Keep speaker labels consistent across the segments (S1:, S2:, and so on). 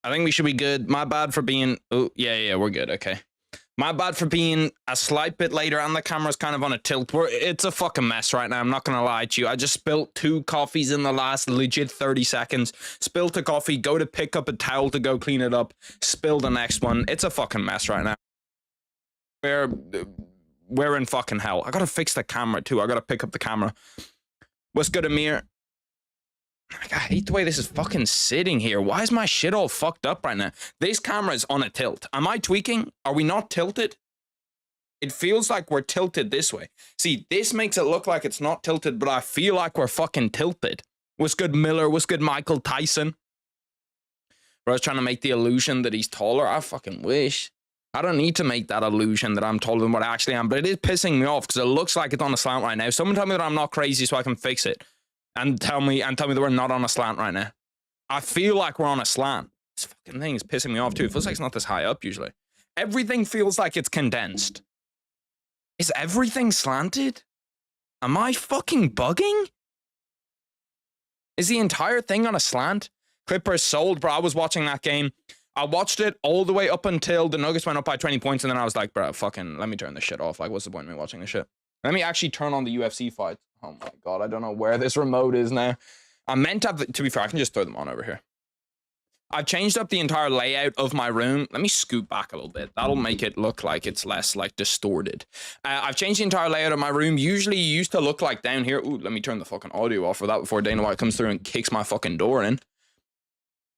S1: I think we should be good. My bad for being... Oh, yeah, we're good. Okay. My bad for being a slight bit later, and the camera's kind of on a tilt. It's a fucking mess right now. I'm not going to lie to you. I just spilt 2 coffees in the last legit 30 seconds. Spilled a coffee, go to pick up a towel to go clean it up. Spill the next one. It's a fucking mess right now. We're in fucking hell. I got to fix the camera, too. I got to pick up the camera. What's good, Amir? I hate the way this is fucking sitting here. Why is my shit all fucked up right now? This camera is on a tilt. Am I tweaking? Are we not tilted? It feels like we're tilted this way. See, this makes it look like it's not tilted, but I feel like we're fucking tilted. What's good, Miller? What's good, Michael Tyson? Bro, I was trying to make the illusion that he's taller. I fucking wish. I don't need to make that illusion that I'm taller than what I actually am, but it is pissing me off because it looks like it's on a slant right now. Someone tell me that I'm not crazy so I can fix it. And tell me that we're not on a slant right now. I feel like we're on a slant. This fucking thing is pissing me off too. It feels like it's not this high up usually. Everything feels like it's condensed. Is everything slanted? Am I fucking bugging? Is the entire thing on a slant? Clippers sold, bro. I was watching that game. I watched it all the way up until the Nuggets went up by 20 points, and then I was like, bro, fucking, let me turn this shit off. Like, what's the point of me watching this shit? Let me actually turn on the UFC fights. Oh my god, I don't know where this remote is now. I meant to have, to be fair, I can just throw them on over here. I've changed up the entire layout of my room. Let me scoot back a little bit. That'll make it look like it's less, like, distorted. I've changed the entire layout of my room. Usually, it used to look like down here. Ooh, let me turn the fucking audio off for that before Dana White comes through and kicks my fucking door in.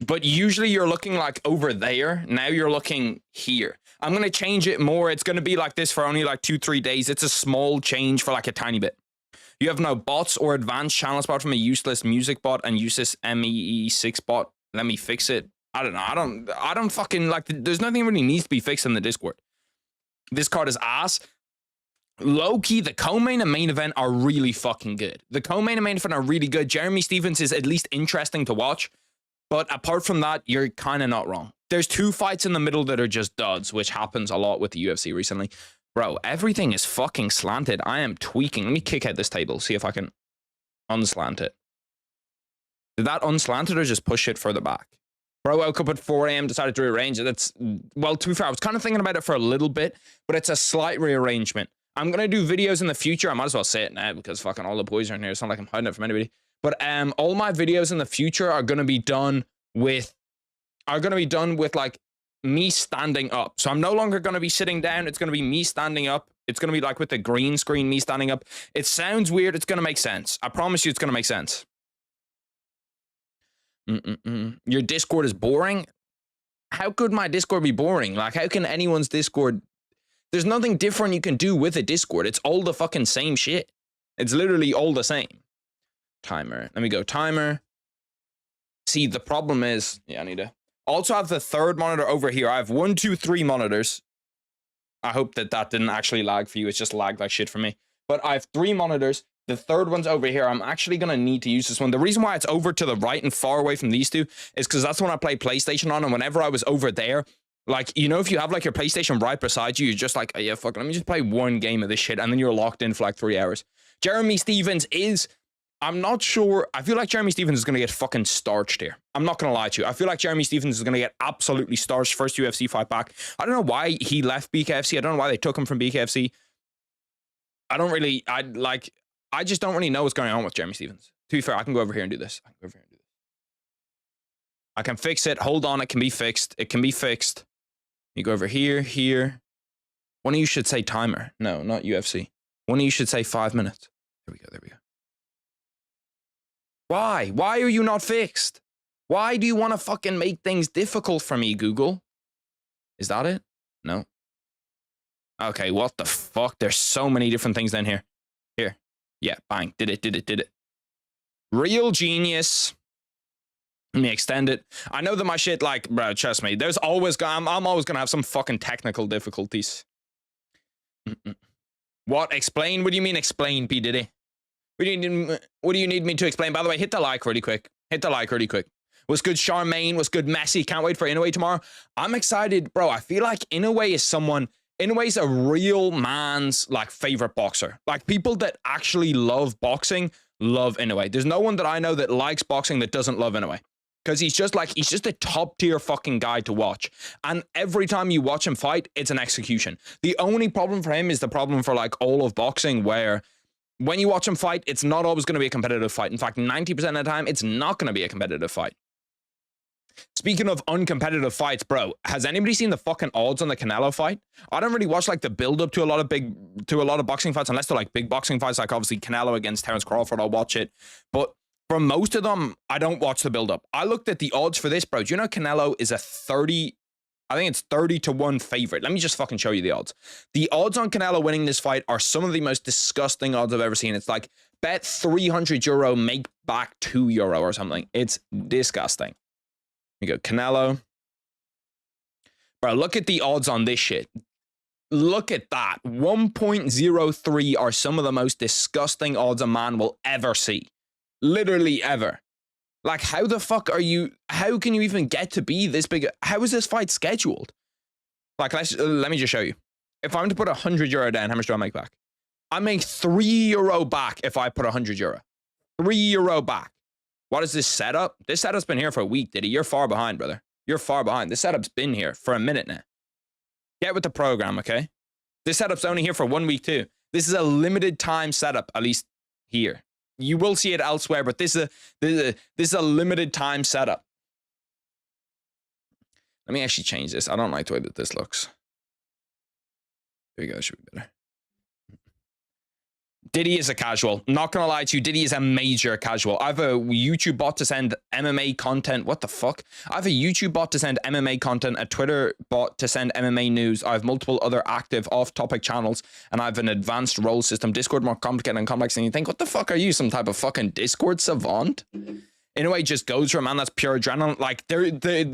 S1: But usually, you're looking, like, over there. Now, you're looking here. I'm going to change it more. It's going to be like this for only, like, 2-3 days. It's a small change for, like, a tiny bit. You have no bots or advanced channel spot from a useless music bot and useless MEE6 bot. Let me fix it. I don't know. I don't fucking like. There's nothing really needs to be fixed in the Discord. This card is ass. Low key, the co-main and main event are really fucking good. The co-main and main event are really good. Jeremy Stephens is at least interesting to watch. But apart from that, you're kind of not wrong. There's 2 fights in the middle that are just duds, which happens a lot with the UFC recently. Bro, everything is fucking slanted. I am tweaking. Let me kick out this table, see if I can unslant it. Did that unslant it or just push it further back? Bro woke up at 4 a.m., decided to rearrange it. That's, well, to be fair, I was kind of thinking about it for a little bit, but it's a slight rearrangement. I'm going to do videos in the future. I might as well say it now because fucking all the boys are in here. It's not like I'm hiding it from anybody. But all my videos in the future are going to be done with, like, me standing up. So I'm no longer going to be sitting down. It's going to be me standing up. It's going to be like with the green screen, me standing up. It sounds weird. It's going to make sense. I promise you it's going to make sense. Your Discord is boring? How could my Discord be boring? Like, how can anyone's Discord... There's nothing different you can do with a Discord. It's all the fucking same shit. It's literally all the same. Timer. Let me go timer. See, the problem is... Yeah, I need to... Also have the third monitor over here. I have 1, 2, 3 monitors. I hope that didn't actually lag for you. It's just lagged like shit for me. But I have 3 monitors. The third one's over here. I'm actually going to need to use this one. The reason why it's over to the right and far away from these 2 is because that's the one I play PlayStation on. And whenever I was over there, like, you know, if you have like your PlayStation right beside you, you're just like, oh, yeah, fuck it. Let me just play 1 game of this shit. And then you're locked in for like 3 hours. Jeremy Stephens is... I'm not sure. I feel like Jeremy Stephens is going to get fucking starched here. I'm not going to lie to you. I feel like Jeremy Stephens is going to get absolutely starched first UFC fight back. I don't know why he left BKFC. I don't know why they took him from BKFC. I just don't really know what's going on with Jeremy Stephens. To be fair, I can go over here and do this. I can fix it. Hold on. It can be fixed. It can be fixed. You go over here, here. One of you should say timer. No, not UFC. One of you should say 5 minutes. There we go. There we go. Why? Why are you not fixed? Why do you want to fucking make things difficult for me, Google? Is that it? No. Okay, what the fuck? There's so many different things down here. Here. Yeah, bang. Did it. Real genius. Let me extend it. I know that my shit, like, bro, trust me, there's always, I'm always going to have some fucking technical difficulties. What? Explain? What do you mean explain, P. Diddy? What do you need me to explain? By the way, hit the like really quick. What's good, Charmaine? What's good, Messi? Can't wait for Inoue tomorrow. I'm excited, bro. I feel like Inoue is Inoue's a real man's, like, favorite boxer. Like, people that actually love boxing love Inoue. There's no one that I know that likes boxing that doesn't love Inoue. because he's just a top tier fucking guy to watch. And every time you watch him fight, it's an execution. The only problem for him is the problem for like all of boxing, where when you watch him fight, it's not always going to be a competitive fight. In fact, 90% of the time, it's not going to be a competitive fight. Speaking of uncompetitive fights, bro, has anybody seen the fucking odds on the Canelo fight? I don't really watch like the build up to a lot of boxing fights, unless they're like big boxing fights, like obviously Canelo against Terence Crawford. I'll watch it, but for most of them, I don't watch the build up. I looked at the odds for this, bro. Do you know Canelo is a 30? I think it's 30-1 favorite. Let me just fucking show you the odds. The odds on Canelo winning this fight are some of the most disgusting odds I've ever seen. It's like bet €300, make back €2 or something. It's disgusting. We go Canelo. Bro, look at the odds on this shit. Look at that. 1.03 are some of the most disgusting odds a man will ever see. Literally ever. Like, how the fuck are you? How can you even get to be this big? How is this fight scheduled? Like, let me just show you. If I'm to put €100 down, how much do I make back? I make €3 back if I put €100. €3 back. What is this setup? This setup's been here for a week, Diddy. You're far behind, brother. You're far behind. This setup's been here for a minute now. Get with the program, okay? This setup's only here for 1 week too. This is a limited time setup, at least here. You will see it elsewhere, but this is a limited time setup. Let me actually change this. I don't like the way that this looks. There you go. It should be better. Diddy is a casual. Not gonna lie to you, Diddy is a major casual. I have a YouTube bot to send MMA content. What the fuck? I have a YouTube bot to send MMA content, a Twitter bot to send MMA news. I have multiple other active off-topic channels, and I have an advanced role system. Discord more complicated and complex than you think. What the fuck are you? Some type of fucking Discord savant? In a way, just goes for a man that's pure adrenaline. Like,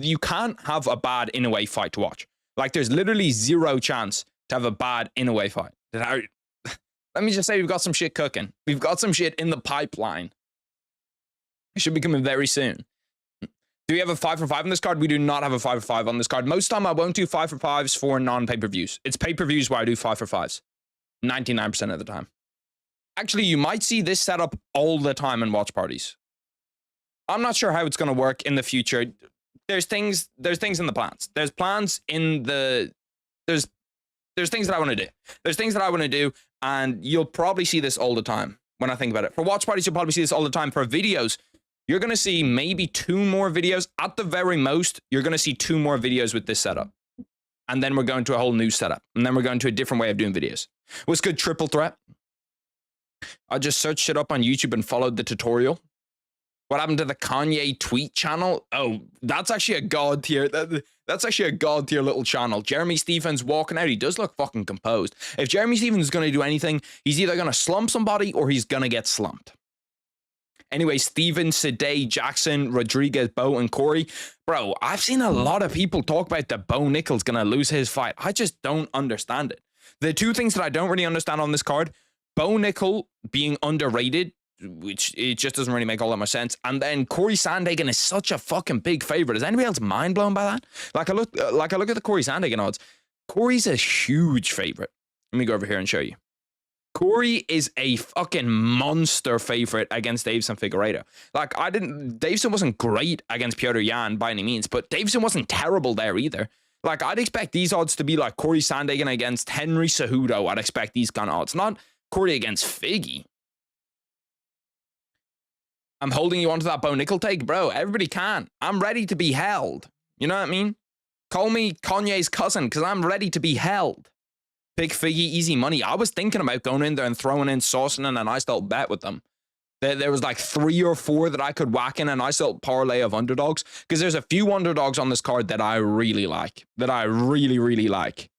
S1: you can't have a bad in-a-way fight to watch. Like, there's literally zero chance to have a bad in-a-way fight. Let me just say we've got some shit cooking. We've got some shit in the pipeline. It should be coming very soon. Do we have a 5 for 5 on this card? We do not have a 5 for 5 on this card. Most time I won't do 5 for 5s for non-pay-per-views. It's pay-per-views where I do 5 for 5s. 99% of the time. Actually, you might see this setup all the time in watch parties. I'm not sure how it's going to work in the future. There's things in the plans. There's plans in the... There's things that I want to do. There's things that I want to do, and you'll probably see this all the time when I think about it. For watch parties, you'll probably see this all the time. For videos, you're going to see maybe 2 more videos. At the very most, you're going to see 2 more videos with this setup. And then we're going to a whole new setup. And then we're going to a different way of doing videos. What's good, Triple Threat? I just searched it up on YouTube and followed the tutorial. What happened to the Kanye tweet channel? Oh, that's actually a god tier. That's actually a god tier little channel. Jeremy Stephens walking out. He does look fucking composed. If Jeremy Stephens is going to do anything, he's either going to slump somebody or he's going to get slumped. Anyway, Steven, Sadeh, Jackson, Rodriguez, Bo, and Corey. Bro, I've seen a lot of people talk about that Bo Nickal's going to lose his fight. I just don't understand it. The 2 things that I don't really understand on this card, Bo Nickal being underrated, which it just doesn't really make all that much sense. And then Corey Sandhagen is such a fucking big favorite. Is anybody else mind blown by that? Like I look at the Corey Sandhagen odds. Corey's a huge favorite. Let me go over here and show you. Corey is a fucking monster favorite against Deiveson Figueiredo. Like Deiveson wasn't great against Petr Yan by any means, but Deiveson wasn't terrible there either. Like I'd expect these odds to be like Corey Sandhagen against Henry Cejudo. I'd expect these kind of odds, not Corey against Figgy. I'm holding you onto that Bo Nickal take, bro. Everybody can. I'm ready to be held. You know what I mean? Call me Kanye's cousin because I'm ready to be held. Big Figgy, easy money. I was thinking about going in there and throwing in Saucin and a nice little bet with them. There was like 3 or 4 that I could whack in a nice little parlay of underdogs because there's a few underdogs on this card that I really like. That I really, really like.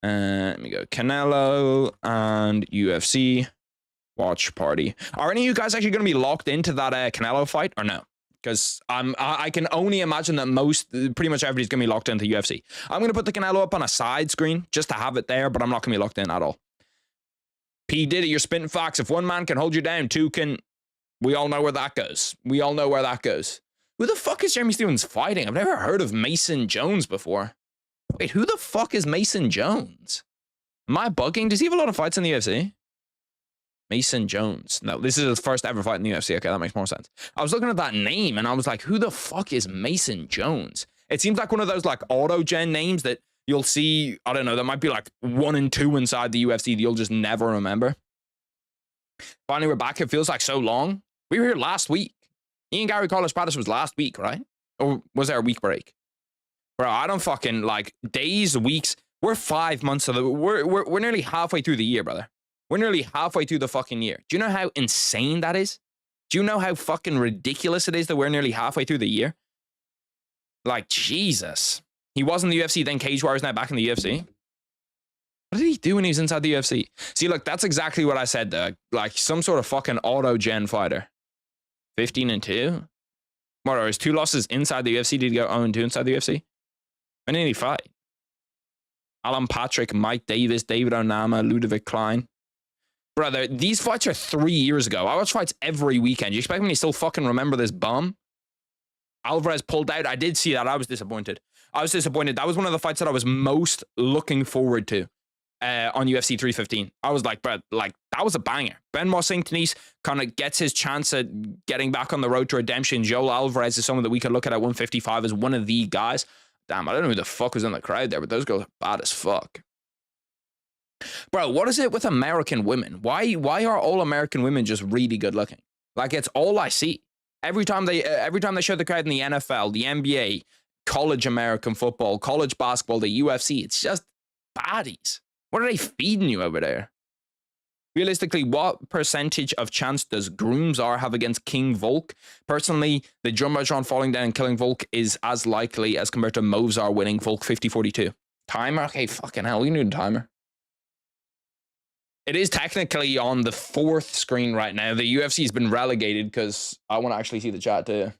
S1: Let me go. Canelo and UFC. Watch party. Are any of you guys actually going to be locked into that Canelo fight or no? Because I can only imagine that pretty much everybody's going to be locked into UFC. I'm going to put the Canelo up on a side screen just to have it there, but I'm not going to be locked in at all. P. Diddy, you're spitting facts. If 1 man can hold you down, 2 can... We all know where that goes. We all know where that goes. Who the fuck is Jeremy Stephens fighting? I've never heard of Mason Jones before. Wait, who the fuck is Mason Jones? Am I bugging? Does he have a lot of fights in the UFC? Mason Jones. No, this is his first ever fight in the UFC. Okay, that makes more sense. I was looking at that name and I was like, who the fuck is Mason Jones? It seems like one of those like auto-gen names that you'll see, I don't know, that might be like 1 and 2 inside the UFC that you'll just never remember. Finally, we're back. It feels like so long. We were here last week. Ian Garry College Practice was last week, right? Or was there a week break? Bro, I don't fucking like days, weeks. We're 5 months of the, we're nearly halfway through the year, brother. We're nearly halfway through the fucking year. Do you know how insane that is? Do you know how fucking ridiculous it is that we're nearly halfway through the year? Like, Jesus. He was in the UFC, then Cage Warriors, now back in the UFC. What did he do when he was inside the UFC? See, look, that's exactly what I said there. Like, some sort of fucking auto-gen fighter. 15-2? What are his 2 losses inside the UFC? Did he go 0-2 inside the UFC? When did he fight? Alan Patrick, Mike Davis, David Onama, Ludovic Klein. Brother, these fights are 3 years ago. I watch fights every weekend. You expect me to still fucking remember this bum? Alvarez pulled out. I did see that. I was disappointed. I was disappointed. That was one of the fights that I was most looking forward to on UFC 315. I was like, bro, like, that was a banger. Benoit Saint-Denis kind of gets his chance at getting back on the road to redemption. Joel Alvarez is someone that we could look at 155 as one of the guys. Damn, I don't know who the fuck was in the crowd there, but those girls are bad as fuck. Bro, what is it with American women? Why are all American women just really good looking? Like, it's all I see. Every time they show the crowd in the NFL, the NBA, college American football, college basketball, the UFC, it's just baddies. What are they feeding you over there? Realistically, what percentage of chance does Groomsar have against King Volk? Personally, the Jumbotron falling down and killing Volk is as likely as compared to Movsar winning Volk 50-42. Timer? Okay, fucking hell, we need a timer. It is technically on the 4th screen right now. The UFC's been relegated because I want to actually see the chat too.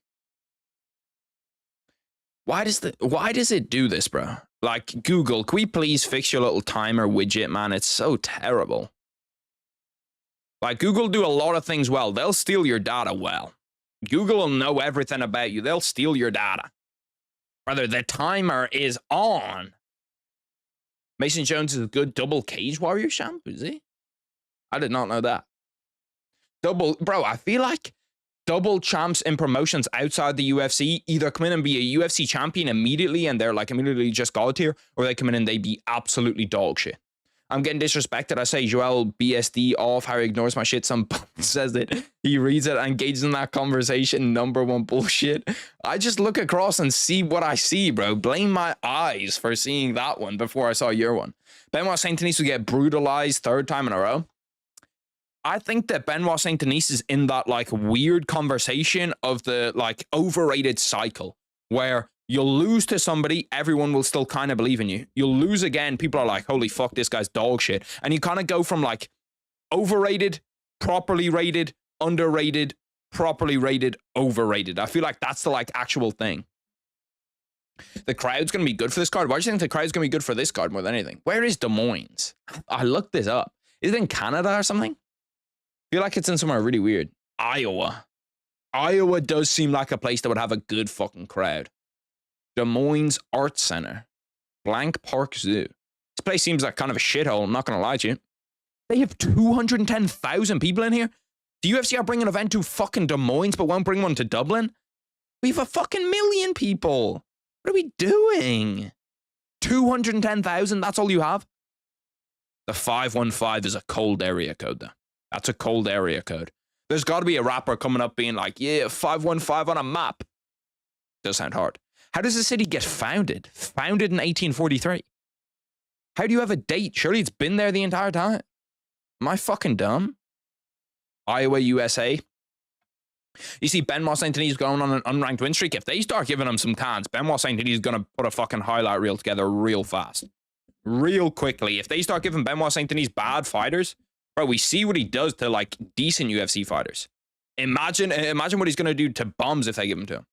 S1: Why does it do this, bro? Like, Google, can we please fix your little timer widget, man? It's so terrible. Like, Google do a lot of things well. They'll steal your data well. Google will know everything about you. They'll steal your data. Brother, the timer is on. Mason Jones is a good double Cage Warrior champ, is he? I did not know that. Bro, I feel like double champs in promotions outside the UFC either come in and be a UFC champion immediately and they're like immediately just God tier, or they come in and they be absolutely dog shit. I'm getting disrespected. I say Joel BSD off. Harry ignores my shit. Some says it. He reads it, engages in that conversation. #1 bullshit. I just look across and see what I see, bro. Blame my eyes for seeing that one before I saw your one. Benoit Saint-Denis will get brutalized 3rd time in a row. I think that Benoit Saint-Denis is in that like weird conversation of the like overrated cycle where you'll lose to somebody, everyone will still kind of believe in you. You'll lose again, people are like, holy fuck, this guy's dog shit. And you kind of go from like overrated, properly rated, underrated, properly rated, overrated. I feel like that's the like actual thing. The crowd's going to be good for this card. Why do you think the crowd's going to be good for this card more than anything? Where is Des Moines? I looked this up. Is it in Canada or something? I feel like it's in somewhere really weird. Iowa. Iowa does seem like a place that would have a good fucking crowd. Des Moines Arts Center. Blank Park Zoo. This place seems like kind of a shithole, I'm not going to lie to you. They have 210,000 people in here? The UFC are bringing an event to fucking Des Moines but won't bring one to Dublin? We have a fucking million people. What are we doing? 210,000, that's all you have? The 515 is a cold area code though. That's a cold area code. There's got to be a rapper coming up being like, yeah, 515 on a map. Does sound hard. How does the city get founded? Founded in 1843. How do you have a date? Surely it's been there the entire time. Am I fucking dumb? Iowa, USA. You see Benoit Saint-Denis going on an unranked win streak. If they start giving him some cans, Benoit Saint-Denis is going to put a fucking highlight reel together real fast. Real quickly. If they start giving Benoit Saint-Denis bad fighters, bro, we see what he does to like decent UFC fighters. Imagine what he's going to do to bums if they give him to him.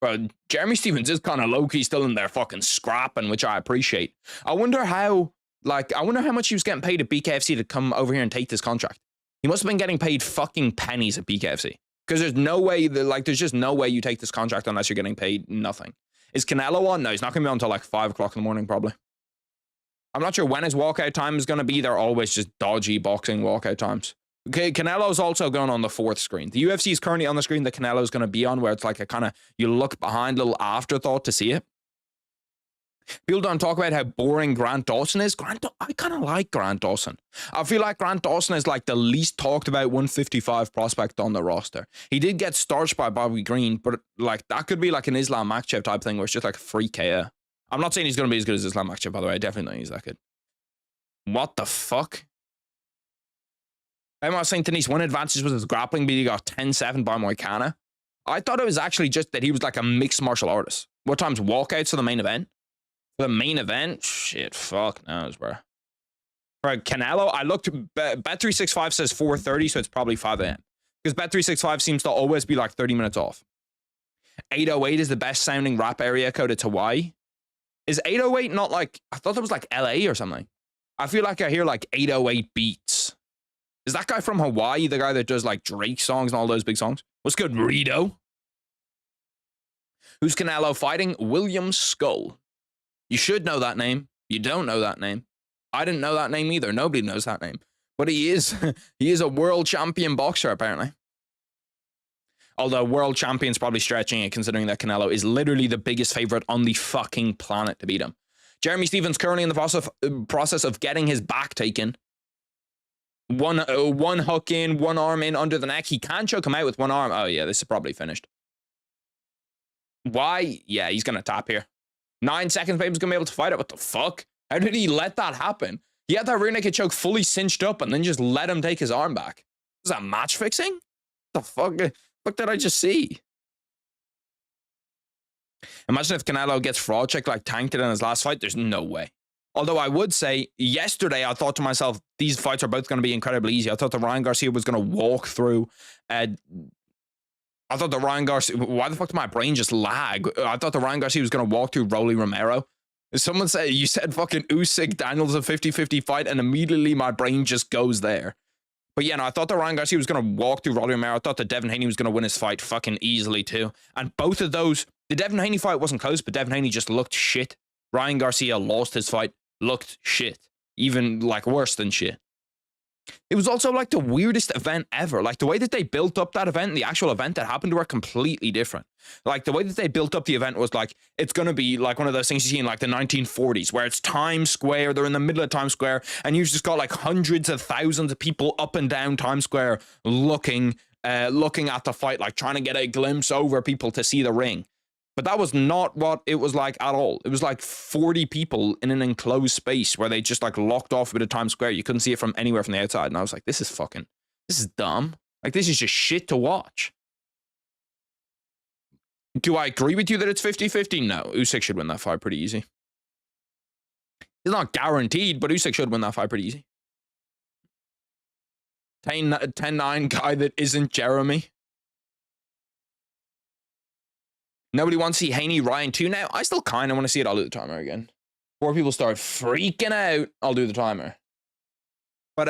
S1: Bro, Jeremy Stevens is kind of low-key still in there fucking scrapping, which I appreciate. I wonder how much he was getting paid at BKFC to come over here and take this contract. He must have been getting paid fucking pennies at BKFC. Because there's no way, there's just no way you take this contract unless you're getting paid nothing. Is Canelo on? No, he's not going to be on until like 5 o'clock in the morning, probably. I'm not sure when his walkout time is going to be. They're always just dodgy boxing walkout times. Okay, Canelo's also going on the 4th screen. The UFC is currently on the screen that Canelo's going to be on, where it's like a kind of, you look behind, little afterthought to see it. People don't talk about how boring Grant Dawson is. I kind of like Grant Dawson. I feel like Grant Dawson is like the least talked about 155 prospect on the roster. He did get starched by Bobby Green, but like that could be like an Islam Makhachev type thing where it's just like a free KO. I'm not saying he's going to be as good as Islam Makhachev, by the way. I definitely don't think he's that good. What the fuck? Emma St. Denis, one advantage was his grappling, but he got 10-7 by Moicano. I thought it was actually just that he was like a mixed martial artist. What time's walkouts for the main event? For the main event? Shit, fuck knows, bro. For Canelo, I looked, Bet365 says 4:30, so it's probably 5 a.m. Because Bet365 seems to always be like 30 minutes off. 808 is the best sounding rap area code. It's Hawaii. Is 808 not like, I thought it was like LA or something. I feel like I hear like 808 beats. Is that guy from Hawaii the guy that does like Drake songs and all those big songs? What's good, Rito? Who's Canelo fighting? William Skull. You should know that name. You don't know that name. I didn't know that name either. Nobody knows that name. But he is a world champion boxer, apparently. Although world champion's probably stretching it, considering that Canelo is literally the biggest favorite on the fucking planet to beat him. Jeremy Stevens currently in the process of getting his back taken. One hook in, one arm in under the neck. He can choke him out with one arm. Oh yeah, this is probably finished. Why? Yeah, he's going to tap here. 9 seconds, baby's going to be able to fight it. What the fuck? How did he let that happen? He had that rear naked choke fully cinched up and then just let him take his arm back. Is that match fixing? What the fuck did I just see? Imagine if Canelo gets fraud checked like Tank did in his last fight. There's no way. Although I would say, yesterday I thought to myself, these fights are both going to be incredibly easy. I thought that Ryan Garcia was going to walk through. I thought that Ryan Garcia, why the fuck did my brain just lag? I thought that Ryan Garcia was going to walk through Rolly Romero. Someone said, you said fucking Usyk, Daniels a 50-50 fight, and immediately my brain just goes there. But yeah, no, I thought that Ryan Garcia was going to walk through Rolly Romero. I thought that Devin Haney was going to win his fight fucking easily too. And both of those, the Devin Haney fight wasn't close, but Devin Haney just looked shit. Ryan Garcia lost his fight, looked shit. Even like worse than shit. It was also like the weirdest event ever. Like the way that they built up that event and the actual event that happened were completely different. Like the way that they built up the event was like, it's going to be like one of those things you see in like the 1940s where it's Times Square. They're in the middle of Times Square and you've just got like hundreds of thousands of people up and down Times Square looking at the fight, like trying to get a glimpse over people to see the ring. But that was not what it was like at all. It was like 40 people in an enclosed space where they just like locked off a bit of Times Square. You couldn't see it from anywhere from the outside. And I was like, this is dumb. Like, this is just shit to watch. Do I agree with you that it's 50-50? No. Usyk should win that fight pretty easy. It's not guaranteed, but Usyk should win that fight pretty easy. 10-9 guy that isn't Jeremy. Nobody wants to see Haney Ryan 2 now. I still kind of want to see it. I'll do the timer again. Before people start freaking out, I'll do the timer. But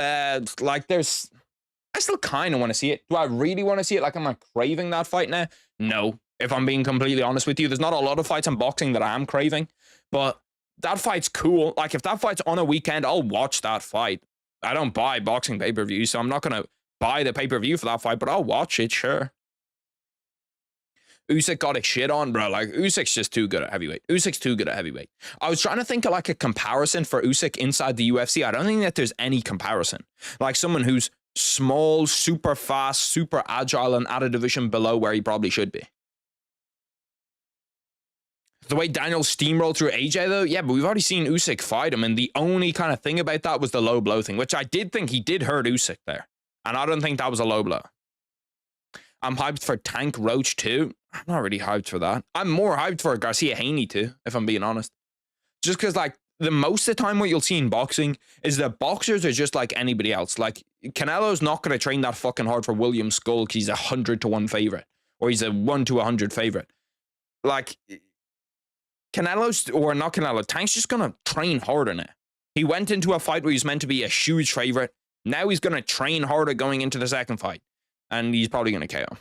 S1: like I still kind of want to see it. Do I really want to see it? Like, am I craving that fight now? No. If I'm being completely honest with you, there's not a lot of fights in boxing that I am craving. But that fight's cool. Like, if that fight's on a weekend, I'll watch that fight. I don't buy boxing pay-per-views, so I'm not going to buy the pay-per-view for that fight, but I'll watch it, sure. Usyk got his shit on, bro. Like, Usyk's just too good at heavyweight. Usyk's too good at heavyweight. I was trying to think of, like, a comparison for Usyk inside the UFC. I don't think that there's any comparison. Like, someone who's small, super fast, super agile, and at a division below where he probably should be. The way Daniel steamrolled through AJ, though, yeah, but we've already seen Usyk fight him, and the only kind of thing about that was the low blow thing, which I did think he did hurt Usyk there. And I don't think that was a low blow. I'm hyped for Tank Roach too. I'm not really hyped for that. I'm more hyped for Garcia Haney too, if I'm being honest. Just because, like, the most of the time what you'll see in boxing is that boxers are just like anybody else. Like, Canelo's not going to train that fucking hard for William Skull because he's 100-1 favorite. Or he's a 1-100 favorite. Like, Tank's just going to train hard in it. He went into a fight where he's meant to be a huge favorite. Now he's going to train harder going into the second fight. And he's probably going to KO.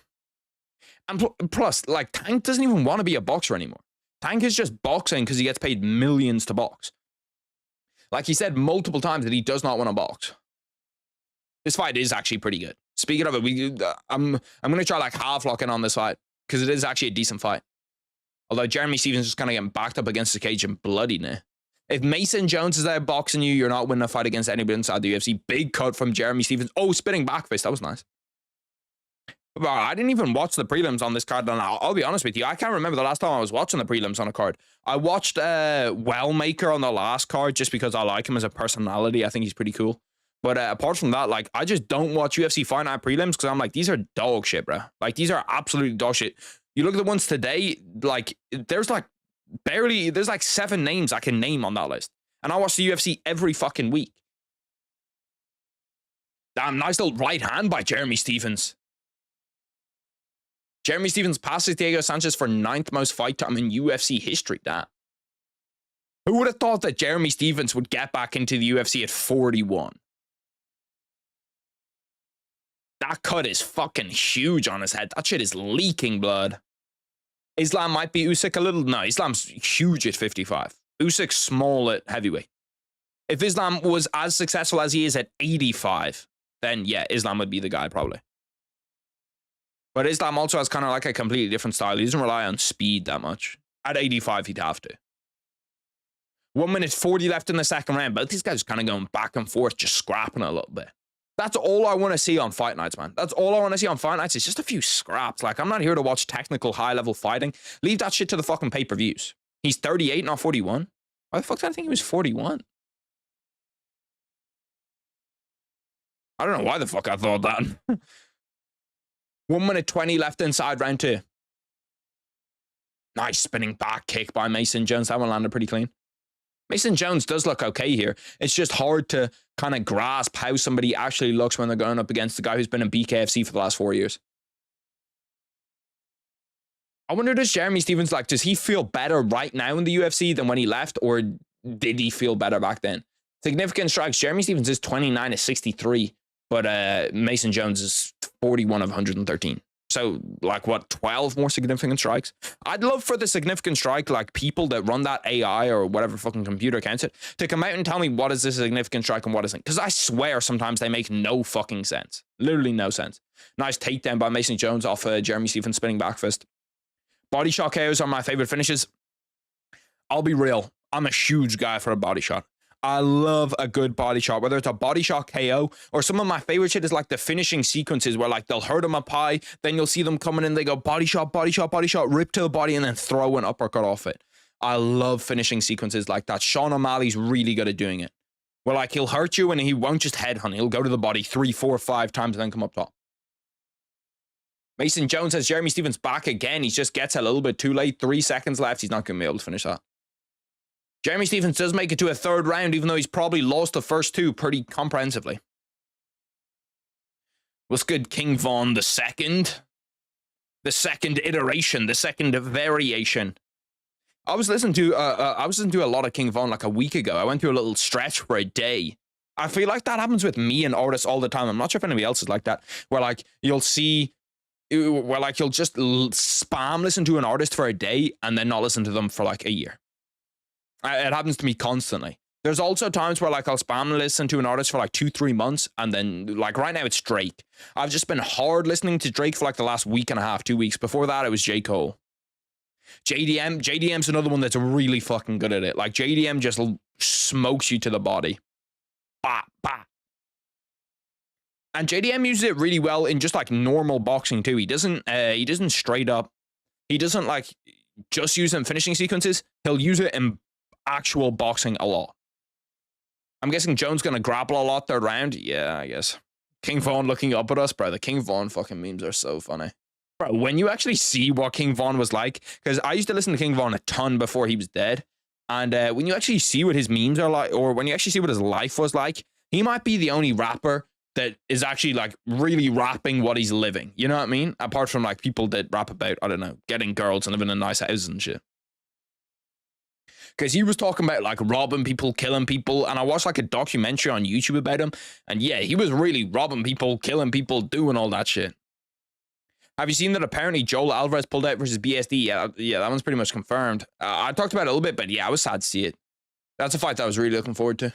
S1: And plus, like, Tank doesn't even want to be a boxer anymore. Tank is just boxing because he gets paid millions to box. Like he said multiple times that he does not want to box. This fight is actually pretty good. Speaking of it, I'm gonna try like half lock in on this fight because it is actually a decent fight. Although Jeremy Stephens is kind of getting backed up against the cage and bloody now. If Mason Jones is out boxing you, you're not winning a fight against anybody inside the UFC. Big cut from Jeremy Stephens. Oh, spinning back fist. That was nice. But I didn't even watch the prelims on this card. And I'll be honest with you, I can't remember the last time I was watching the prelims on a card. I watched Wellmaker on the last card just because I like him as a personality. I think he's pretty cool. But apart from that, like, I just don't watch UFC Fight Night prelims because I'm like, these are dog shit, bro. Like, these are absolutely dog shit. You look at the ones today, like, there's like 7 names I can name on that list. And I watch the UFC every fucking week. Damn, nice little right hand by Jeremy Stephens. Jeremy Stephens passes Diego Sanchez for 9th most fight time in UFC history. That. Who would have thought that Jeremy Stephens would get back into the UFC at 41? That cut is fucking huge on his head. That shit is leaking blood. Islam might be Usyk a little. No, Islam's huge at 55. Usyk's small at heavyweight. If Islam was as successful as he is at 85, then yeah, Islam would be the guy probably. But Islam also has kind of like a completely different style. He doesn't rely on speed that much. At 85, he'd have to. 1 minute 40 left in the second round. But these guys are kind of going back and forth, just scrapping a little bit. That's all I want to see on fight nights, man. That's all I want to see on fight nights. It's just a few scraps. Like, I'm not here to watch technical, high-level fighting. Leave that shit to the fucking pay-per-views. He's 38, not 41. Why the fuck did I think he was 41? I don't know why the fuck I thought that. 1 minute 20 left inside round 2. Nice spinning back kick by Mason Jones. That one landed pretty clean. Mason Jones does look okay here. It's just hard to kind of grasp how somebody actually looks when they're going up against the guy who's been in BKFC for the last 4 years. I wonder, does Jeremy Stephens, like, does he feel better right now in the UFC than when he left, or did he feel better back then? Significant strikes. Jeremy Stephens is 29 of 63, but Mason Jones is 41 of 113. So, like, what, 12 more significant strikes? I'd love for the significant strike, like, people that run that AI or whatever fucking computer counts it, to come out and tell me what is this significant strike and what isn't. Because I swear sometimes they make no fucking sense. Literally no sense. Nice takedown by Mason Jones off Jeremy Stephens' spinning back fist. Body shot KOs are my favorite finishes. I'll be real. I'm a huge guy for a body shot. I love a good body shot, whether it's a body shot KO or some of my favorite shit is like the finishing sequences where like they'll hurt them up high, then you'll see them coming in, they go body shot, body shot, body shot, rip to the body, and then throw an uppercut off it. I love finishing sequences like that. Sean O'Malley's really good at doing it. Where like he'll hurt you and he won't just headhunt. He'll go to the body 3, 4, 5 times and then come up top. Mason Jones has Jeremy Stephens back again. He just gets a little bit too late. 3 seconds left. He's not going to be able to finish that. Jeremy Stephens does make it to a 3rd round, even though he's probably lost the first 2 pretty comprehensively. What's good, King Von the second? The second iteration, the second variation. I was listening to a lot of King Von like a week ago. I went through a little stretch for a day. I feel like that happens with me and artists all the time. I'm not sure if anybody else is like that, where like you'll see, where like you'll just spam listen to an artist for a day and then not listen to them for like a year. It happens to me constantly. There's also times where like I'll spam listen to an artist for like 2-3 months, and then like right now it's Drake. I've just been hard listening to Drake for like the last week and a half, 2 weeks. Before that, it was J. Cole. JDM's another one that's really fucking good at it. Like JDM just smokes you to the body. Bah, bah. And JDM uses it really well in just like normal boxing too. He doesn't straight up. He doesn't like just use it in finishing sequences. He'll use it in actual boxing a lot. I'm guessing Jones gonna grapple a lot 3rd round. Yeah, I guess. King Von looking up at us, bro. The King Von fucking memes are so funny. Bro, when you actually see what King Von was like, because I used to listen to King Von a ton before he was dead, and when you actually see what his memes are like, or when you actually see what his life was like, he might be the only rapper that is actually like really rapping what he's living. You know what I mean? Apart from like people that rap about, I don't know, getting girls and living in nice houses and shit. Because he was talking about like robbing people, killing people, and I watched like a documentary on YouTube about him, and yeah, he was really robbing people, killing people, doing all that shit. Have you seen that apparently Joel Alvarez pulled out versus BSD? Yeah, that one's pretty much confirmed. I talked about it a little bit, but yeah, I was sad to see it. That's a fight that I was really looking forward to.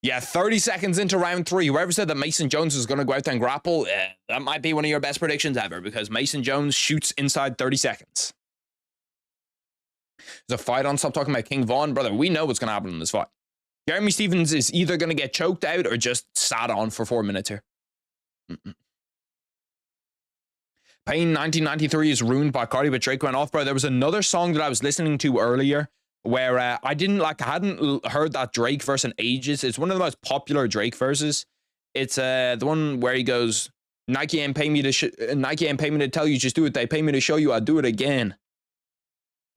S1: Yeah, 30 seconds into round 3. Whoever said that Mason Jones was going to go out there and grapple, that might be one of your best predictions ever, because Mason Jones shoots inside 30 seconds. There's a fight on. Stop talking about King Vaughn. Brother, we know what's going to happen in this fight. Jeremy Stephens is either going to get choked out or just sat on for 4 minutes here. Pain 1993 is ruined by Cardi, but Drake went off, bro. There was another song that I was listening to earlier where I hadn't heard that Drake verse in ages. It's one of the most popular Drake verses. It's the one where he goes, Nike ain't pay me to tell you, just do it. They pay me to show you, I'll do it again.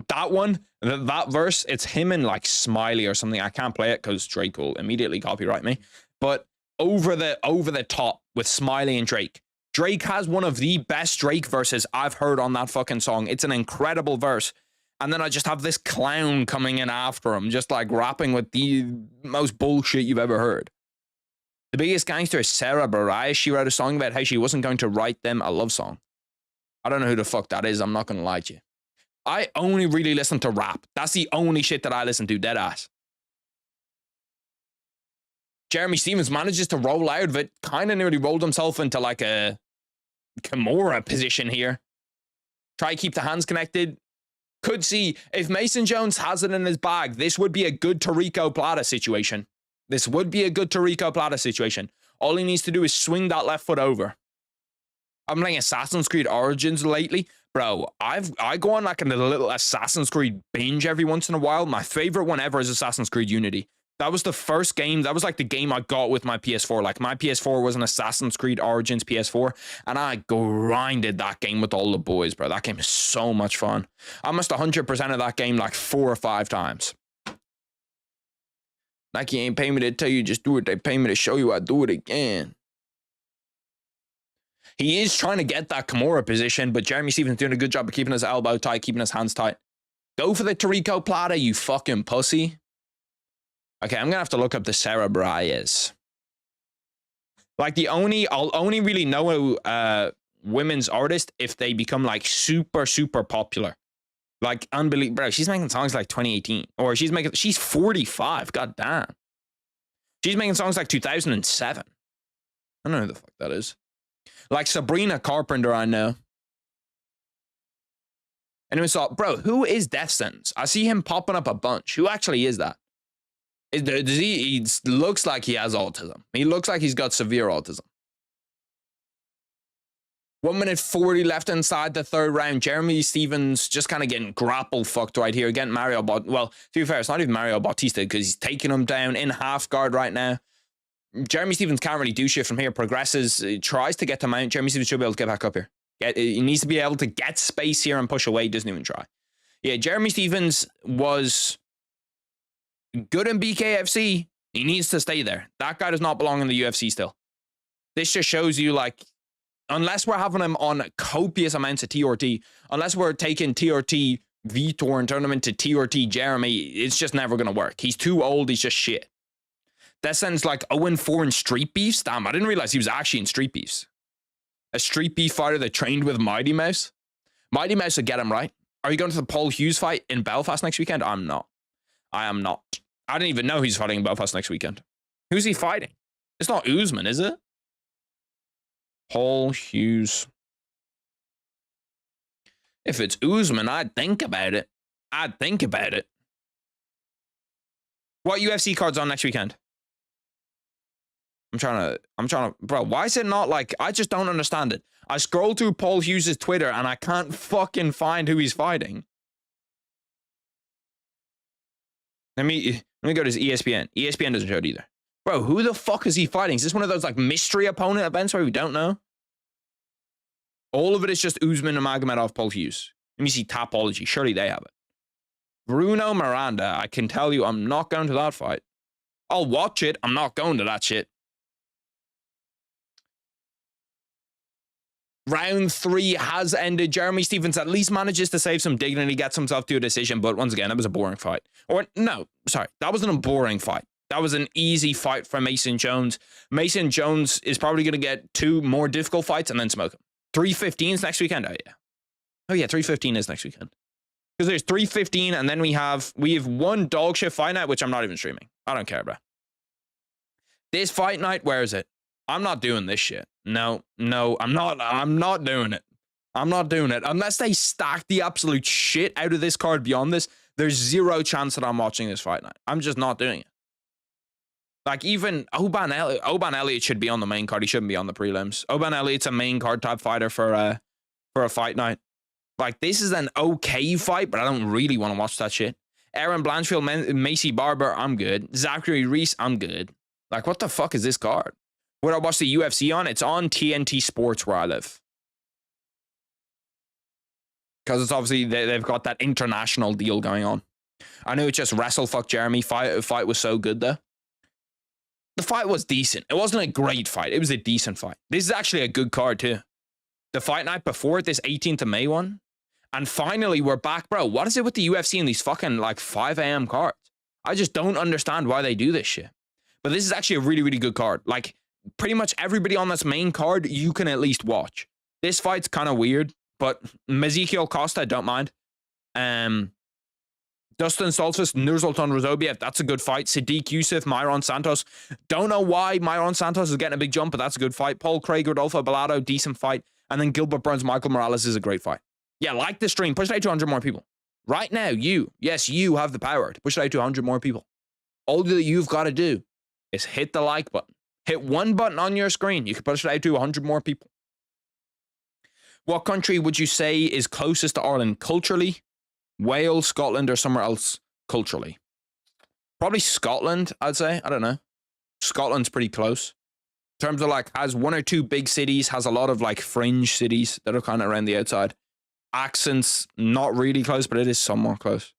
S1: That one, that verse, it's him and like Smiley or something. I can't play it because Drake will immediately copyright me. But over the top with Smiley and Drake. Drake has one of the best Drake verses I've heard on that fucking song. It's an incredible verse. And then I just have this clown coming in after him, just like rapping with the most bullshit you've ever heard. The biggest gangster is Sarah Bareilles. She wrote a song about how she wasn't going to write them a love song. I don't know who the fuck that is. I'm not going to lie to you. I only really listen to rap. That's the only shit that I listen to, deadass. Jeremy Stephens manages to roll out of it. Kind of nearly rolled himself into like a Kimura position here. Try to keep the hands connected. Could see, if Mason Jones has it in his bag, this would be a good Tarico Plata situation. This would be a good Tarico Plata situation. All he needs to do is swing that left foot over. I'm playing Assassin's Creed Origins lately. Bro, I go on like a little Assassin's Creed binge every once in a while. My favorite one ever is Assassin's Creed Unity. That was the first game. That was like the game I got with my PS4. Like my PS4 was an Assassin's Creed Origins PS4. And I grinded that game with all the boys, bro. That game is so much fun. I must 100% of that game like 4 or 5 times. Nike ain't pay me to tell you, just do it. They pay me to show you I do it again. He is trying to get that Kimura position, but Jeremy Stephens doing a good job of keeping his elbow tight, keeping his hands tight. Go for the Tarico Plata, you fucking pussy. Okay, I'm gonna have to look up the Sarah Bareilles. Like I'll only really know a women's artist if they become like super, super popular. Like unbelievable, bro. She's making songs like 2018, or she's 45. God damn. She's making songs like 2007. I don't know who the fuck that is. Like Sabrina Carpenter, I know. Anyone saw, bro, who is Death Sentence? I see him popping up a bunch. Who actually is that? He looks like he has autism. He looks like he's got severe autism. 1 minute 40 left inside the 3rd round. Jeremy Stephens just kind of getting grapple fucked right here. Again, well, to be fair, it's not even Mario Bautista because he's taking him down in half guard right now. Jeremy Stephens can't really do shit from here. Progresses, tries to get to mount. Jeremy Stephens should be able to get back up here. He needs to be able to get space here and push away. Doesn't even try. Yeah, Jeremy Stephens was good in BKFC. He needs to stay there. That guy does not belong in the UFC still. This just shows you, like, unless we're having him on copious amounts of TRT, unless we're taking TRT Vitor and turn him into TRT Jeremy, it's just never going to work. He's too old. He's just shit. That sounds like 0-4 in Street Beefs. Damn, I didn't realize he was actually in Street Beefs. A Street Beef fighter that trained with Mighty Mouse. Mighty Mouse would get him, right? Are you going to the Paul Hughes fight in Belfast next weekend? I'm not. I am not. I didn't even know he's fighting in Belfast next weekend. Who's he fighting? It's not Usman, is it? Paul Hughes. If it's Usman, I'd think about it. I'd think about it. What UFC card's on next weekend? I'm trying to, bro, why is it not like, I just don't understand it. I scroll through Paul Hughes' Twitter and I can't fucking find who he's fighting. Let me go to his ESPN. ESPN doesn't show it either. Bro, who the fuck is he fighting? Is this one of those like mystery opponent events where we don't know? All of it is just Usman and Magomedov, Paul Hughes. Let me see Tapology. Surely they have it. Bruno Miranda. I can tell you I'm not going to that fight. I'll watch it. I'm not going to that shit. Round 3 has ended. Jeremy Stephens at least manages to save some dignity, gets himself to a decision, but once again, that was a boring fight. Or, no, sorry, that wasn't a boring fight. That was an easy fight for Mason Jones. Mason Jones is probably going to get 2 more difficult fights and then smoke him. 315s next weekend? Oh, yeah. Oh, yeah, 315 is next weekend. Because there's 315, and then we have one dog shit fight night, which I'm not even streaming. I don't care, bro. This fight night, where is it? I'm not doing this shit. No, I'm not doing it. I'm not doing it. Unless they stack the absolute shit out of this card beyond this, there's zero chance that I'm watching this fight night. I'm just not doing it. Like, even Oban Elliott should be on the main card. He shouldn't be on the prelims. Oban Elliott's a main card type fighter for a fight night. Like, this is an okay fight, but I don't really want to watch that shit. Aaron Blanchfield, Macy Barber, I'm good. Zachary Reese, I'm good. Like, what the fuck is this card? Would I watch the UFC on? It's on TNT Sports where I live. Because it's obviously, they've got that international deal going on. I know it's just WrestleFuck Jeremy. Fight was so good, though. The fight was decent. It wasn't a great fight. It was a decent fight. This is actually a good card, too. The fight night before this 18th of May one. And finally, we're back, bro. What is it with the UFC and these fucking, like, 5 a.m. cards? I just don't understand why they do this shit. But this is actually a really, really good card. Like, pretty much everybody on this main card, you can at least watch. This fight's kind of weird, but Ezekiel Costa, don't mind. Dustin Stoltzfus, Nursultan Rozobiev, that's a good fight. Sadiq Youssef, Myron Santos. Don't know why Myron Santos is getting a big jump, but that's a good fight. Paul Craig, Rodolfo Bellado, decent fight. And then Gilbert Burns, Michael Morales is a great fight. Yeah, like the stream. Push it out to 100 more people. Right now, you have the power to push it out to 100 more people. All that you've got to do is hit the like button. Hit one button on your screen. You can push it out to 100 more people. What country would you say is closest to Ireland culturally? Wales, Scotland, or somewhere else culturally? Probably Scotland, I'd say. I don't know. Scotland's pretty close. In terms of, like, has one or two big cities, has a lot of, like, fringe cities that are kind of around the outside. Accents, not really close, but it is somewhat close.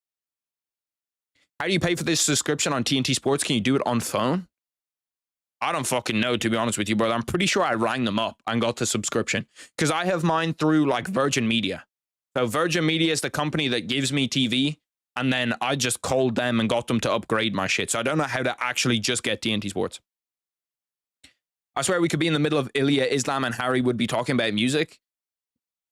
S1: How do you pay for this subscription on TNT Sports? Can you do it on phone? I don't fucking know, to be honest with you, brother. I'm pretty sure I rang them up and got the subscription. Because I have mine through, like, Virgin Media. So Virgin Media is the company that gives me TV, and then I just called them and got them to upgrade my shit. So I don't know how to actually just get TNT Sports. I swear we could be in the middle of Ilya, Islam, and Harry would be talking about music.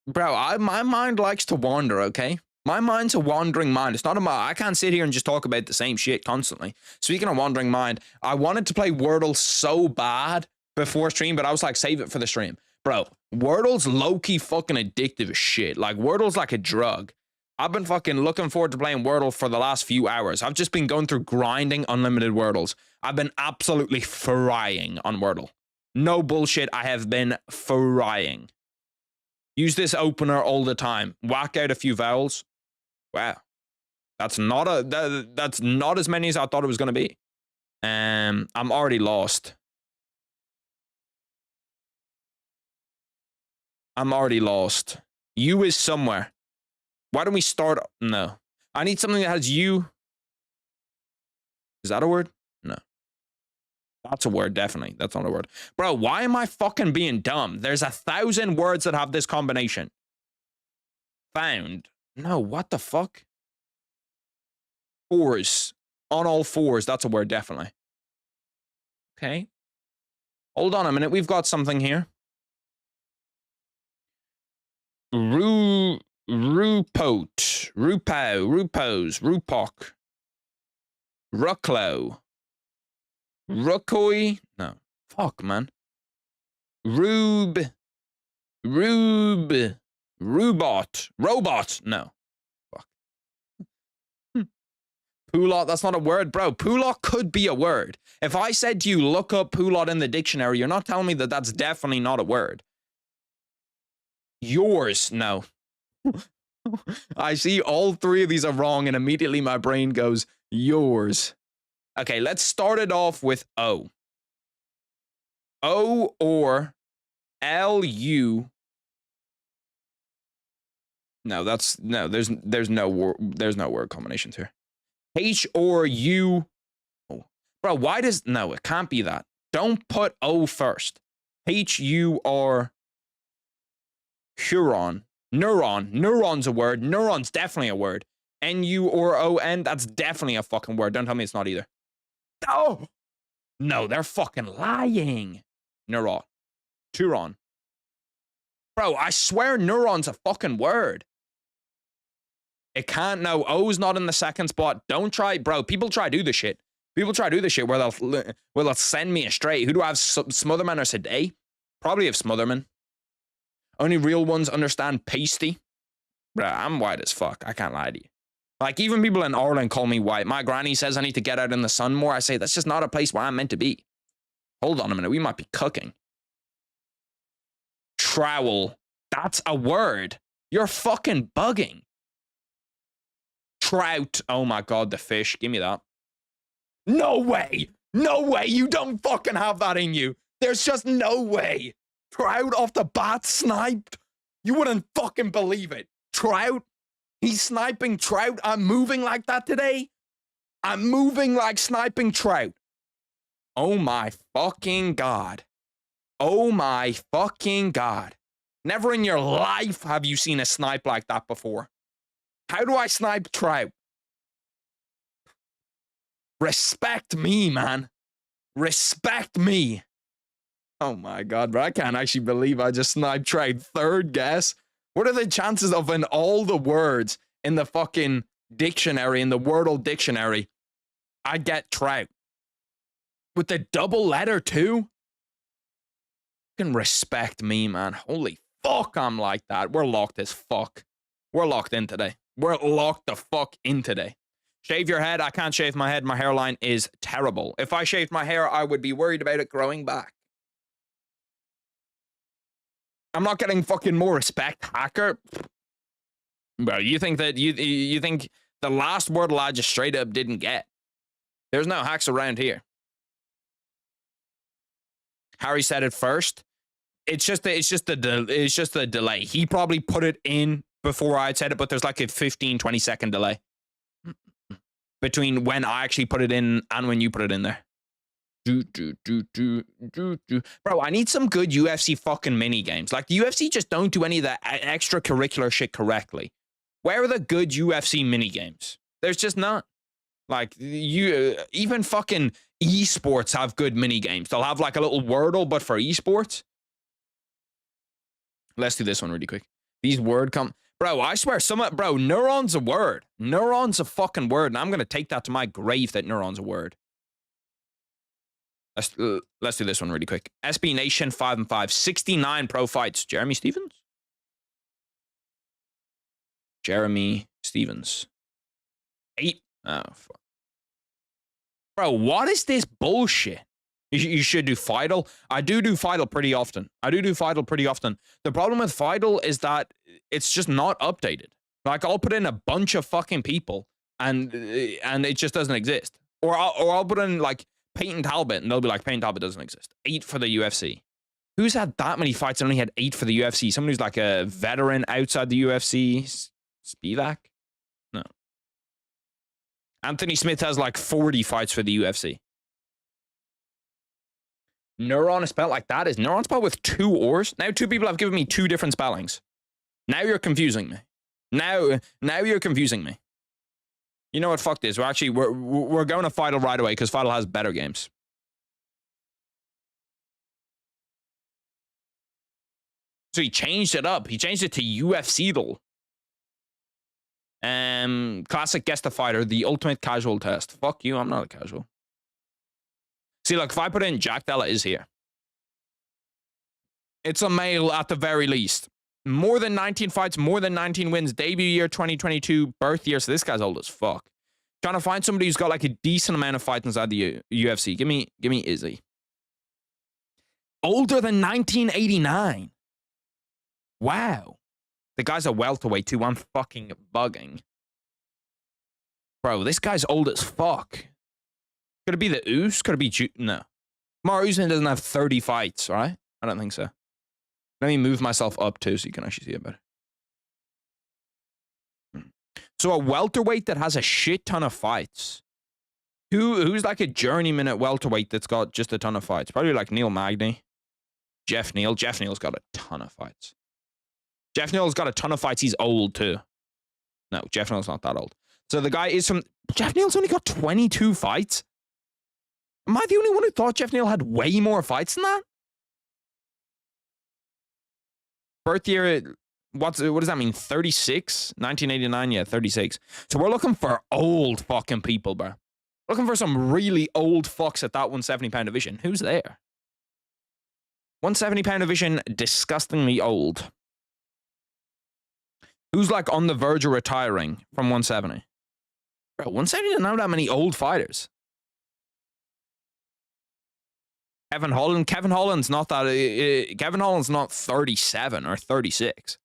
S1: Bro, my mind likes to wander, okay? My mind's a wandering mind. It's not I can't sit here and just talk about the same shit constantly. Speaking of wandering mind, I wanted to play Wordle so bad before stream, but I was like, save it for the stream. Bro, Wordle's low-key fucking addictive as shit. Like, Wordle's like a drug. I've been fucking looking forward to playing Wordle for the last few hours. I've just been going through grinding unlimited Wordles. I've been absolutely frying on Wordle. No bullshit, I have been frying. Use this opener all the time. Whack out a few vowels. Wow. That's not as many as I thought it was going to be. I'm already lost. You is somewhere. Why don't we start? No. I need something that has you. Is that a word? No. That's a word, definitely. That's not a word. Bro, why am I fucking being dumb? There's 1,000 words that have this combination. Found. No, what the fuck? Fours. On all fours. That's a word, definitely. Okay. Hold on a minute. We've got something here. Rupot. Rupow. Rupos. Rupok. Rucklow. Ruckoi. No. Fuck, man. Rubot. Robot. No. Fuck. Poulot, that's not a word, bro. Poulot could be a word. If I said to you, look up Poulot in the dictionary, you're not telling me that that's definitely not a word. Yours. No. I see all three of these are wrong, and immediately my brain goes, yours. Okay, let's start it off with O. O or L-U. No, there's no word combinations here. H or U. Oh. Bro, why does, no, it can't be that. Don't put O first. H-U-R. Huron. Neuron. Neuron's a word. Neuron's definitely a word. N-U-R-O-N, that's definitely a fucking word. Don't tell me it's not either. Oh! No, they're fucking lying. Neuron. Turon. Bro, I swear neuron's a fucking word. It can't. No, O's not in the second spot. Don't try, bro. People try to do this shit. People try to do this shit where they'll send me astray. Who do I have? Smotherman or Today? Probably have Smotherman. Only real ones understand pasty. Bro, I'm white as fuck. I can't lie to you. Like, even people in Ireland call me white. My granny says I need to get out in the sun more. I say, that's just not a place where I'm meant to be. Hold on a minute. We might be cooking. Trowel. That's a word. You're fucking bugging. Trout. Oh my God, the fish. Give me that. No way. No way. You don't fucking have that in you. There's just no way. Trout off the bat sniped. You wouldn't fucking believe it. Trout. He's sniping trout. I'm moving like that today. I'm moving like sniping trout. Oh my fucking God. Oh my fucking God. Never in your life have you seen a snipe like that before. How do I snipe trout? Respect me, man. Respect me. Oh my God, bro. I can't actually believe I just sniped trout. Third guess. What are the chances of in all the words in the fucking dictionary, in the Wordle dictionary, I get trout? With the double letter too? Fucking respect me, man. Holy fuck, I'm like that. We're locked as fuck. We're locked in today. We're locked the fuck in today. Shave your head. I can't shave my head. My hairline is terrible. If I shaved my hair, I would be worried about it growing back. I'm not getting fucking more respect, hacker. Bro, you think that you think the last wordle I just straight up didn't get? There's no hacks around here. Harry said it first. It's just the delay. He probably put it in before I said it, but there's like a 15-20 second delay between when I actually put it in and when you put it in there. Bro, I need some good UFC fucking mini games. Like, the UFC just don't do any of that extracurricular shit correctly. Where are the good UFC mini games? There's just not. Like, even fucking esports have good mini games. They'll have like a little Wordle, but for esports. Let's do this one really quick. These word bro, I swear, bro, neuron's a word. Neuron's a fucking word, and I'm gonna take that to my grave that neuron's a word. Let's do this one really quick. SB Nation 5 and 5, 69 pro fights. Jeremy Stevens. Jeremy Stevens. 8. Oh, fuck. Bro, what is this bullshit? You should do Fidel. I do Fidel pretty often. The problem with Fidel is that it's just not updated. Like, I'll put in a bunch of fucking people and it just doesn't exist. Or I'll put in like Peyton Talbot and they'll be like, Peyton Talbot doesn't exist. 8 for the UFC. Who's had that many fights and only had 8 for the UFC? Someone who's like a veteran outside the UFC. Spivak? No. Anthony Smith has like 40 fights for the UFC. Neuron is spelled like that. Is neuron spelled with 2 O's? Now 2 people have given me 2 different spellings. Now you're confusing me. Now you're confusing me. You know what? Fuck this. We're going to Fidel right away because Fidel has better games. So he changed it up. He changed it to UFC though. Classic guess the fighter, the ultimate casual test. Fuck you, I'm not a casual. See, like, if I put in Jack Della is here. It's a male at the very least. More than 19 fights, more than 19 wins, debut year 2022, birth year. So this guy's old as fuck. Trying to find somebody who's got like a decent amount of fights inside the UFC. Give me Izzy. Older than 1989. Wow. The guy's a welterweight too. I'm fucking bugging. Bro, this guy's old as fuck. Could it be the Oos? Could it be no. Mar Usman doesn't have 30 fights, right? I don't think so. Let me move myself up too so you can actually see it better. So a welterweight that has a shit ton of fights. Who's like a journeyman at welterweight that's got just a ton of fights? Probably like Neil Magny. Jeff Neal. Jeff Neal's got a ton of fights. Jeff Neal's got a ton of fights. He's old too. No, Jeff Neal's not that old. So the guy is from... Jeff Neal's only got 22 fights? Am I the only one who thought Jeff Neal had way more fights than that? Birth year... what does that mean? 36? 1989? Yeah, 36. So we're looking for old fucking people, bro. Looking for some really old fucks at that 170-pound division. Who's there? 170-pound division, disgustingly old. Who's like on the verge of retiring from 170? Bro, 170 doesn't have that many old fighters. Kevin Holland. Kevin Holland's not that. Kevin Holland's not 37 or 36.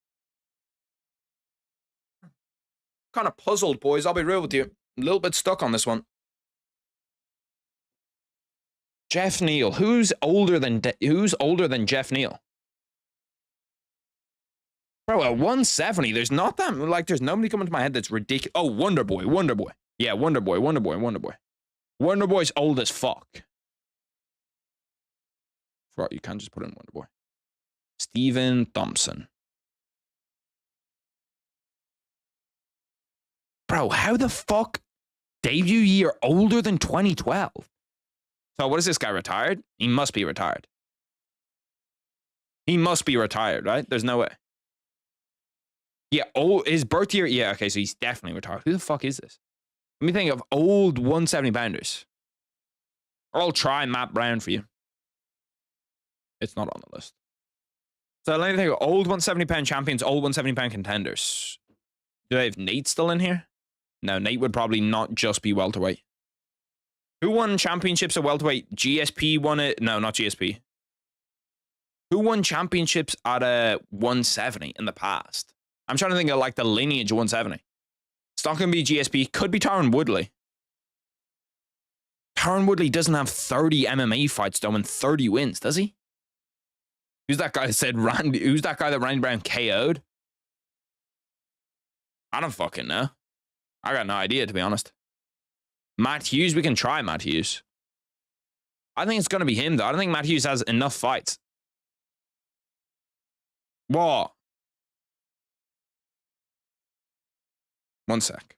S1: Kind of puzzled, boys. I'll be real with you. A little bit stuck on this one. Jeff Neal. Who's older than Jeff Neal? Bro, at 170, there's not that, like, there's nobody coming to my head that's ridiculous. Oh, Wonder Boy. Yeah, Wonder Boy. Wonder Boy's old as fuck. Right, you can't just put in Wonder Boy. Stephen Thompson. Bro, how the fuck? Debut year older than 2012. So what is this guy, retired? He must be retired. He must be retired, right? There's no way. Yeah, his birth year. Yeah, okay, so he's definitely retired. Who the fuck is this? Let me think of old 170-pounders. I'll try Matt Brown for you. It's not on the list. So let me think of old 170-pound champions, old 170-pound contenders. Do they have Nate still in here? No, Nate would probably not just be welterweight. Who won championships at welterweight? GSP won it. No, not GSP. Who won championships at a 170 in the past? I'm trying to think of like the lineage of 170. It's not going to be GSP. Could be Tyron Woodley. Tyron Woodley doesn't have 30 MMA fights though and 30 wins, does he? Who's that guy that said Randy? Who's that guy that Randy Brown KO'd? I don't fucking know. I got no idea, to be honest. Matt Hughes, we can try Matt Hughes. I think it's going to be him, though. I don't think Matt Hughes has enough fights. What? One sec.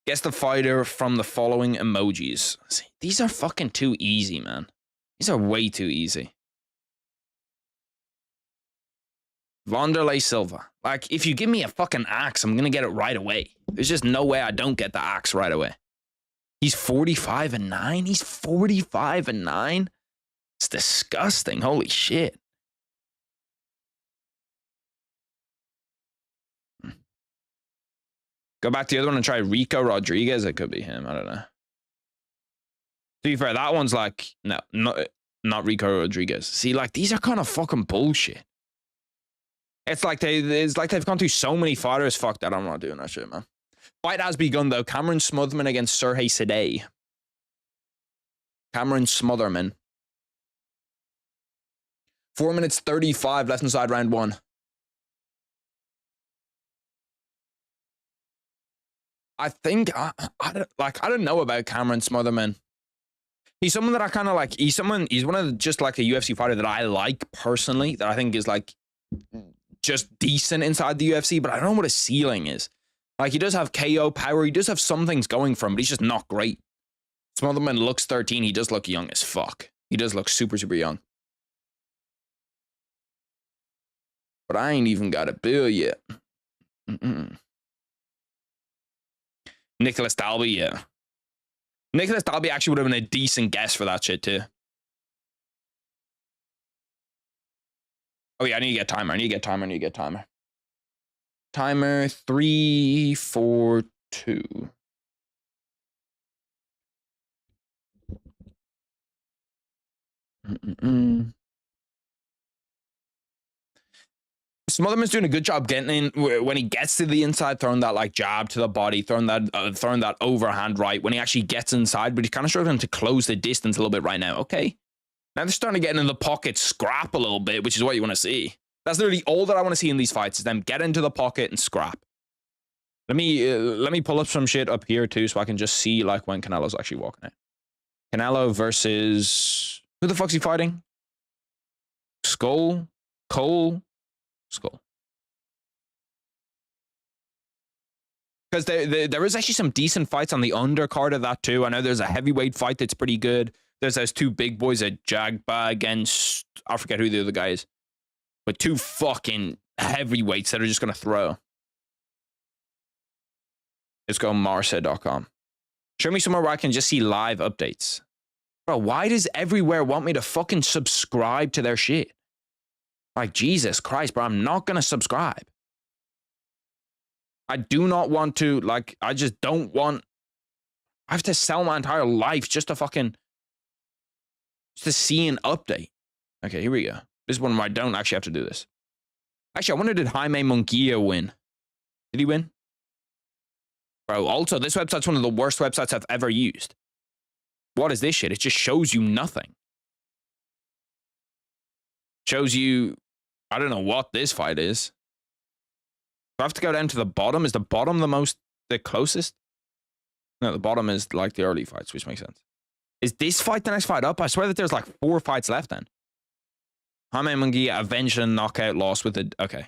S1: Guess the fighter from the following emojis. See, these are fucking too easy, man. These are way too easy. Wanderlei Silva. Like, if you give me a fucking axe, I'm gonna get it right away. There's just no way I don't get the axe right away. He's 45-9? He's 45-9? It's disgusting. Holy shit. Go back to the other one and try Rico Rodriguez. It could be him. I don't know. To be fair, that one's like, no, not Rico Rodriguez. See, like, these are kind of fucking bullshit. It's like they've gone through so many fighters. Fuck that. I'm not doing that shit, man. Fight has begun, though. Cameron Smotherman against Sergey Sadeh. Cameron Smotherman. 4 minutes 35 left inside round one. I think I don't know about Cameron Smotherman. He's someone that I kind of like. He's one of just like a UFC fighter that I like personally, that I think is like just decent inside the UFC, but I don't know what his ceiling is. Like, he does have KO power, he does have some things going for him, but he's just not great. Smotherman looks 13, he does look young as fuck. He does look super, super young. But I ain't even got a bill yet. Nicholas Dalby, yeah. Nicholas Dalby actually would have been a decent guess for that shit, too. Oh, yeah, I need to get timer. Timer 3, 4, 2. Smotherman's doing a good job getting in when he gets to the inside, throwing that like jab to the body, throwing that overhand right when he actually gets inside, but he's kind of struggling to close the distance a little bit right now. Okay. Now they're starting to get in the pocket, scrap a little bit, which is what you want to see. That's literally all that I want to see in these fights, is them get into the pocket and scrap. Let me pull up some shit up here too, so I can just see like when Canelo's actually walking out. Canelo versus, who the fuck's he fighting? Skull? Cole? Skull. Because there is actually some decent fights on the undercard of that too. I know there's a heavyweight fight that's pretty good. There's those two big boys at Jagba against, I forget who the other guy is. But two fucking heavyweights that are just going to throw. Let's go marsa.com. Show me somewhere where I can just see live updates. Bro, why does everywhere want me to fucking subscribe to their shit? Like, Jesus Christ, bro, I'm not going to subscribe. I do not want to, like, I just don't want, I have to sell my entire life just to fucking, just to see an update. Okay, here we go. This is one where I don't actually have to do this. Actually, I wonder, did Jaime Munguia win? Did he win? Bro, also, this website's one of the worst websites I've ever used. What is this shit? It just shows you nothing. Shows you, I don't know what this fight is. Do I have to go down to the bottom? Is the bottom the closest? No, the bottom is like the early fights, which makes sense. Is this fight the next fight up? I swear that there's like 4 fights left then. Jaime Munguia avenged a knockout loss with a... Okay.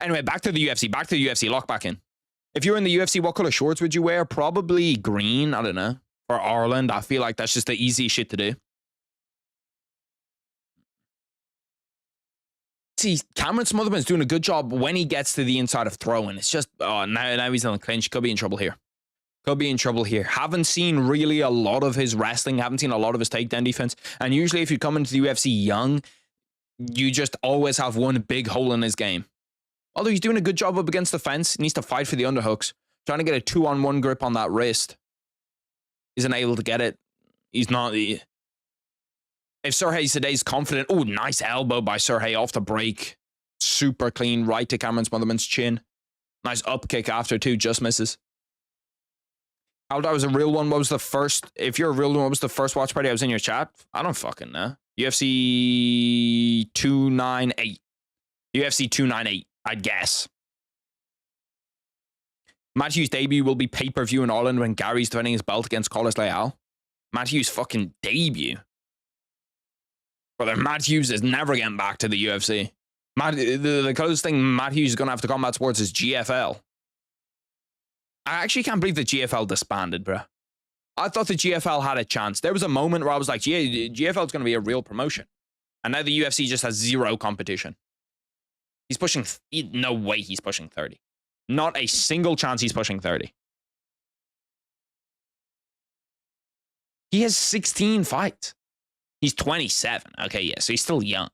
S1: Anyway, back to the UFC. Back to the UFC. Lock back in. If you're in the UFC, what color shorts would you wear? Probably green. I don't know. For Ireland, I feel like that's just the easy shit to do. See, Cameron Smotherman's doing a good job when he gets to the inside of throwing. It's just, oh, now he's on the clinch. Could be in trouble here. Could be in trouble here. Haven't seen really a lot of his wrestling. Haven't seen a lot of his takedown defense. And usually if you come into the UFC young, you just always have one big hole in his game. Although he's doing a good job up against the fence. He needs to fight for the underhooks. Trying to get a 2-on-1 grip on that wrist. Isn't able to get it. He's not... If Sergey Sadei's confident... Oh, nice elbow by Sergey off the break. Super clean right to Cameron Smotherman's chin. Nice up kick after too. Just misses. How that was a real one. What was the first... If you're a real one, what was the first watch party I was in your chat? I don't fucking know. UFC 298. UFC 298, I'd guess. Matthew's debut will be pay-per-view in Ireland when Gary's defending his belt against Carlos Leal. Matthew's fucking debut. Brother, Matthews is never getting back to the UFC. The closest thing Matthews is going to have to combat sports is GFL. I actually can't believe the GFL disbanded, bro. I thought the GFL had a chance. There was a moment where I was like, yeah, GFL is going to be a real promotion. And now the UFC just has zero competition. He's pushing... No way he's pushing 30. Not a single chance he's pushing 30. He has 16 fights. He's 27. Okay, yeah, so he's still young.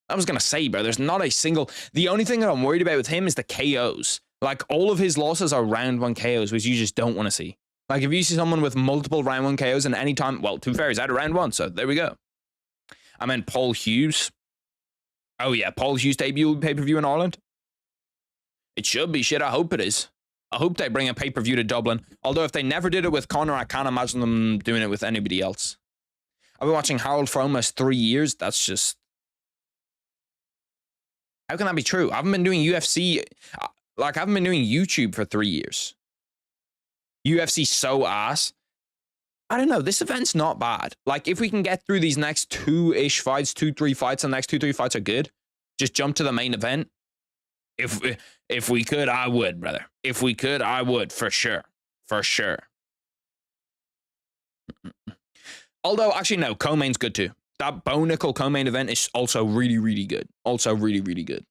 S1: I was going to say, bro, there's not a single... The only thing that I'm worried about with him is the KOs. Like, all of his losses are round 1 KOs, which you just don't want to see. Like, if you see someone with multiple round 1 KOs and any time... Well, to be fair, he's out of round 1, so there we go. I meant Paul Hughes. Oh, yeah, Paul Hughes' debut pay-per-view in Ireland. It should be. Shit, I hope it is. I hope they bring a pay-per-view to Dublin. Although, if they never did it with Conor, I can't imagine them doing it with anybody else. I've been watching Harold for almost 3 years. That's just... How can that be true? I haven't been doing UFC... Like, I haven't been doing YouTube for 3 years. UFC so ass. I don't know. This event's not bad. Like, if we can get through these next 2-ish fights, 2-3 fights, and the next 2-3 fights are good, just jump to the main event. If we could, I would, brother. If we could, I would, for sure. For sure. Although, actually, no, co-main's good too. That Bo Nickel co-main event is also really, really good. Also really, really good.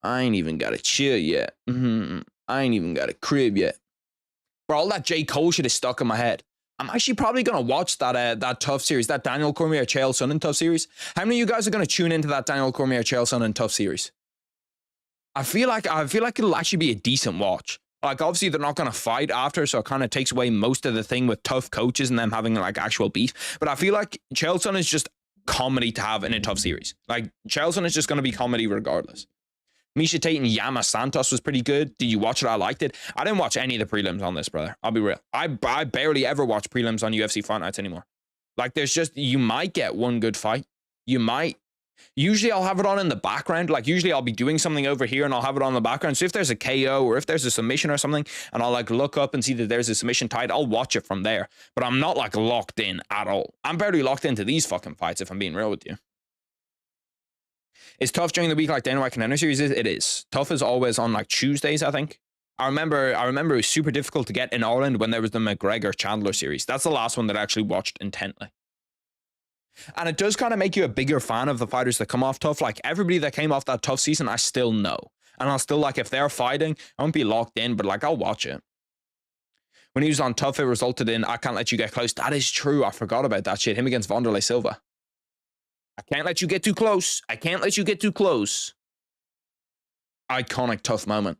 S1: I ain't even got a chair yet. I ain't even got a crib yet. Bro, all that J. Cole shit is stuck in my head. I'm actually probably going to watch that Tough series, that Daniel Cormier, Chael Sonnen Tough series. How many of you guys are going to tune into that Daniel Cormier, Chael Sonnen Tough series? I feel like it'll actually be a decent watch. Like, obviously, they're not going to fight after, so it kind of takes away most of the thing with tough coaches and them having, like, actual beef. But I feel like Chael Sonnen is just comedy to have in a Tough series. Like, Chael Sonnen is just going to be comedy regardless. Misha Tate and Yama Santos was pretty good. Did you watch it? I liked it. I didn't watch any of the prelims on this, brother. I'll be real. I barely ever watch prelims on UFC Fight Nights anymore. Like, there's just... You might get one good fight. You might... Usually I'll have it on in the background. Like, usually I'll be doing something over here and I'll have it on in the background. So if there's a KO or if there's a submission or something and I'll, like, look up and see that there's a submission tied, I'll watch it from there. But I'm not, like, locked in at all. I'm barely locked into these fucking fights, if I'm being real with you. Is Tough during the week like Dana White Canelo series? It is. Tough is always on like Tuesdays, I think. I remember it was super difficult to get in Ireland when there was the McGregor Chandler series. That's the last one that I actually watched intently. And it does kind of make you a bigger fan of the fighters that come off Tough. Like everybody that came off that Tough season, I still know. And I'll still like, if they're fighting, I won't be locked in, but like I'll watch it. When he was on Tough, it resulted in I Can't Let You Get Close. That is true. I forgot about that shit. Him against Wanderlei Silva. I can't let you get too close. I can't let you get too close. Iconic Tough moment.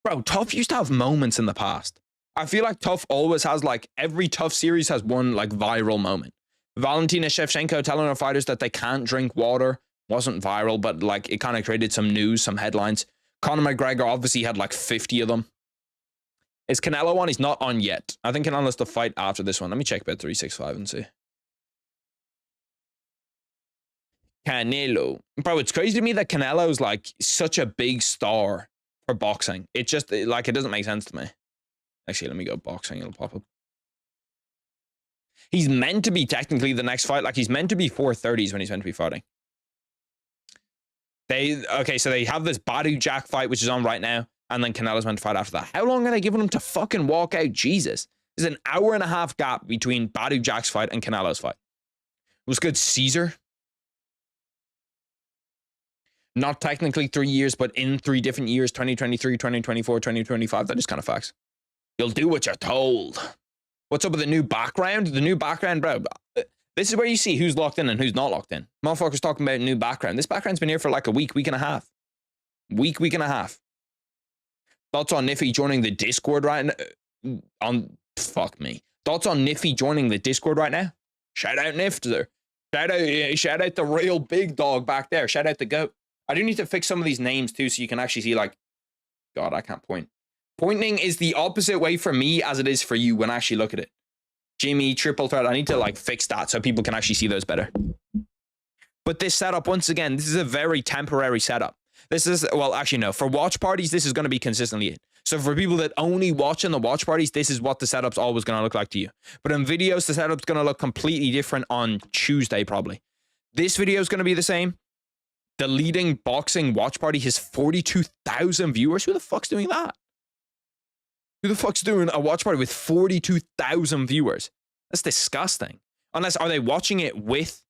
S1: Bro, Tough used to have moments in the past. I feel like Tough always has like, every Tough series has one like viral moment. Valentina Shevchenko telling her fighters that they can't drink water wasn't viral, but like it kind of created some news, some headlines. Conor McGregor obviously had like 50 of them. Is Canelo on? He's not on yet. I think Canelo's the fight after this one. Let me check Bet 365 and see. Canelo. Bro, it's crazy to me that Canelo's like such a big star for boxing. It just, like, it doesn't make sense to me. Actually, let me go boxing. It'll pop up. He's meant to be technically the next fight. Like, he's meant to be 430s when he's meant to be fighting. Okay, so they have this Badu Jack fight, which is on right now. And then Canelo's meant to fight after that. How long are they giving him to fucking walk out? Jesus. There's an hour-and-a-half gap between Badu Jack's fight and Canelo's fight. It was good. Caesar. Not technically 3 years, but in 3 different years, 2023, 2024, 2025. That is kind of facts. You'll do what you're told. What's up with the new background? The new background, bro. This is where you see who's locked in and who's not locked in. Motherfuckers talking about new background. This background's been here for like a week, week and a half. Week and a half. Thoughts on Niffy joining the Discord right now? Fuck me. Thoughts on Niffy joining the Discord right now? Shout out Nifter. Shout out the real big dog back there. Shout out the goat. I do need to fix some of these names too, so you can actually see, like, God, I can't point. Pointing is the opposite way for me as it is for you when I actually look at it. Jimmy, triple threat. I need to like fix that so people can actually see those better. But this setup, once again, this is a very temporary setup. This is, well, actually, no. For watch parties, this is going to be consistently it. So for people that only watch in the watch parties, this is what the setup's always going to look like to you. But in videos, the setup's going to look completely different on Tuesday, probably. This video is going to be the same. The leading boxing watch party has 42,000 viewers. Who the fuck's doing that? Who the fuck's doing a watch party with 42,000 viewers? That's disgusting. Unless, are they watching it with,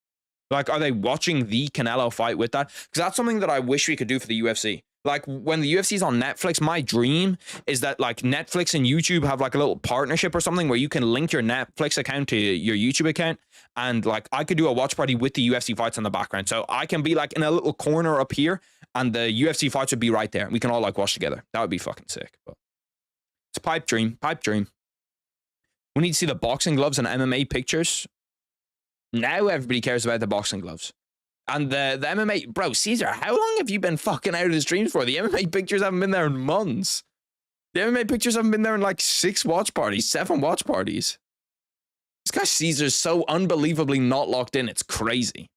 S1: like, are they watching the Canelo fight with that? Because that's something that I wish we could do for the UFC. Like, when the UFC is on Netflix, my dream is that, like, Netflix and YouTube have, like, a little partnership or something where you can link your Netflix account to your YouTube account. And, like, I could do a watch party with the UFC fights in the background. So I can be, like, in a little corner up here and the UFC fights would be right there. We can all, like, watch together. That would be fucking sick. But it's a pipe dream. Pipe dream. We need to see the boxing gloves and MMA pictures. Now everybody cares about the boxing gloves. And the MMA, bro, Caesar, how long have you been fucking out of the streams for? The MMA pictures haven't been there in months. The MMA pictures haven't been there in like 6 watch parties, 7 watch parties. This guy Caesar's so unbelievably not locked in. It's crazy.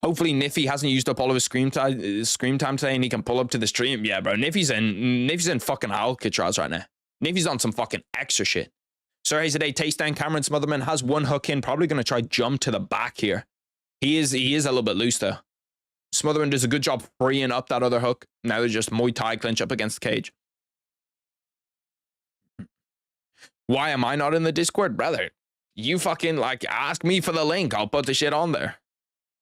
S1: Hopefully Niffy hasn't used up all of his screen time today and he can pull up to the stream. Yeah, bro, Niffy's in fucking Alcatraz right now. Niffy's on some fucking extra shit. Sorry, today, takedown. Cameron Smotherman has one hook in. Probably going to try jump to the back here. He is a little bit loose, though. Smotherman does a good job freeing up that other hook. Now they're just Muay Thai clinch up against the cage. Why am I not in the Discord? Brother, you fucking, like, ask me for the link. I'll put the shit on there.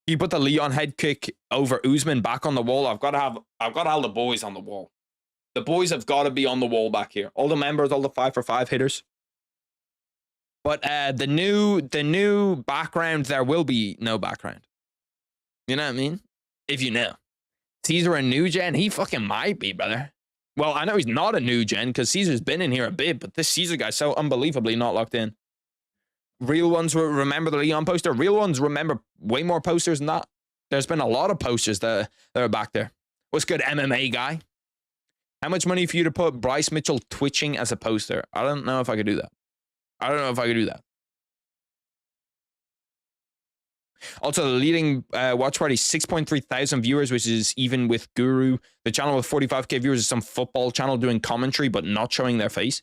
S1: You put the Leon head kick over Usman back on the wall. I've got to have all the boys on the wall. The boys have got to be on the wall back here. All the members, all the 5-for-5 hitters. But the new background, there will be no background. You know what I mean? If you know. Caesar a new gen? He fucking might be, brother. Well, I know he's not a new gen because Caesar's been in here a bit, but this Caesar guy's so unbelievably not locked in. Real ones remember the Leon poster. Real ones remember way more posters than that. There's been a lot of posters that are back there. What's good, MMA guy? How much money for you to put Bryce Mitchell twitching as a poster? I don't know if I could do that. I don't know if I could do that. Also, the leading watch party, 6.3 thousand viewers, which is even with Guru. The channel with 45k viewers is some football channel doing commentary, but not showing their face.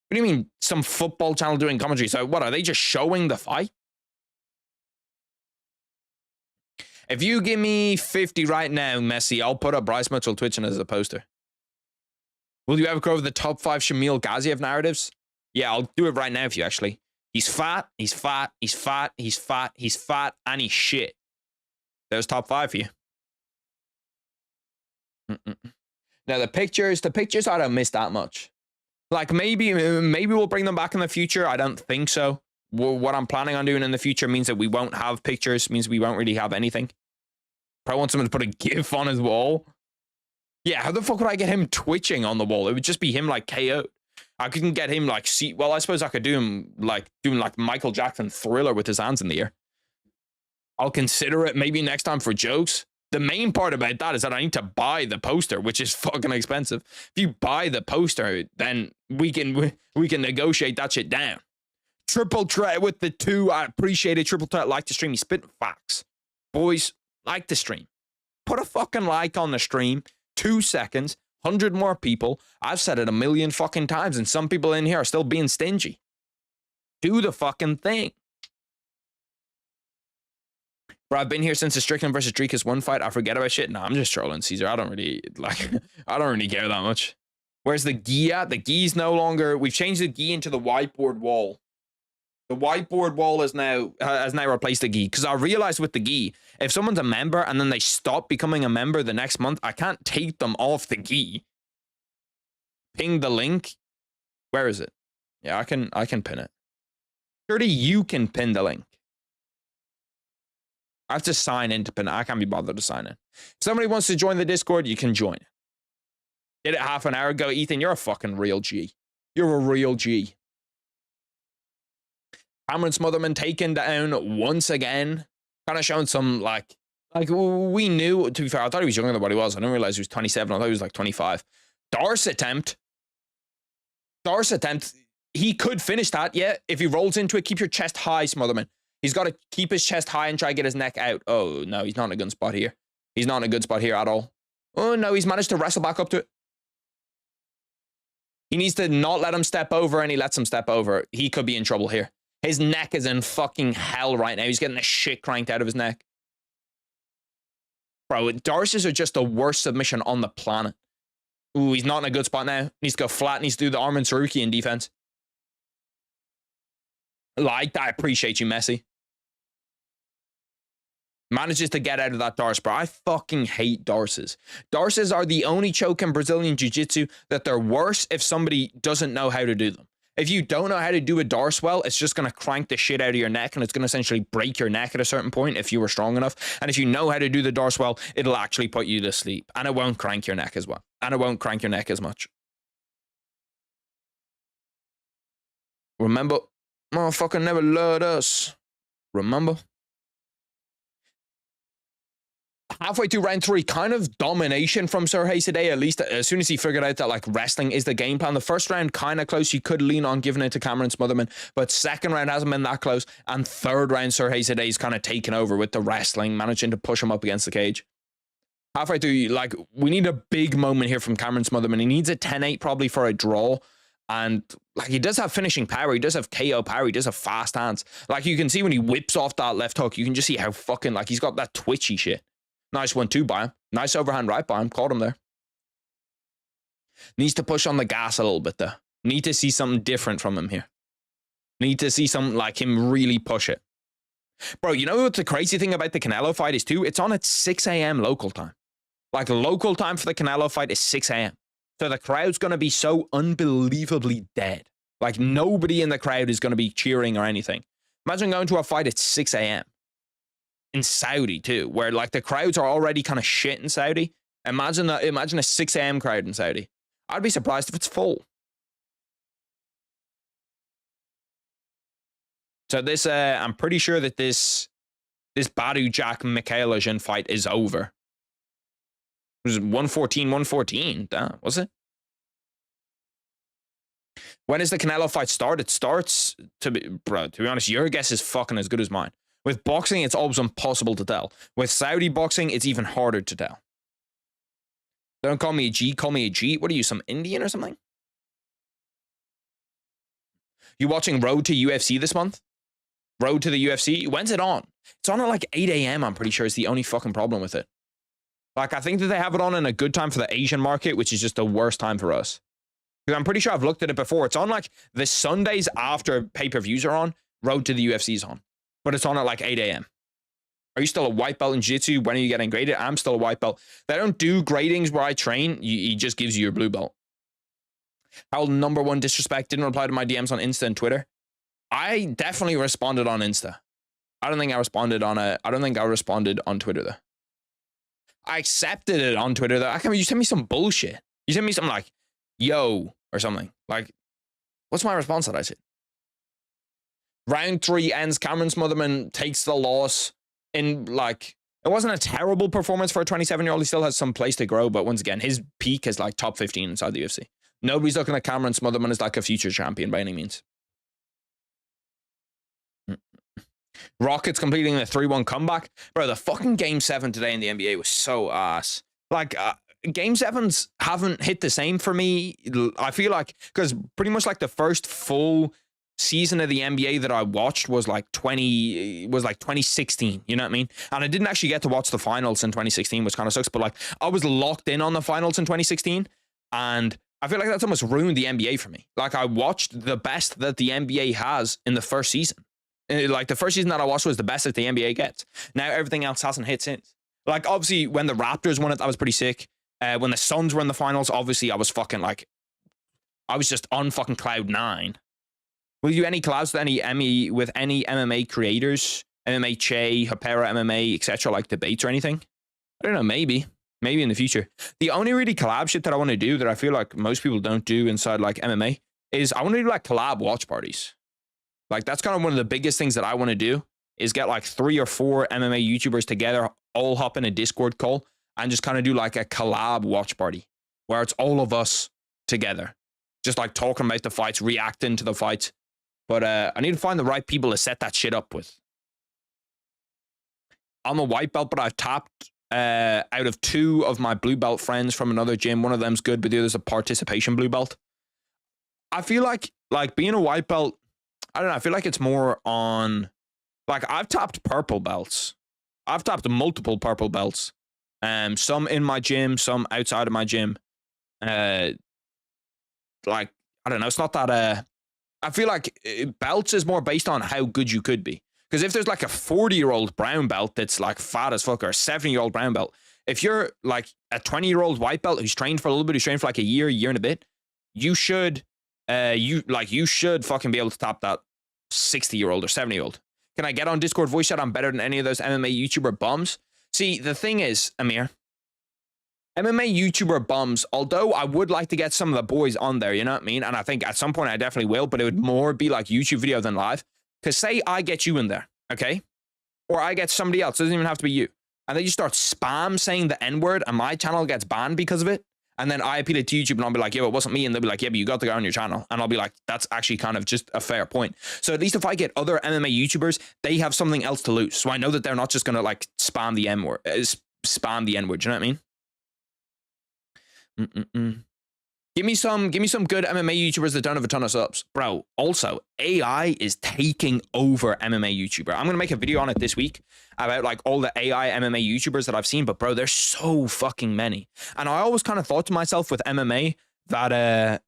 S1: What do you mean, some football channel doing commentary? So what, are they just showing the fight? If you give me 50 right now, Messi, I'll put up Bryce Mitchell twitching as a poster. Will you ever go over the top 5 Shamil Gaziev narratives? Yeah, I'll do it right now for you, actually. He's fat, he's fat, he's fat, he's fat, he's fat, and he's shit. There's top 5 for you. Now, the pictures, I don't miss that much. Like, maybe we'll bring them back in the future. I don't think so. What I'm planning on doing in the future means that we won't have pictures, means we won't really have anything. Probably want someone to put a GIF on his wall. Yeah, how the fuck would I get him twitching on the wall? It would just be him like KO. I couldn't get him like well, I suppose I could do him like doing like Michael Jackson Thriller with his hands in the air. I'll consider it maybe next time for jokes. The main part about that is that I need to buy the poster, which is fucking expensive. If you buy the poster, then we can negotiate that shit down. Triple threat with the 2. I appreciate it. Triple threat, like the stream. He's spitting facts. Boys, like the stream. Put a fucking like on the stream. 2 seconds. 100 more people. I've said it a million fucking times, and some people in here are still being stingy. Do the fucking thing. Bro, I've been here since the Strickland versus Dricus 1 fight. I forget about shit. No, I'm just trolling Caesar. I don't really care that much. Where's the gi at? The gi's no longer. We've changed the gi into the whiteboard wall. The whiteboard wall has now replaced the gi, because I realized with the gi, if someone's a member and then they stop becoming a member the next month, I can't take them off the gi. Ping the link. Where is it? Yeah, I can pin it. Surely you can pin the link. I have to sign in to pin it. I can't be bothered to sign in. If somebody wants to join the Discord, you can join. Did it half an hour ago. Ethan, you're a fucking real G. You're a real G. Cameron Smotherman taken down once again. Kind of showing some, like we knew, to be fair, I thought he was younger than what he was. I didn't realize he was 27. I thought he was like 25. Darce attempt. He could finish that, yeah. If he rolls into it, keep your chest high, Smotherman. He's got to keep his chest high and try to get his neck out. Oh, no, he's not in a good spot here. He's not in a good spot here at all. Oh, no, he's managed to wrestle back up to it. He needs to not let him step over, and he lets him step over. He could be in trouble here. His neck is in fucking hell right now. He's getting the shit cranked out of his neck. Bro, Darces are just the worst submission on the planet. Ooh, he's not in a good spot now. Needs to go flat. Needs to do the Armin Saruki in defense. Like that. I appreciate you, Messi. Manages to get out of that Darce, bro. I fucking hate Darces. Darces are the only choke in Brazilian Jiu-Jitsu that they're worse if somebody doesn't know how to do them. If you don't know how to do a Darce well, it's just going to crank the shit out of your neck, and it's going to essentially break your neck at a certain point if you were strong enough. And if you know how to do the Darce well, it'll actually put you to sleep, and it won't crank your neck as well. And it won't crank your neck as much. Remember, motherfucker never loved us. Remember? Halfway through round 3, kind of domination from Sergey today, at least as soon as he figured out that like wrestling is the game plan. The first round kind of close, you could lean on giving it to Cameron Smotherman, but second round hasn't been that close, and third round Sergey today is kind of taken over with the wrestling, managing to push him up against the cage. Halfway through, like, we need a big moment here from Cameron Smotherman. He needs a 10-8 probably for a draw, and like, he does have finishing power, he does have KO power, he does have fast hands. Like, you can see when he whips off that left hook, you can just see how fucking, like, he's got that twitchy shit. Nice 1-2 by him. Nice overhand right by him. Caught him there. Needs to push on the gas a little bit though. Need to see something different from him here. Need to see something like him really push it. Bro, you know what the crazy thing about the Canelo fight is too? It's on at 6 a.m. local time. Like, local time for the Canelo fight is 6 a.m. So the crowd's going to be so unbelievably dead. Like, nobody in the crowd is going to be cheering or anything. Imagine going to a fight at 6 a.m. in Saudi too, where like the crowds are already kind of shit in Saudi. Imagine a 6 a.m. crowd in Saudi. I'd be surprised if it's full. So this, I'm pretty sure that this Badu Jack Mikhailovin fight is over. It was 114. Damn, was it? When does the Canelo fight start? It starts to be honest, your guess is fucking as good as mine. With boxing, it's always impossible to tell. With Saudi boxing, it's even harder to tell. Don't call me a G, call me a G. What are you, some Indian or something? You watching Road to UFC this month? Road to the UFC. When's it on? It's on at like 8 a.m. I'm pretty sure is the only fucking problem with it. Like, I think that they have it on in a good time for the Asian market, which is just the worst time for us. Because I'm pretty sure I've looked at it before. It's on like the Sundays after pay-per-views are on. Road to the UFC's on. But it's on at like 8 a.m. Are you still a white belt in jiu-jitsu? When are you getting graded? I'm still a white belt. They don't do gradings where I train. He just gives you your blue belt. How number one disrespect didn't reply to my DMs on Insta and Twitter. I definitely responded on Insta. I don't think I responded on Twitter though. I accepted it on Twitter though. I can't. You sent me some bullshit. You sent me something like, yo, or something. Like, what's my response that I said? Round 3 ends. Cameron Smotherman takes the loss in, like, it wasn't a terrible performance for a 27-year-old. He still has some place to grow, but once again, his peak is like top 15 inside the UFC. Nobody's looking at Cameron Smotherman as like a future champion by any means. Rockets completing the 3-1 comeback. Bro, the fucking Game 7 today in the NBA was so ass. Like, Game 7s haven't hit the same for me. I feel like, because pretty much like the first full season of the NBA that I watched was like 2016, you know what I mean? And I didn't actually get to watch the finals in 2016, which kind of sucks, but like I was locked in on the finals in 2016, and I feel like that's almost ruined the NBA for me. Like, I watched the best that the NBA has in the first season. Like, the first season that I watched was the best that the NBA gets. Now everything else hasn't hit since. Like, obviously when the Raptors won it, that was pretty sick. When the Suns were in the finals, obviously I was fucking like, I was just on fucking cloud 9. Will you do any collabs with any MMA creators? MMA Che, Hapera MMA, etc., like debates or anything? I don't know, maybe in the future. The only really collab shit that I want to do that I feel like most people don't do inside like MMA is I want to do like collab watch parties. Like, that's kind of one of the biggest things that I want to do, is get like 3 or 4 MMA YouTubers together, all hop in a Discord call and just kind of do like a collab watch party where it's all of us together, just like talking about the fights, reacting to the fights. But I need to find the right people to set that shit up with. I'm a white belt, but I've tapped out of 2 of my blue belt friends from another gym. One of them's good, but the other's a participation blue belt. I feel like being a white belt, I don't know, I feel like it's more on, like, I've tapped purple belts. I've tapped multiple purple belts. Some in my gym, some outside of my gym. Like, I don't know, it's not that, I feel like belts is more based on how good you could be. Because if there's like a 40-year-old brown belt that's like fat as fuck, or a 70-year-old brown belt, if you're like a 20-year-old white belt who's trained for a little bit, who's trained for like a year and a bit, you should fucking be able to top that 60-year-old or 70-year-old. Can I get on Discord voice chat? I'm better than any of those MMA YouTuber bums. See, the thing is, Amir, MMA YouTuber bums, although I would like to get some of the boys on there, you know what I mean? And I think at some point I definitely will, but it would more be like YouTube video than live. Because say I get you in there, okay? Or I get somebody else, it doesn't even have to be you. And they just start spam saying the N-word and my channel gets banned because of it. And then I appeal it to YouTube and I'll be like, yo, it wasn't me. And they'll be like, yeah, but you got the guy on your channel. And I'll be like, that's actually kind of just a fair point. So at least if I get other MMA YouTubers, they have something else to lose. So I know that they're not just going to like spam the N-word, you know what I mean? Give me some good MMA YouTubers that don't have a ton of subs. Bro, also, AI is taking over MMA YouTuber. I'm going to make a video on it this week about like all the AI MMA YouTubers that I've seen, but bro, there's so fucking many. And I always kind of thought to myself with MMA that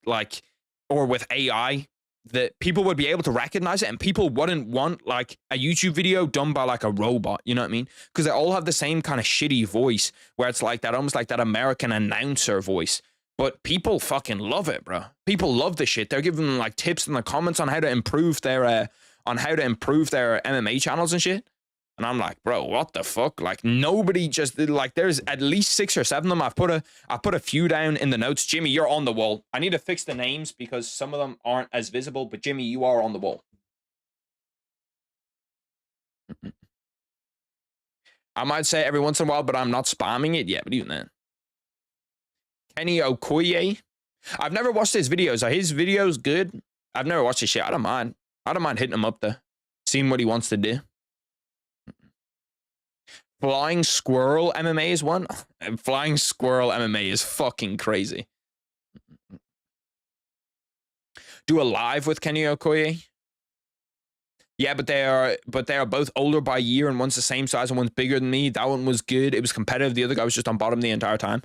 S1: like, or with AI, that people would be able to recognize it and people wouldn't want like a YouTube video done by like a robot, you know what I mean? Because they all have the same kind of shitty voice where it's like that, almost like that American announcer voice. But people fucking love it, bro. People love the shit. They're giving them like tips in the comments on how to improve their MMA channels and shit. And I'm like, bro, what the fuck? Like, nobody just, like, there's at least 6 or 7 of them. I put a few down in the notes. Jimmy, you're on the wall. I need to fix the names because some of them aren't as visible, but Jimmy, you are on the wall. I might say every once in a while, but I'm not spamming it yet. But even then. Kenny Okoye. I've never watched his videos. Are his videos good? I've never watched his shit. I don't mind. I don't mind hitting him up there. Seeing what he wants to do. Flying Squirrel MMA is one. Flying Squirrel MMA is fucking crazy. Do a live with Kenny Okoye. Yeah, but they are both older by a year, and one's the same size and one's bigger than me. That one was good. It was competitive. The other guy was just on bottom the entire time.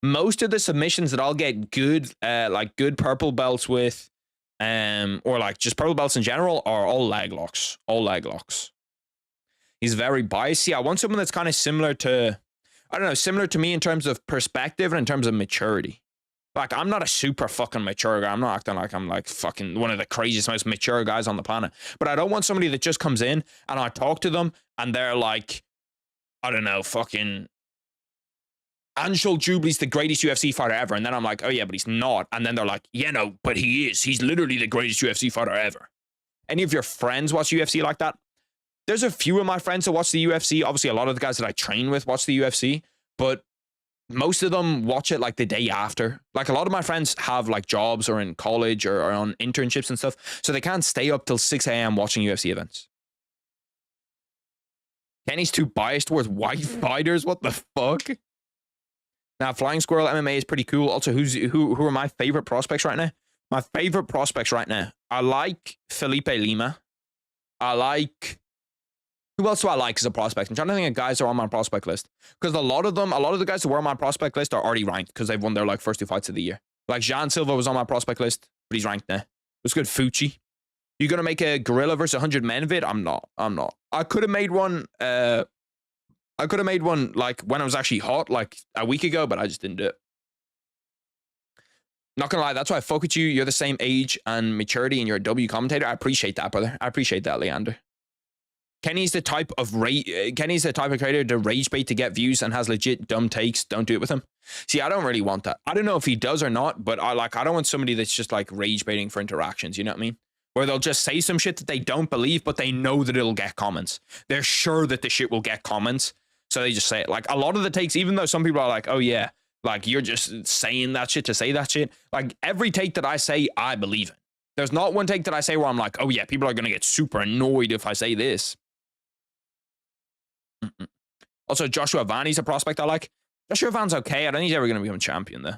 S1: Most of the submissions that I'll get good, like good purple belts with, or like just purple belts in general, are all leg locks. All leg locks. He's very biased. Yeah, I want someone that's kind of similar to, I don't know, similar to me in terms of perspective and in terms of maturity. Like, I'm not a super fucking mature guy. I'm not acting like I'm like fucking one of the craziest, most mature guys on the planet. But I don't want somebody that just comes in and I talk to them and they're like, I don't know, fucking Anshul Jubilee's the greatest UFC fighter ever. And then I'm like, oh yeah, but he's not. And then they're like, yeah, no, but he is. He's literally the greatest UFC fighter ever. Any of your friends watch UFC like that? There's a few of my friends that watch the UFC. Obviously, a lot of the guys that I train with watch the UFC. But most of them watch it like the day after. Like a lot of my friends have like jobs or in college or on internships and stuff. So they can't stay up till 6 a.m. watching UFC events. Kenny's too biased towards white fighters. What the fuck? Now, Flying Squirrel MMA is pretty cool. Also, who are my favorite prospects right now? My favorite prospects right now. I like Felipe Lima. I like... Who else do I like as a prospect? I'm trying to think of guys that are on my prospect list. Because a lot of the guys who were on my prospect list are already ranked because they've won their like first 2 fights of the year. Like Jean Silva was on my prospect list, but he's ranked now. It was good. Fucci. You gonna make a gorilla versus 100 men vid? I'm not. I could have made one. I could have made one like when I was actually hot, like a week ago, but I just didn't do it. Not gonna lie, that's why I fuck with you. You're the same age and maturity, and you're a W commentator. I appreciate that, brother. I appreciate that, Leander. Kenny's the type of creator to rage bait to get views and has legit dumb takes. Don't do it with him. See, I don't really want that. I don't know if he does or not, but I don't want somebody that's just like rage baiting for interactions. You know what I mean? Where they'll just say some shit that they don't believe, but they know that it'll get comments. They're sure that the shit will get comments, so they just say it. Like a lot of the takes, even though some people are like, "Oh yeah, like you're just saying that shit to say that shit." Like every take that I say, I believe in. There's not one take that I say where I'm like, "Oh yeah, people are gonna get super annoyed if I say this." Also, Joshua Van's a prospect I like. Joshua Van's okay. I don't think he's ever going to become a champion, though.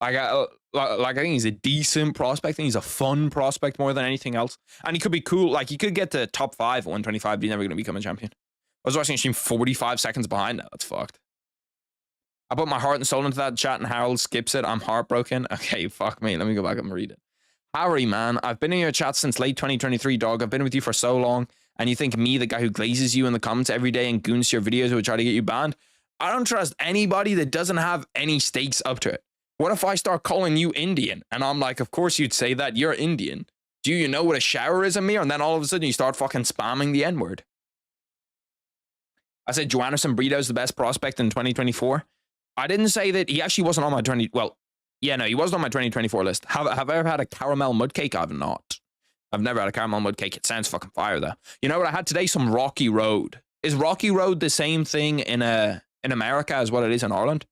S1: I think he's a decent prospect. I think he's a fun prospect more than anything else. And he could be cool. Like, he could get to top 5 at 125, but he's never going to become a champion. I was watching a stream 45 seconds behind that. That's fucked. I put my heart and soul into that chat, and Harold skips it. I'm heartbroken. Okay, fuck me. Let me go back and read it. Harry, man, I've been in your chat since late 2023, dog. I've been with you for so long. And you think me, the guy who glazes you in the comments every day and goons your videos who would try to get you banned? I don't trust anybody that doesn't have any stakes up to it. What if I start calling you Indian? And I'm like, of course you'd say that. You're Indian. Do you know what a shower is, Amir? And then all of a sudden you start fucking spamming the N-word. I said Joanderson Brito's the best prospect in 2024. I didn't say that. He actually wasn't on my 20... Well, yeah, no, he wasn't on my 2024 list. Have I ever had a caramel mud cake? I've not. I've never had a caramel mud cake. It sounds fucking fire, though. You know what I had today? Some Rocky Road. Is Rocky Road the same thing in America as what it is in Ireland?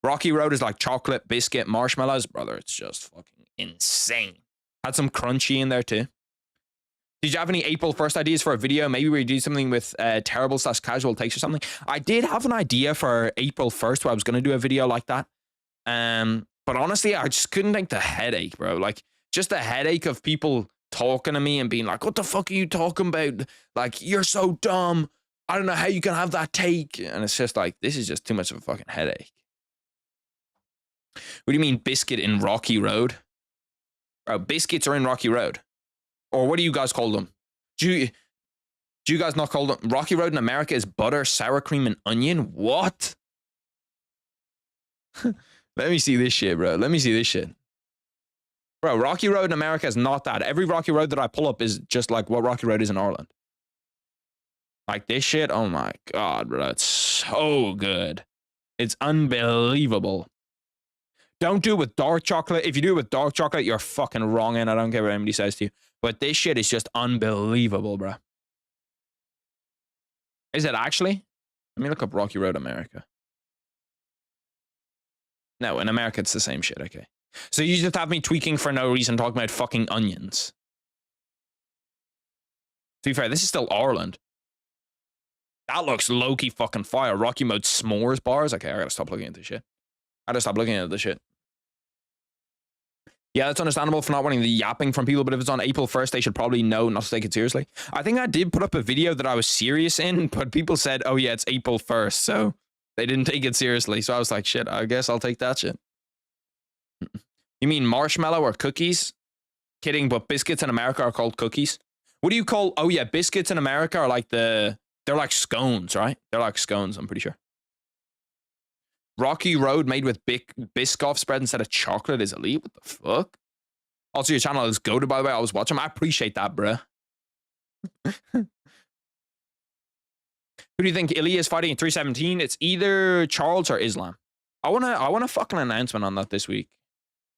S1: Rocky Road is like chocolate, biscuit, marshmallows. Brother, it's just fucking insane. Had some crunchy in there, too. Did you have any April 1st ideas for a video? Maybe we do something with terrible/casual takes or something. I did have an idea for April 1st where I was going to do a video like that. But honestly, I just couldn't take the headache, bro. Like, just the headache of people talking to me and being like, what the fuck are you talking about? Like, you're so dumb. I don't know how you can have that take. And it's just like, this is just too much of a fucking headache. What do you mean biscuit in Rocky Road? Bro, biscuits are in Rocky Road. Or what do you guys call them? Do you guys not call them? Rocky Road in America is butter, sour cream, and onion? What? Let me see this shit, bro. Let me see this shit. Bro, Rocky Road in America is not that. Every Rocky Road that I pull up is just like what Rocky Road is in Ireland. Like this shit, oh my God, bro. It's so good. It's unbelievable. Don't do it with dark chocolate. If you do it with dark chocolate, you're fucking wrong, and I don't care what anybody says to you. But this shit is just unbelievable, bro. Is it actually? Let me look up Rocky Road America. No, in America, it's the same shit, okay. So you just have me tweaking for no reason, talking about fucking onions. To be fair, this is still Ireland. That looks low-key fucking fire. Rocky Mode s'mores bars. Okay, I gotta stop looking at this shit. I gotta stop looking at this shit. Yeah, that's understandable for not wanting the yapping from people, but if it's on April 1st, they should probably know not to take it seriously. I think I did put up a video that I was serious in, but people said, oh yeah, it's April 1st, so they didn't take it seriously. So I was like, shit, I guess I'll take that shit. You mean marshmallow or cookies? Kidding, but biscuits in America are called cookies. What do you call, oh yeah, biscuits in America are like they're like scones, right? They're like scones, I'm pretty sure. Rocky Road made with Biscoff spread instead of chocolate is elite. What the fuck? Also, your channel is goated, by the way. I was watching. I appreciate that, bruh. Who do you think Ilya is fighting in 317? It's either Charles or Islam. I want a fucking announcement on that this week.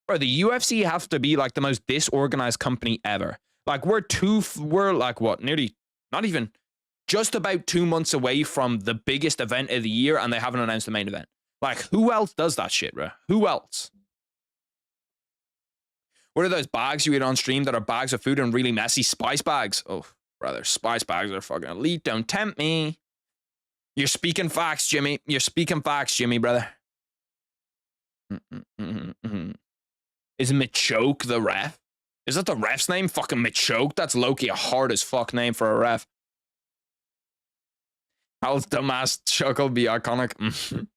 S1: Bro, the UFC has to be like the most disorganized company ever. Like we're like what? Nearly, not even, just about 2 months away from the biggest event of the year, and they haven't announced the main event. Like, who else does that shit, bro? Who else? What are those bags you eat on stream that are bags of food and really messy spice bags? Oh, brother, spice bags are fucking elite. Don't tempt me. You're speaking facts, Jimmy. You're speaking facts, Jimmy, brother. Is Michoke the ref? Is that the ref's name? Fucking Michoke? That's low-key a hard as fuck name for a ref. How's dumbass chuckle be iconic?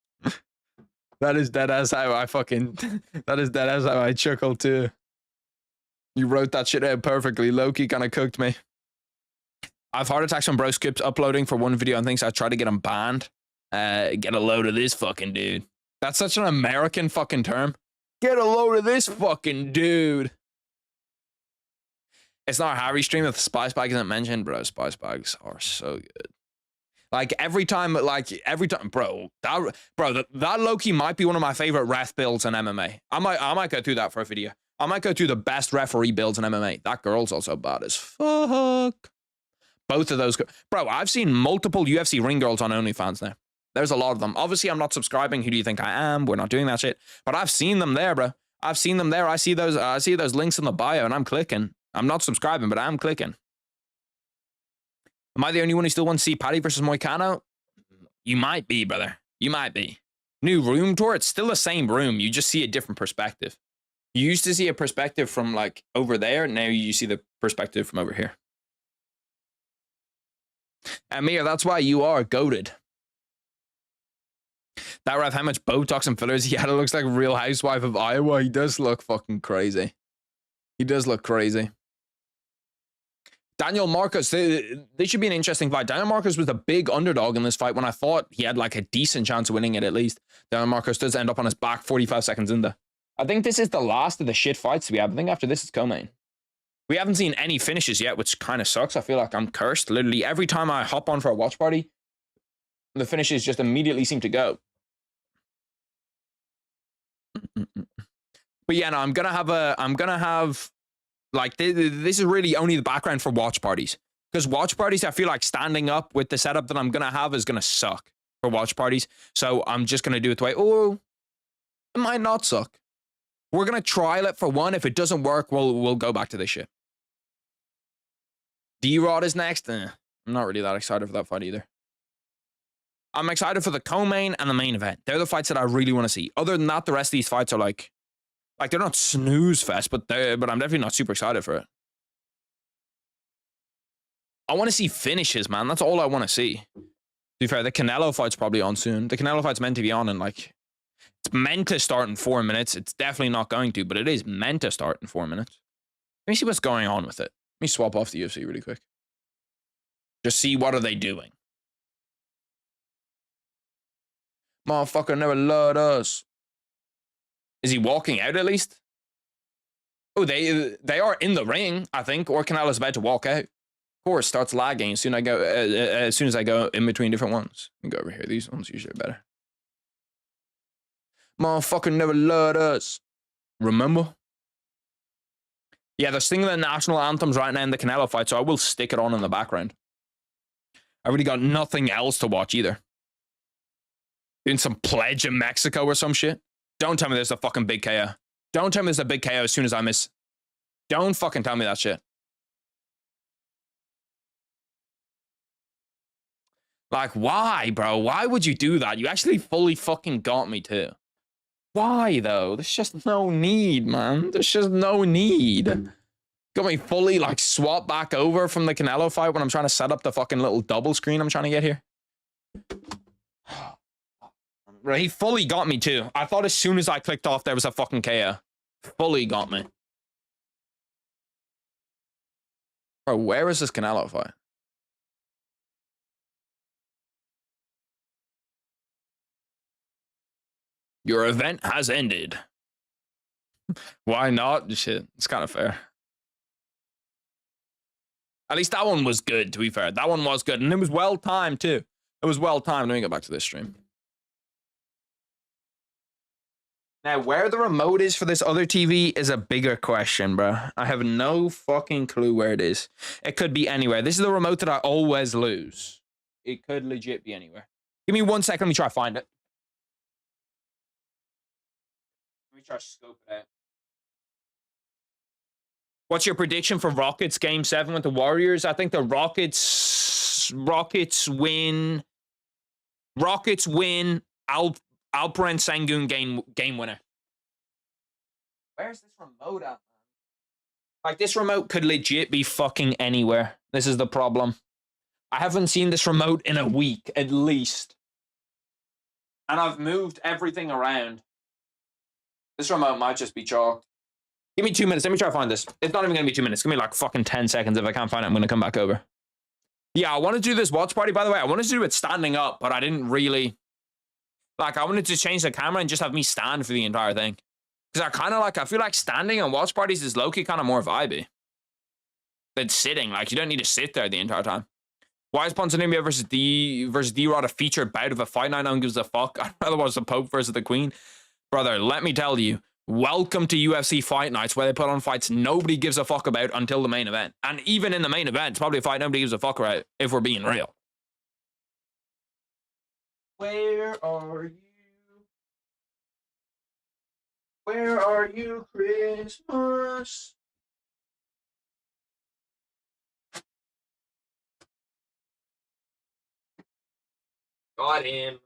S1: That is dead as how I fucking... That is dead as how I chuckle too. You wrote that shit out perfectly. Loki kind of cooked me. I've heart attacks when bro skips uploading for one video and thinks I try to get him banned. Get a load of this fucking dude. That's such an American fucking term. Get a load of this fucking dude. It's not a Harry stream if the spice bag isn't mentioned, bro. Spice bags are so good. Like every time, bro, that Loki might be one of my favorite ref builds in MMA. I might go through that for a video. I might go through the best referee builds in MMA. That girl's also bad as fuck. Both of those, bro. I've seen multiple UFC ring girls on OnlyFans now. There's a lot of them. Obviously, I'm not subscribing. Who do you think I am? We're not doing that shit. But I've seen them there, bro. I've seen them there. I see those links in the bio, and I'm clicking. I'm not subscribing, but I'm clicking. Am I the only one who still wants to see Paddy versus Moicano? You might be, brother. You might be. New room tour, it's still the same room. You just see a different perspective. You used to see a perspective from like over there. Now you see the perspective from over here. Amir, that's why you are goated. That ref, how much Botox and fillers he had? It looks like a Real Housewife of Iowa. He does look fucking crazy. He does look crazy. Daniel Marcos, this should be an interesting fight. Daniel Marcos was a big underdog in this fight when I thought he had like a decent chance of winning it at least. Daniel Marcos does end up on his back 45 seconds in there. I think this is the last of the shit fights we have. I think after this is co-main. We haven't seen any finishes yet, which kind of sucks. I feel like I'm cursed. Literally every time I hop on for a watch party, the finishes just immediately seem to go. But yeah, no, I'm gonna have like this is really only the background for watch parties, because watch parties, I feel like standing up with the setup that I'm gonna have is gonna suck for watch parties. So I'm just gonna do it the way. Oh, it might not suck. We're gonna trial it for one. If it doesn't work, we'll go back to this shit. D-Rod is next. I'm not really that excited for that fight either. I'm excited for the co-main and the main event. They're the fights that I really want to see. Other than that, the rest of these fights are like they're not snooze fest, but I'm definitely not super excited for it. I want to see finishes, man. That's all I want to see. To be fair, the Canelo fight's probably on soon. The Canelo fight's meant to be on in like, it's meant to start in 4 minutes. It's definitely not going to, but it is meant to start in 4 minutes. Let me see what's going on with it. Let me swap off the UFC really quick. Just see what are they doing. Motherfucker never loved us. Is he walking out at least? Oh, they are in the ring, I think, or Canelo's about to walk out. Of course, starts lagging as soon as I go in between different ones. Let me go over here. These ones usually are better. Motherfucker never loved us. Remember? Yeah, they're singing the national anthems right now in the Canelo fight, so I will stick it on in the background. I really got nothing else to watch either. Doing some pledge in Mexico or some shit. Don't tell me there's a fucking big KO. Don't tell me there's a big KO as soon as I miss. Don't fucking tell me that shit. Like, why, bro? Why would you do that? You actually fully fucking got me too. Why though? There's just no need, man. There's just no need. Got me fully like swap back over from the Canelo fight when I'm trying to set up the fucking little double screen I'm trying to get here. Right, he fully got me too. I thought as soon as I clicked off there was a fucking KO. Fully got me. Bro, where is this Canelo fight? Your event has ended. Why not? Shit, it's kind of fair. At least that one was good, to be fair. That one was good. And it was well timed, too. It was well timed. Let me get back to this stream. Now, where the remote is for this other TV is a bigger question, bro. I have no fucking clue where it is. It could be anywhere. This is the remote that I always lose. It could legit be anywhere. Give me 1 second. Let me try to find it. Let me try to scope it out. What's your prediction for Rockets Game 7 with the Warriors? I think the Rockets win. Rockets win. Alperen Sengun game winner. Where's this remote at, man? Like, this remote could legit be fucking anywhere. This is the problem. I haven't seen this remote in a week, at least. And I've moved everything around. This remote might just be chalked. Give me 2 minutes. Let me try to find this. It's not even going to be 2 minutes. Give me like fucking 10 seconds. If I can't find it, I'm going to come back over. Yeah, I want to do this watch party, by the way. I wanted to do it standing up, but I didn't really... Like, I wanted to change the camera and just have me stand for the entire thing. Because I feel like standing on watch parties is low-key kind of more vibey than sitting. Like, you don't need to sit there the entire time. Why is Ponzinibbio versus D-Rod a featured bout of a fight night? No one gives a fuck. I'd rather watch the Pope versus the Queen. Brother, let me tell you, welcome to UFC fight nights where they put on fights nobody gives a fuck about until the main event. And even in the main event, it's probably a fight nobody gives a fuck about if we're being real. Where are you? Where are you, Christmas? Got him.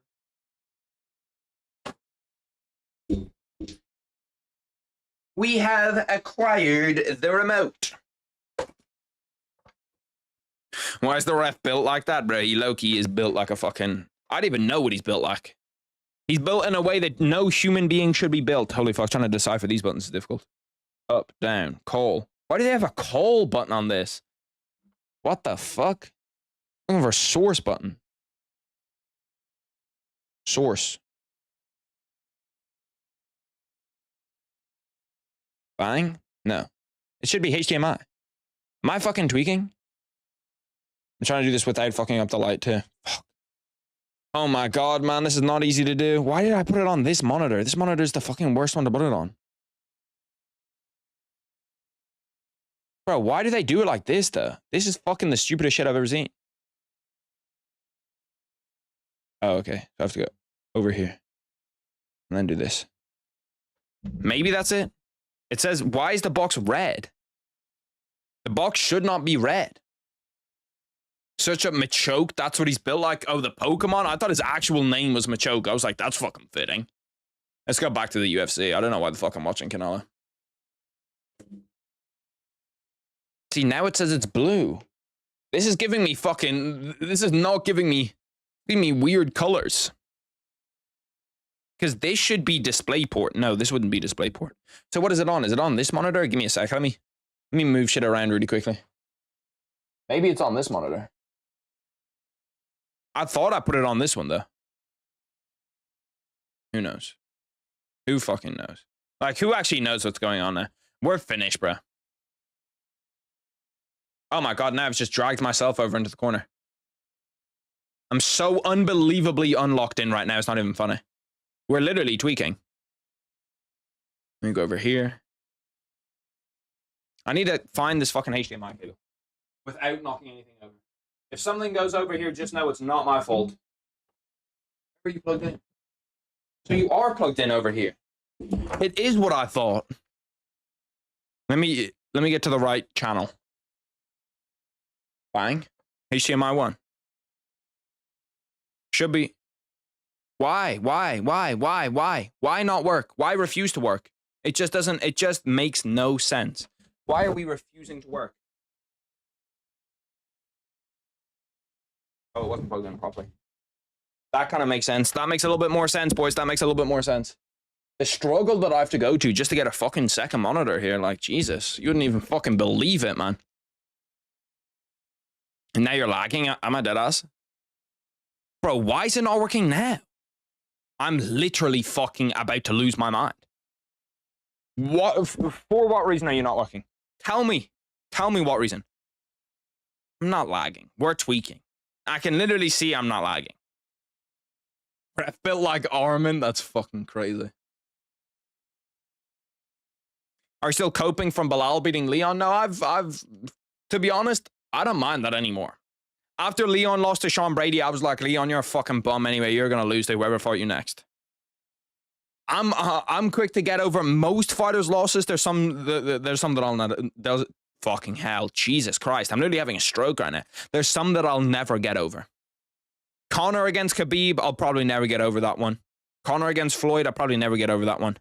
S1: We have acquired the remote. Why is the ref built like that, bro? He low-key is built like a fucking... I don't even know what he's built like. He's built in a way that no human being should be built. Holy fuck, trying to decipher these buttons is difficult. Up, down, call. Why do they have a call button on this? What the fuck? I'm looking for a source button. Source. Bang? No. It should be HDMI. Am I fucking tweaking? I'm trying to do this without fucking up the light too. Fuck. Oh my god, man, this is not easy to do. Why did I put it on this monitor? This monitor is the fucking worst one to put it on. Bro, why do they do it like this, though? This is fucking the stupidest shit I've ever seen. Oh, okay. So I have to go over here. And then do this. Maybe that's it. It says, why is the box red? The box should not be red. Such a Machoke, that's what he's built like. Oh, the Pokemon? I thought his actual name was Machoke. I was like, that's fucking fitting. Let's go back to the UFC. I don't know why the fuck I'm watching Canelo. See, now it says it's blue. This is giving me fucking... This is not giving me weird colors. Because this should be DisplayPort. No, this wouldn't be DisplayPort. So what is it on? Is it on this monitor? Give me a sec. Let me move shit around really quickly. Maybe it's on this monitor. I thought I put it on this one, though. Who knows? Who fucking knows? Like, who actually knows what's going on there? We're finished, bro. Oh my god, now I've just dragged myself over into the corner. I'm so unbelievably unlocked in right now, it's not even funny. We're literally tweaking. Let me go over here. I need to find this fucking HDMI cable without knocking anything over. If something goes over here, just know it's not my fault. Where are you plugged in? So you are plugged in over here. It is what I thought. Let me get to the right channel. Bang. HDMI 1. Should be. Why? Why not work? Why refuse to work? It just doesn't, it just makes no sense. Why are we refusing to work? Oh, it wasn't plugged in properly. That kind of makes sense. That makes a little bit more sense, boys. That makes a little bit more sense. The struggle that I have to go to just to get a fucking second monitor here, like, Jesus. You wouldn't even fucking believe it, man. And now you're lagging. Am I dead ass? Bro, why is it not working now? I'm literally fucking about to lose my mind. What? For what reason are you not working? Tell me. Tell me what reason. I'm not lagging. We're tweaking. I can literally see I'm not lagging. I felt like Armin. That's fucking crazy. Are you still coping from Bilal beating Leon? No, I've, to be honest, I don't mind that anymore. After Leon lost to Sean Brady, I was like, Leon, you're a fucking bum anyway. You're going to lose to whoever fought you next. I'm quick to get over most fighters' losses. There's some that I'll not, there's fucking hell. Jesus Christ. I'm literally having a stroke right now. There's some that I'll never get over. Conor against Khabib, I'll probably never get over that one. Conor against Floyd, I'll probably never get over that one.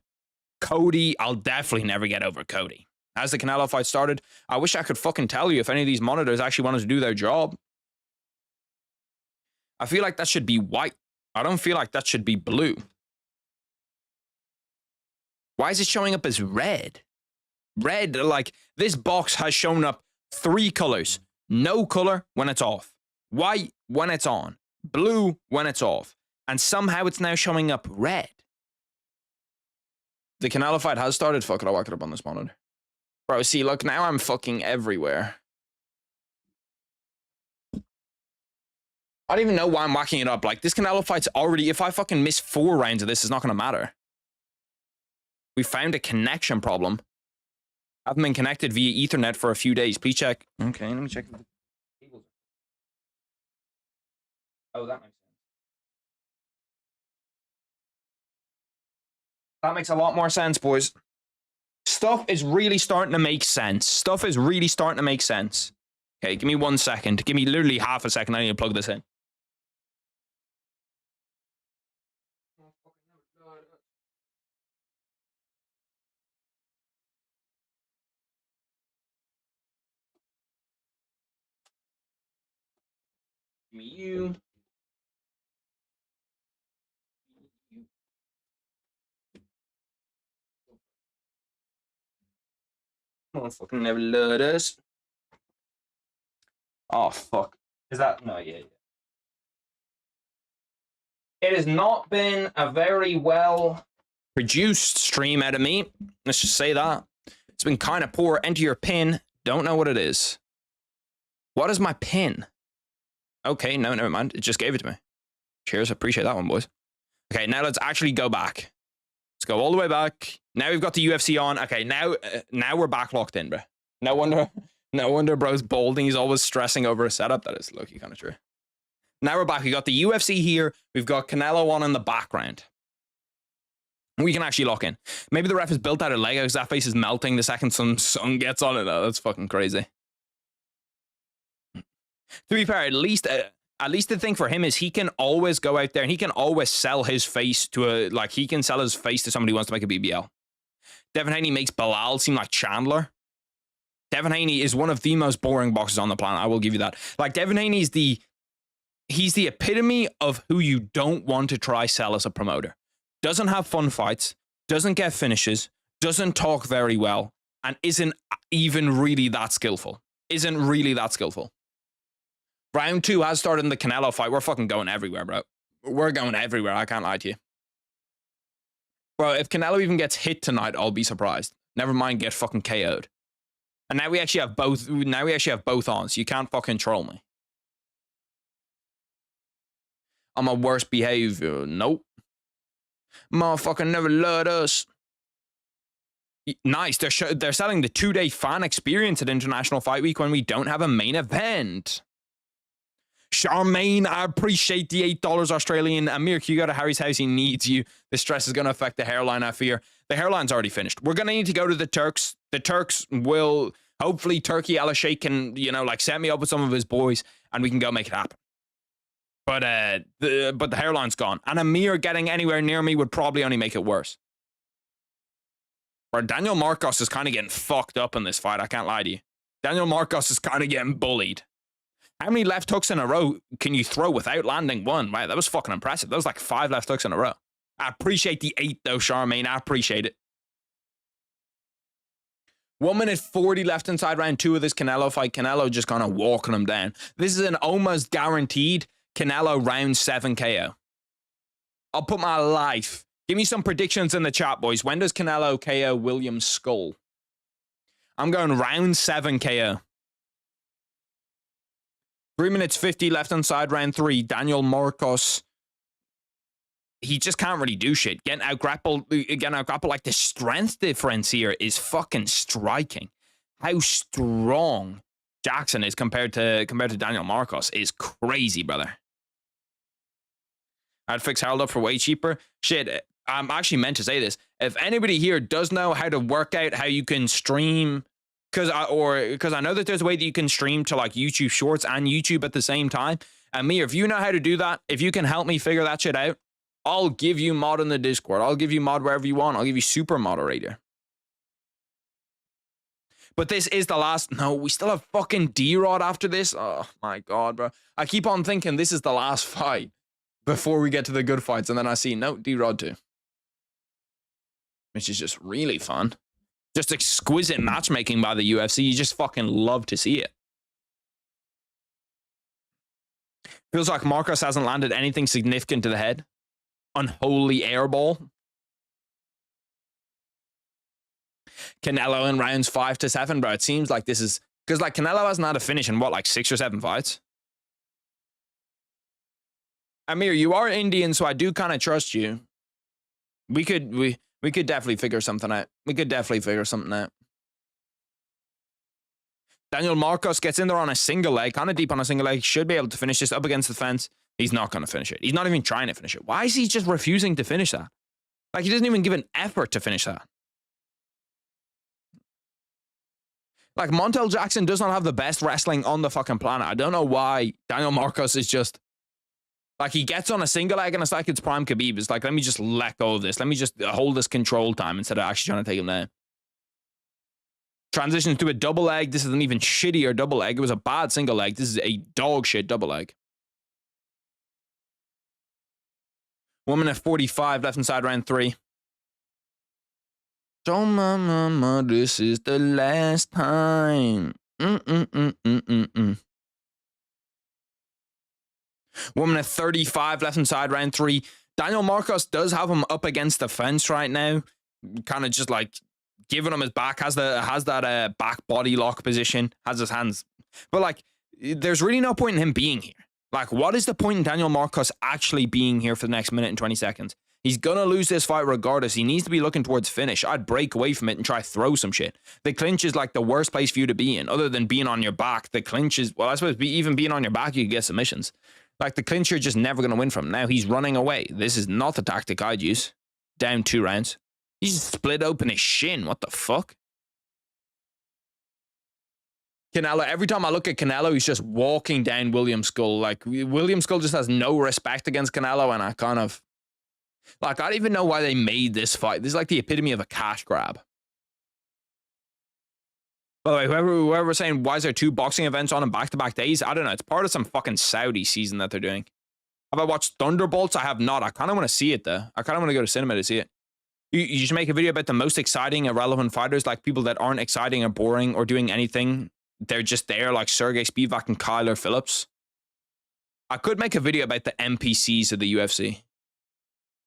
S1: Cody, I'll definitely never get over Cody. As the Canelo fight started, I wish I could fucking tell you if any of these monitors actually wanted to do their job. I feel like that should be white. I don't feel like that should be blue. Why is it showing up as red? Red, like, this box has shown up 3 colors. No color when it's off. White when it's on. Blue when it's off. And somehow it's now showing up red. The Canelo fight has started. Fuck it, I'll whack it up on this monitor. Bro, see, look, now I'm fucking everywhere. I don't even know why I'm whacking it up. Like, this Canelo fight's already... If I fucking miss 4 rounds of this, it's not going to matter. We found a connection problem. I haven't been connected via Ethernet for a few days. Please check. Okay, let me check. Oh, that makes sense. That makes a lot more sense, boys. Stuff is really starting to make sense. Stuff is really starting to make sense. Okay, give me 1 second. Give me literally half a second. I need to plug this in. Give me you. Motherfucking never let us. Oh, fuck. Is that... No, yeah. It has not been a very well produced stream out of me. Let's just say that. It's been kind of poor. Enter your pin. Don't know what it is. What is my pin? Okay, no, never mind. It just gave it to me. Cheers. Appreciate that one, boys. Okay, now let's actually go back. Let's go all the way back. Now we've got the UFC on. Okay, now we're back locked in, bro. No wonder bro's balding. He's always stressing over a setup. That is low-key kind of true. Now we're back. We got the UFC here. We've got Canelo on in the background. We can actually lock in. Maybe the ref is built out of Lego because that face is melting the second some sun gets on it. Oh, that's fucking crazy. To be fair, at least the thing for him is he can always go out there and he can always sell his face to a, like, he can sell his face to somebody who wants to make a BBL. Devin Haney makes Bilal seem like Chandler. Devin Haney is one of the most boring boxers on the planet. I will give you that. Like, Devin Haney is he's the epitome of who you don't want to try sell as a promoter. Doesn't have fun fights, doesn't get finishes, doesn't talk very well, and isn't even really that skillful. Round 2 has started in the Canelo fight. We're fucking going everywhere, bro. We're going everywhere. I can't lie to you. Bro, if Canelo even gets hit tonight, I'll be surprised. Never mind get fucking KO'd. And now we actually have both. Now we actually have both on, so you can't fucking troll me. I'm a worst behavior. Nope. Motherfucker never loved us. Nice. They're selling the 2-day fan experience at International Fight Week when we don't have a main event. Charmaine, I appreciate the $8 Australian. Amir, can you go to Harry's house? He needs you. The stress is going to affect the hairline, I fear. The hairline's already finished. We're going to need to go to the Turks. The Turks will, hopefully, Turkey Al Sheikh can, you know, like, set me up with some of his boys and we can go make it happen. But the hairline's gone. And Amir getting anywhere near me would probably only make it worse. Or Daniel Marcos is kind of getting fucked up in this fight, I can't lie to you. Daniel Marcos is kind of getting bullied. How many left hooks in a row can you throw without landing one? Wow, that was fucking impressive. That was like 5 left hooks in a row. I appreciate the 8 though, Charmaine. I appreciate it. 1 minute 40 left inside round 2 of this Canelo fight. Canelo just kind of walking him down. This is an almost guaranteed Canelo round 7 KO. I'll put my life. Give me some predictions in the chat, boys. When does Canelo KO Williams' skull? I'm going round 7 KO. 3 minutes 50 left inside round 3. Daniel Marcos. He just can't really do shit. Getting out grappled. Like, the strength difference here is fucking striking. How strong Jackson is compared to Daniel Marcos is crazy, brother. I'd fix Harold up for way cheaper. Shit, I'm actually meant to say this. If anybody here does know how to work out how you can stream, because I know that there's a way that you can stream to like YouTube Shorts and YouTube at the same time. And me, if you know how to do that, if you can help me figure that shit out, I'll give you mod in the Discord. I'll give you mod wherever you want. I'll give you super moderator. But this is the last. No, we still have fucking D-Rod after this. Oh my God, bro. I keep on thinking this is the last fight before we get to the good fights. And then I see, no, D-Rod too. Which is just really fun. Just exquisite matchmaking by the UFC. You just fucking love to see it. Feels like Marcos hasn't landed anything significant to the head. Unholy airball. Canelo in rounds 5 to 7, bro. It seems like this is... Because, like, Canelo hasn't had a finish in, what, like 6 or 7 fights? Amir, you are Indian, so I do kind of trust you. We could definitely figure something out. Daniel Marcos gets in there on a single leg, kind of deep on a single leg. Should be able to finish this up against the fence. He's not going to finish it. He's not even trying to finish it. Why is he just refusing to finish that? Like, he doesn't even give an effort to finish that. Like, Montel Jackson does not have the best wrestling on the fucking planet. I don't know why Daniel Marcos is just... Like, he gets on a single leg and it's like it's prime Khabib. It's like, let me just let go of this. Let me just hold this control time instead of actually trying to take him down. Transitions to a double leg. This is an even shittier double leg. It was a bad single leg. This is a dog shit double leg. 1 minute 45 left inside round 3. So, mama, this is the last time. 1 minute 35 left inside round 3. Daniel Marcos does have him up against the fence right now. Kind of just like giving him his back. Has that back body lock position. Has his hands. But like, there's really no point in him being here. Like, what is the point in Daniel Marcos actually being here for the next minute and 20 seconds? He's going to lose this fight regardless. He needs to be looking towards finish. I'd break away from it and try throw some shit. The clinch is like the worst place for you to be in. Other than being on your back, the clinch is... Well, I suppose even being on your back, you could get submissions. Like, the clinch you're just never going to win from. Now, he's running away. This is not the tactic I'd use. Down 2 rounds. He's split open his shin. What the fuck? Canelo, every time I look at Canelo, he's just walking down Williams' skull. Like, Williams' skull just has no respect against Canelo, and I kind of... Like, I don't even know why they made this fight. This is like the epitome of a cash grab. By the way, whoever was saying, why is there 2 boxing events on in back-to-back days? I don't know. It's part of some fucking Saudi season that they're doing. Have I watched Thunderbolts? I have not. I kind of want to see it, though. I kind of want to go to cinema to see it. You should make a video about the most exciting, irrelevant fighters, like people that aren't exciting or boring or doing anything. They're just there, like Sergey Spivak and Kyler Phillips. I could make a video about the NPCs of the UFC.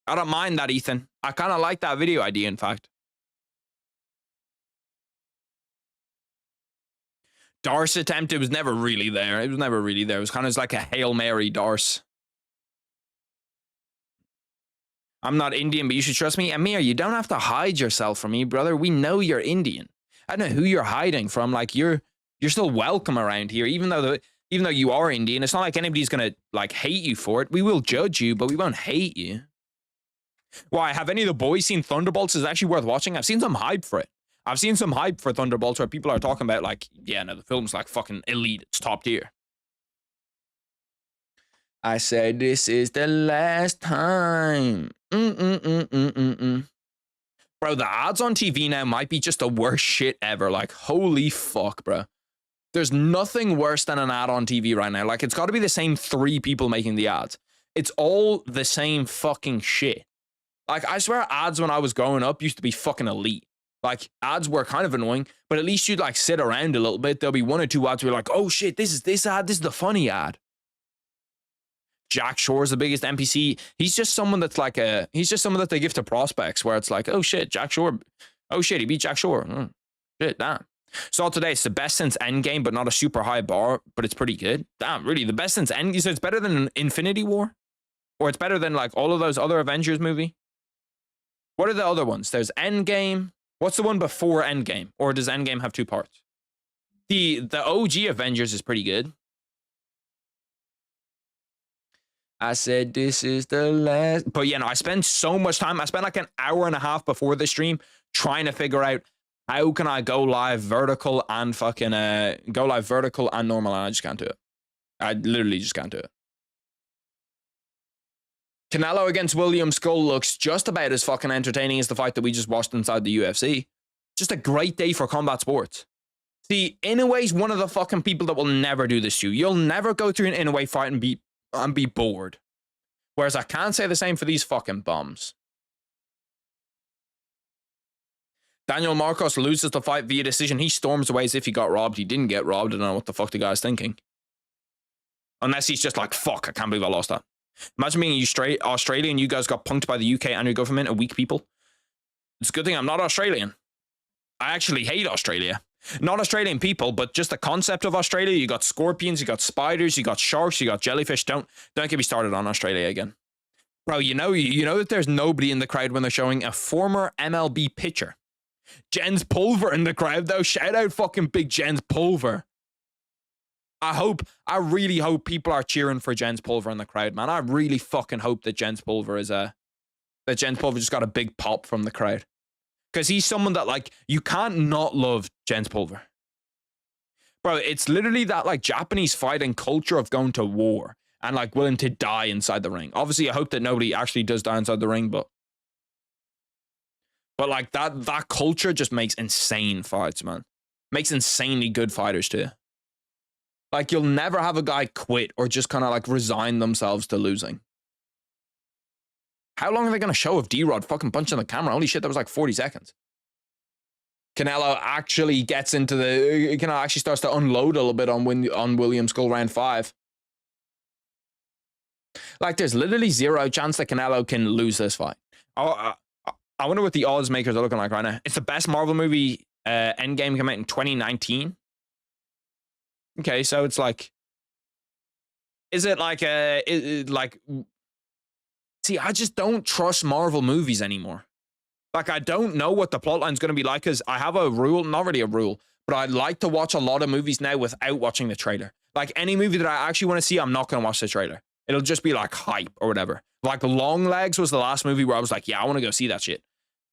S1: I don't mind that, Ethan. I kind of like that video idea, in fact. Darce attempt, it was never really there. It was kind of like a Hail Mary Darce. I'm not Indian, but you should trust me. Amir, you don't have to hide yourself from me, brother. We know you're Indian. I don't know who you're hiding from. Like, you're still welcome around here, even though you are Indian. It's not like anybody's gonna like hate you for it. We will judge you, but we won't hate you. Why, have any of the boys seen Thunderbolts? Is actually worth watching? I've seen some hype for it. I've seen some hype for Thunderbolts where people are talking about like, yeah, no, the film's like fucking elite. It's top tier. I said, this is the last time. Bro, the ads on TV now might be just the worst shit ever. Like, holy fuck, bro. There's nothing worse than an ad on TV right now. Like, it's got to be the same 3 people making the ads. It's all the same fucking shit. Like, I swear ads when I was growing up used to be fucking elite. Like, ads were kind of annoying, but at least you'd, like, sit around a little bit. There'll be 1 or 2 ads where you're like, oh, shit, this is this ad. This is the funny ad. Jack Shore's the biggest NPC. He's just someone that's like he's just someone that they give to prospects where it's like, oh, shit, Jack Shore. Oh, shit, he beat Jack Shore. Shit, damn. So today, it's the best since Endgame, but not a super high bar, but it's pretty good. Damn, really, the best since Endgame. So it's better than Infinity War? Or it's better than, like, all of those other Avengers movie? What are the other ones? There's Endgame. What's the one before Endgame? Or does Endgame have 2 parts? The OG Avengers is pretty good. I said, this is the last. But, yeah, no, I spent so much time. I spent like an hour and a half before the stream trying to figure out how can I go live vertical and fucking go live vertical and normal, and I just can't do it. I literally just can't do it. Canelo against William Skull looks just about as fucking entertaining as the fight that we just watched inside the UFC. Just a great day for combat sports. See, Inoue's one of the fucking people that will never do this to you. You'll never go through an Inoue fight and be bored. Whereas I can't say the same for these fucking bums. Daniel Marcos loses the fight via decision. He storms away as if he got robbed. He didn't get robbed. I don't know what the fuck the guy's thinking. Unless he's just like, fuck, I can't believe I lost that. Imagine being Australian, you guys got punked by the UK and your government, are weak people. It's a good thing I'm not Australian. I actually hate Australia. Not Australian people, but just the concept of Australia. You got scorpions, you got spiders, you got sharks, you got jellyfish. Don't get me started on Australia again. Bro, you know that there's nobody in the crowd when they're showing a former MLB pitcher. Jens Pulver in the crowd, though. Shout out fucking big Jens Pulver. I really hope people are cheering for Jens Pulver in the crowd, man. I really fucking hope that Jens Pulver just got a big pop from the crowd. Because he's someone that, like, you can't not love Jens Pulver. Bro, it's literally that, like, Japanese fighting culture of going to war and, like, willing to die inside the ring. Obviously, I hope that nobody actually does die inside the ring, but like, that culture just makes insane fights, man. Makes insanely good fighters, too. Like, you'll never have a guy quit or just kind of, like, resign themselves to losing. How long are they going to show of D-Rod fucking punching the camera? Holy shit, that was like 40 seconds. Canelo actually gets into Canelo actually starts to unload a little bit on William Skull round 5. Like, there's literally 0 chance that Canelo can lose this fight. I wonder what the odds makers are looking like right now. It's the best Marvel movie. Endgame came out in 2019. Okay, so it's like, is it like see, I just don't trust Marvel movies anymore. Like, I don't know what the plotline's going to be like, because I have a rule, not really a rule, but I like to watch a lot of movies now without watching the trailer. Like, any movie that I actually want to see, I'm not going to watch the trailer. It'll just be like hype or whatever. Like, Long Legs was the last movie where I was like, yeah, I want to go see that shit.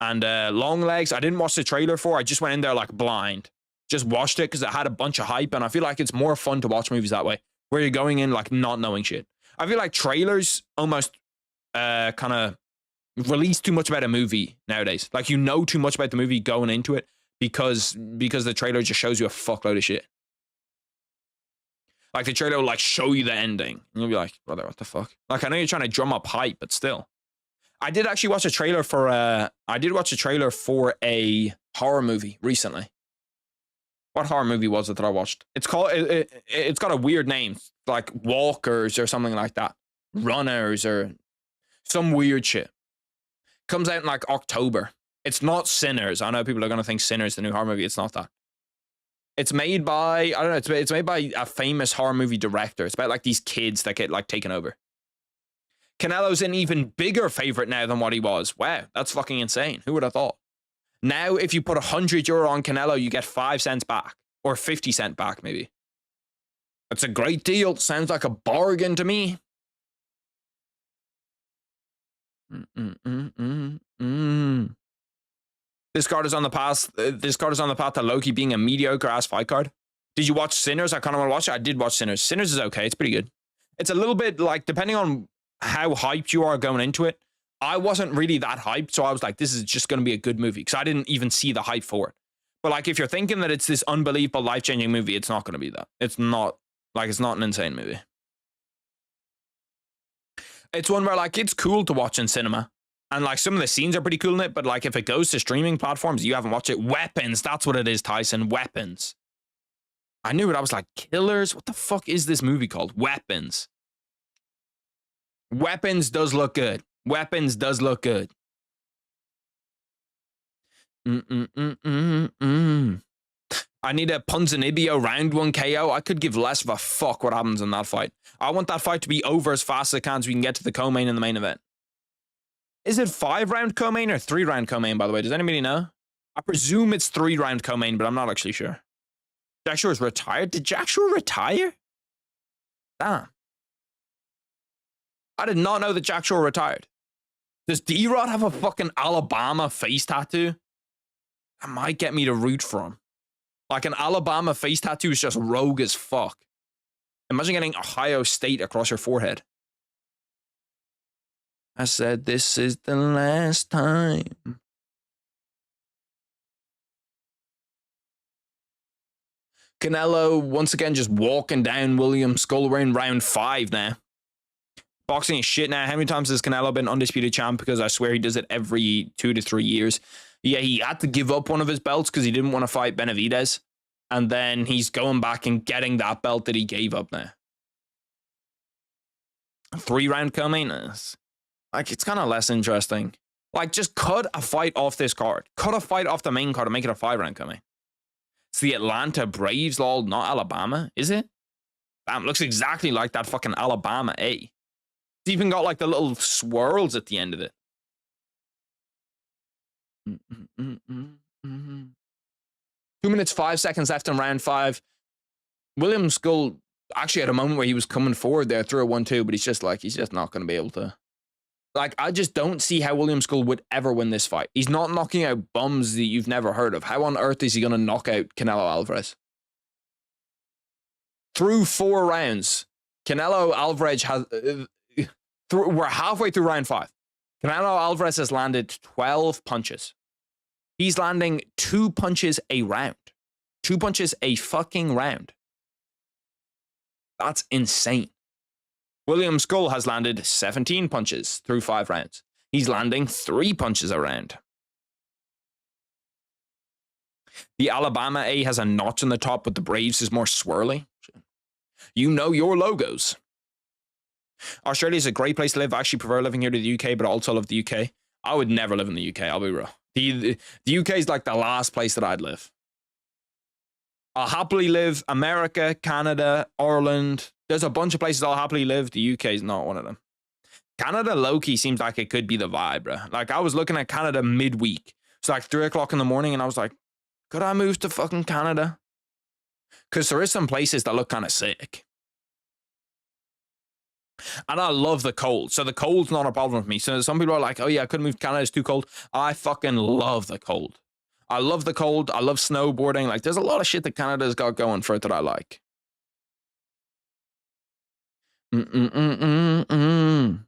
S1: And Long Legs, I didn't watch the trailer for. I just went in there like blind. Just watched it because it had a bunch of hype, and I feel like it's more fun to watch movies that way, where you're going in like not knowing shit. I feel like trailers almost kind of release too much about a movie nowadays. Like, you know too much about the movie going into it because the trailer just shows you a fuckload of shit. Like, the trailer will like show you the ending, and you'll be like, brother, what the fuck? Like, I know you're trying to drum up hype, but still. I did actually watch a trailer for a horror movie recently. What horror movie was it that I watched? It's called, it's got a weird name, like Walkers or something like that. Runners or some weird shit. Comes out in like October. It's not Sinners. I know people are going to think Sinners, the new horror movie. It's not that. It's made by, I don't know, it's made by a famous horror movie director. It's about like these kids that get like taken over. Canelo's an even bigger favorite now than what he was. Wow, that's fucking insane. Who would have thought? Now, if you put €100 on Canelo, you get 5 cents back. Or 50 cents back, maybe. That's a great deal. Sounds like a bargain to me. This card is on the path. This card is on the path to Loki being a mediocre ass fight card. Did you watch Sinners? I kind of want to watch it. I did watch Sinners. Sinners is okay. It's pretty good. It's a little bit like, depending on how hyped you are going into it, I wasn't really that hyped, so I was like, this is just going to be a good movie, because I didn't even see the hype for it. But like, if you're thinking that it's this unbelievable, life-changing movie, it's not going to be that. It's not, like, it's not an insane movie. It's one where, like, it's cool to watch in cinema. And, like, some of the scenes are pretty cool in it, but, like, if it goes to streaming platforms, you haven't watched it. Weapons, that's what it is, Tyson. Weapons. I knew it. I was like, Killers? What the fuck is this movie called? Weapons. Weapons does look good. Weapons does look good. I need a Ponzinibbio round 1 KO. I could give less of a fuck what happens in that fight. I want that fight to be over as fast as it can so we can get to the co-main in the main event. Is it 5-round co-main or 3-round co-main, by the way? Does anybody know? I presume it's 3-round co-main, but I'm not actually sure. Jack Shore's retired? Did Jack Shore retire? Damn. I did not know that Jack Shore retired. Does D-Rod have a fucking Alabama face tattoo? That might get me to root for him. Like, an Alabama face tattoo is just rogue as fuck. Imagine getting Ohio State across your forehead. I said, this is the last time. Canelo, once again, just walking down William Skull. We're in round 5 now. Boxing is shit now. How many times has Canelo been undisputed champ? Because I swear he does it every 2 to 3 years. Yeah, he had to give up one of his belts because he didn't want to fight Benavidez. And then he's going back and getting that belt that he gave up now. 3-round co-main. Like, it's kind of less interesting. Like, just cut a fight off this card. Cut a fight off the main card and make it a 5-round co-main. It's the Atlanta Braves, lol, not Alabama, is it? Damn, looks exactly like that fucking Alabama A. It's even got like the little swirls at the end of it. 2 minutes, 5 seconds left in round 5. William Skull actually had a moment where he was coming forward there through a 1-2, but he's just not going to be able to. Like, I just don't see how William Skull would ever win this fight. He's not knocking out bums that you've never heard of. How on earth is he going to knock out Canelo Alvarez? Through 4 rounds, Canelo Alvarez has... we're halfway through round 5. Canelo Alvarez has landed 12 punches. He's landing 2 punches a round. 2 punches a fucking round. That's insane. William Skull has landed 17 punches through 5 rounds. He's landing 3 punches a round. The Alabama A has a notch on the top, but the Braves is more swirly. You know your logos. Australia is a great place to live. I actually prefer living here to the UK, but I also love the UK. I would never live in the UK, I'll be real. The UK is like the last place that I'd live. I'll happily live America, Canada, Ireland. There's a bunch of places I'll happily live. The UK is not one of them. Canada low-key seems like it could be the vibe, bro. Like, I was looking at Canada midweek. It's like 3 o'clock in the morning, and I was like, could I move to fucking Canada? Because there is some places that look kind of sick. And I love the cold. So the cold's not a problem with me. So some people are like, oh yeah, I couldn't move to Canada, it's too cold. I fucking love the cold. I love the cold. I love snowboarding. Like, there's a lot of shit that Canada's got going for it that I like. 30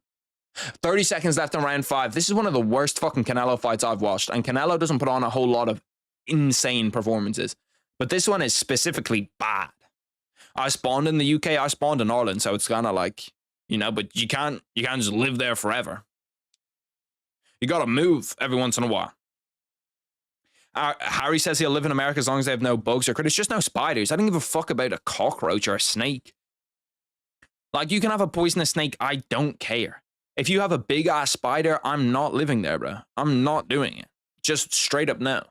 S1: seconds left in round 5. This is one of the worst fucking Canelo fights I've watched. And Canelo doesn't put on a whole lot of insane performances. But this one is specifically bad. I spawned in the UK. I spawned in Ireland. So it's kind of like, you know, but you can't just live there forever. You got to move every once in a while. Harry says he'll live in America as long as they have no bugs or critters. Just no spiders. I don't give a fuck about a cockroach or a snake. Like, you can have a poisonous snake. I don't care. If you have a big ass spider, I'm not living there, bro. I'm not doing it. Just straight up no.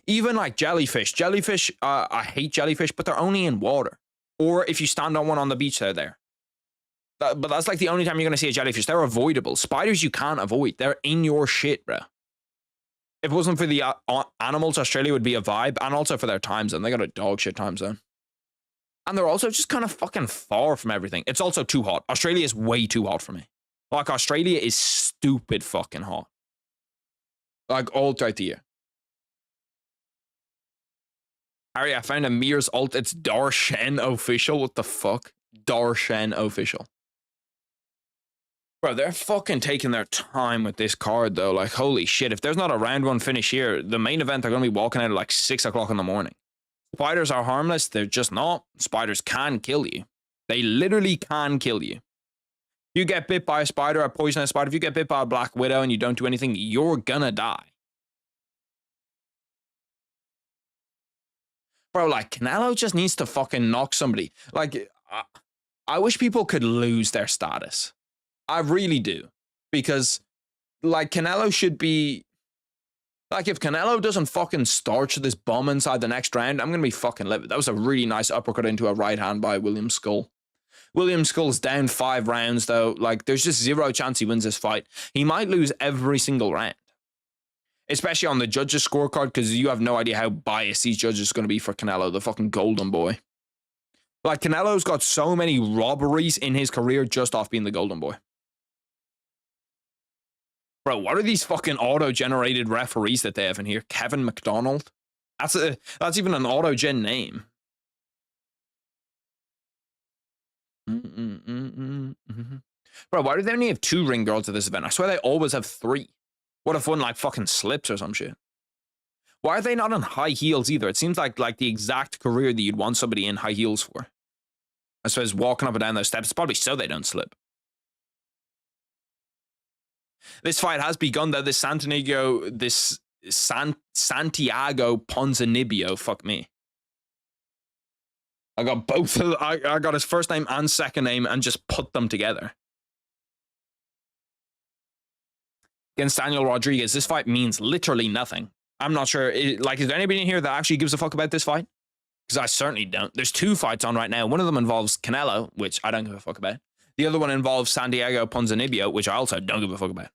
S1: Even like jellyfish. Jellyfish, I hate jellyfish, but they're only in water. Or if you stand on one on the beach, they're there. But that's like the only time you're going to see a jellyfish. They're avoidable. Spiders you can't avoid. They're in your shit, bro. If it wasn't for the animals, Australia would be a vibe. And also for their time zone. They got a dog shit time zone. And they're also just kind of fucking far from everything. It's also too hot. Australia is way too hot for me. Like, Australia is stupid fucking hot. Like, all throughout the year. Harry, I found a Mir's alt. It's Darshan official. What the fuck? Darshan official. Bro, they're fucking taking their time with this card, though. Like, holy shit. If there's not a round one finish here, the main event, they're going to be walking out at like 6 o'clock in the morning. Spiders are harmless. They're just not. Spiders can kill you. They literally can kill you. You get bit by a spider, a poisonous spider. If you get bit by a black widow and you don't do anything, you're gonna die. Bro, like, Canelo just needs to fucking knock somebody. Like, I wish people could lose their status. I really do. Because, like, Canelo should be... Like, if Canelo doesn't fucking starch this bomb inside the next round, I'm gonna be fucking livid. That was a really nice uppercut into a right hand by William Skull. William Skull's down 5 rounds, though. Like, there's just 0 chance he wins this fight. He might lose every single round. Especially on the judges' scorecard, because you have no idea how biased these judges are going to be for Canelo, the fucking golden boy. Like, Canelo's got so many robberies in his career just off being the golden boy. Bro, what are these fucking auto-generated referees that they have in here? Kevin McDonald? That's even an auto-gen name. Bro, why do they only have 2 ring girls at this event? I swear they always have 3. What if one, like, fucking slips or some shit? Why are they not on high heels either? It seems like the exact career that you'd want somebody in high heels for. I suppose walking up and down those steps, probably so they don't slip. This fight has begun, though. This Santiago Ponzinibbio, fuck me. I got both of I got his first name and second name and just put them together. Against Daniel Rodriguez, this fight means literally nothing. I'm not sure. Like, is there anybody in here that actually gives a fuck about this fight? Because I certainly don't. There's 2 fights on right now. One of them involves Canelo, which I don't give a fuck about. The other one involves Santiago Ponzinibbio, which I also don't give a fuck about.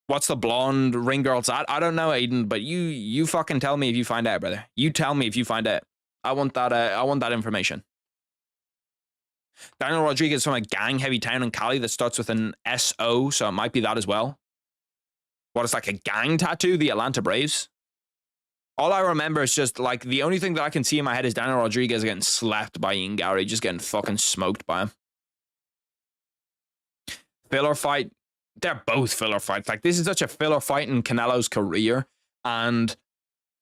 S1: What's the blonde ring girl's at? I don't know, Aiden, but you fucking tell me if you find out, brother. You tell me if you find out. I want that information. Daniel Rodriguez from a gang-heavy town in Cali that starts with an S-O, so it might be that as well. What, it's like a gang tattoo? The Atlanta Braves? All I remember is just, like, the only thing that I can see in my head is Daniel Rodriguez getting slapped by Ian Garry, just getting fucking smoked by him. Filler fight. They're both filler fights. Like, this is such a filler fight in Canelo's career, and,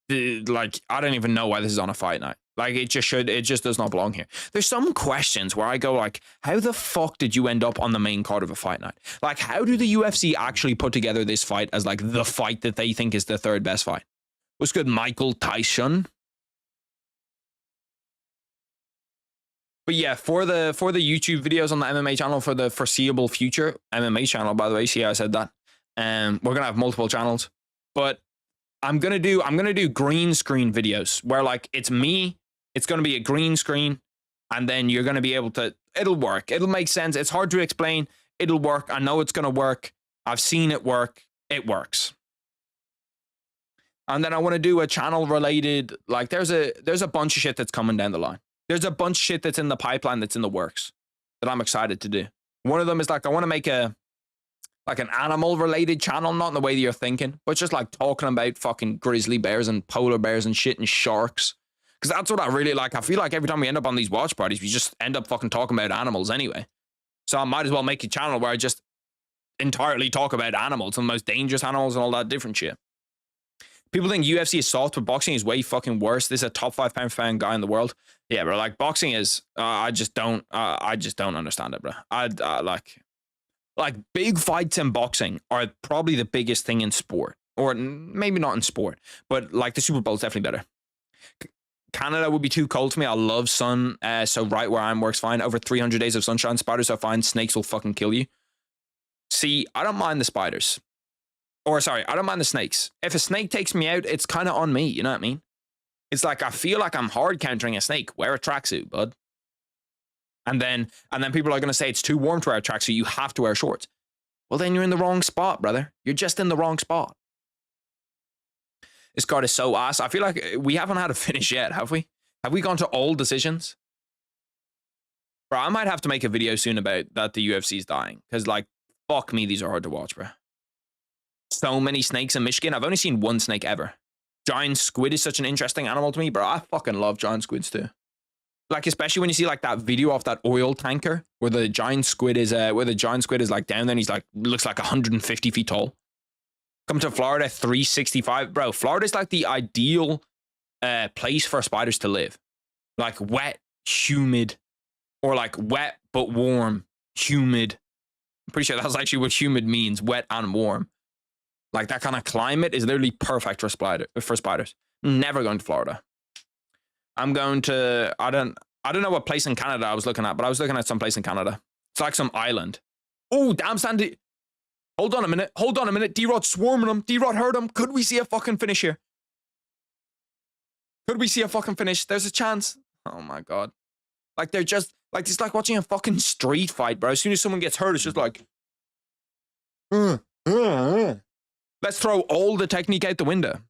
S1: like, I don't even know why this is on a fight night. Like, it just does not belong here. There's some questions where I go, like, how the fuck did you end up on the main card of a fight night? Like, how do the UFC actually put together this fight as, like, the fight that they think is the 3rd best fight? What's good, Michael Tyson? But yeah, for the YouTube videos on the MMA channel for the foreseeable future, MMA channel, by the way, see how I said that? We're going to have multiple channels. But I'm gonna do green screen videos where, like, it's me, it's gonna be a green screen, and then you're gonna be able to, it'll work, it'll make sense. It's hard to explain. It'll work. I know it's gonna work. I've seen it work. It works. And then I want to do a channel related, like, there's a bunch of shit that's coming down the line. There's a bunch of shit that's in the pipeline, that's in the works, that I'm excited to do. One of them is, like, I want to make an animal related channel, not in the way that you're thinking, but just, like, talking about fucking grizzly bears and polar bears and shit and sharks. Because that's what I really like. I feel like every time we end up on these watch parties, we just end up fucking talking about animals anyway. So I might as well make a channel where I just entirely talk about animals and the most dangerous animals and all that different shit. People think UFC is soft, but boxing is way fucking worse. This is a top 5 pound for pound guy in the world. Yeah, bro, like, boxing is, I just don't understand it, bro. Like, big fights in boxing are probably the biggest thing in sport. Or maybe not in sport, but, like, the Super Bowl is definitely better. Canada would be too cold to me. I love sun, so right where I am works fine. Over 300 days of sunshine, spiders are fine. Snakes will fucking kill you. See, I don't mind the spiders. Or, sorry, I don't mind the snakes. If a snake takes me out, it's kind of on me, you know what I mean? It's like, I feel like I'm hard countering a snake. Wear a tracksuit, bud. And then people are going to say it's too warm to wear a tracksuit. You have to wear shorts. Well, then you're in the wrong spot, brother. You're just in the wrong spot. This card is so ass. I feel like we haven't had a finish yet, have we? Have we gone to all decisions? Bro, I might have to make a video soon about that the UFC's dying. Because, like, fuck me, these are hard to watch, bro. So many snakes in Michigan. I've only seen one snake ever. Giant squid is such an interesting animal to me, bro. I fucking love giant squids too. Like, especially when you see like that video of that oil tanker where the giant squid is like down there and he's like, looks like 150 feet tall. Come to Florida, 365. Bro, Florida's like the ideal place for spiders to live. Like wet, humid, or like wet but warm, humid. I'm pretty sure that's actually what humid means, wet and warm. Like that kind of climate is literally perfect for spiders. Never going to Florida. I'm going to, I don't know what place in Canada I was looking at, but I was looking at some place in Canada. It's like some island. Oh, damn, Sandy. Hold on a minute. D-Rod's swarming him. D-Rod heard him. Could we see a fucking finish here? Could we see a fucking finish? There's a chance. Oh my God. Like they're just, like it's like watching a fucking street fight, bro. As soon as someone gets hurt, it's just like, let's throw all the technique out the window.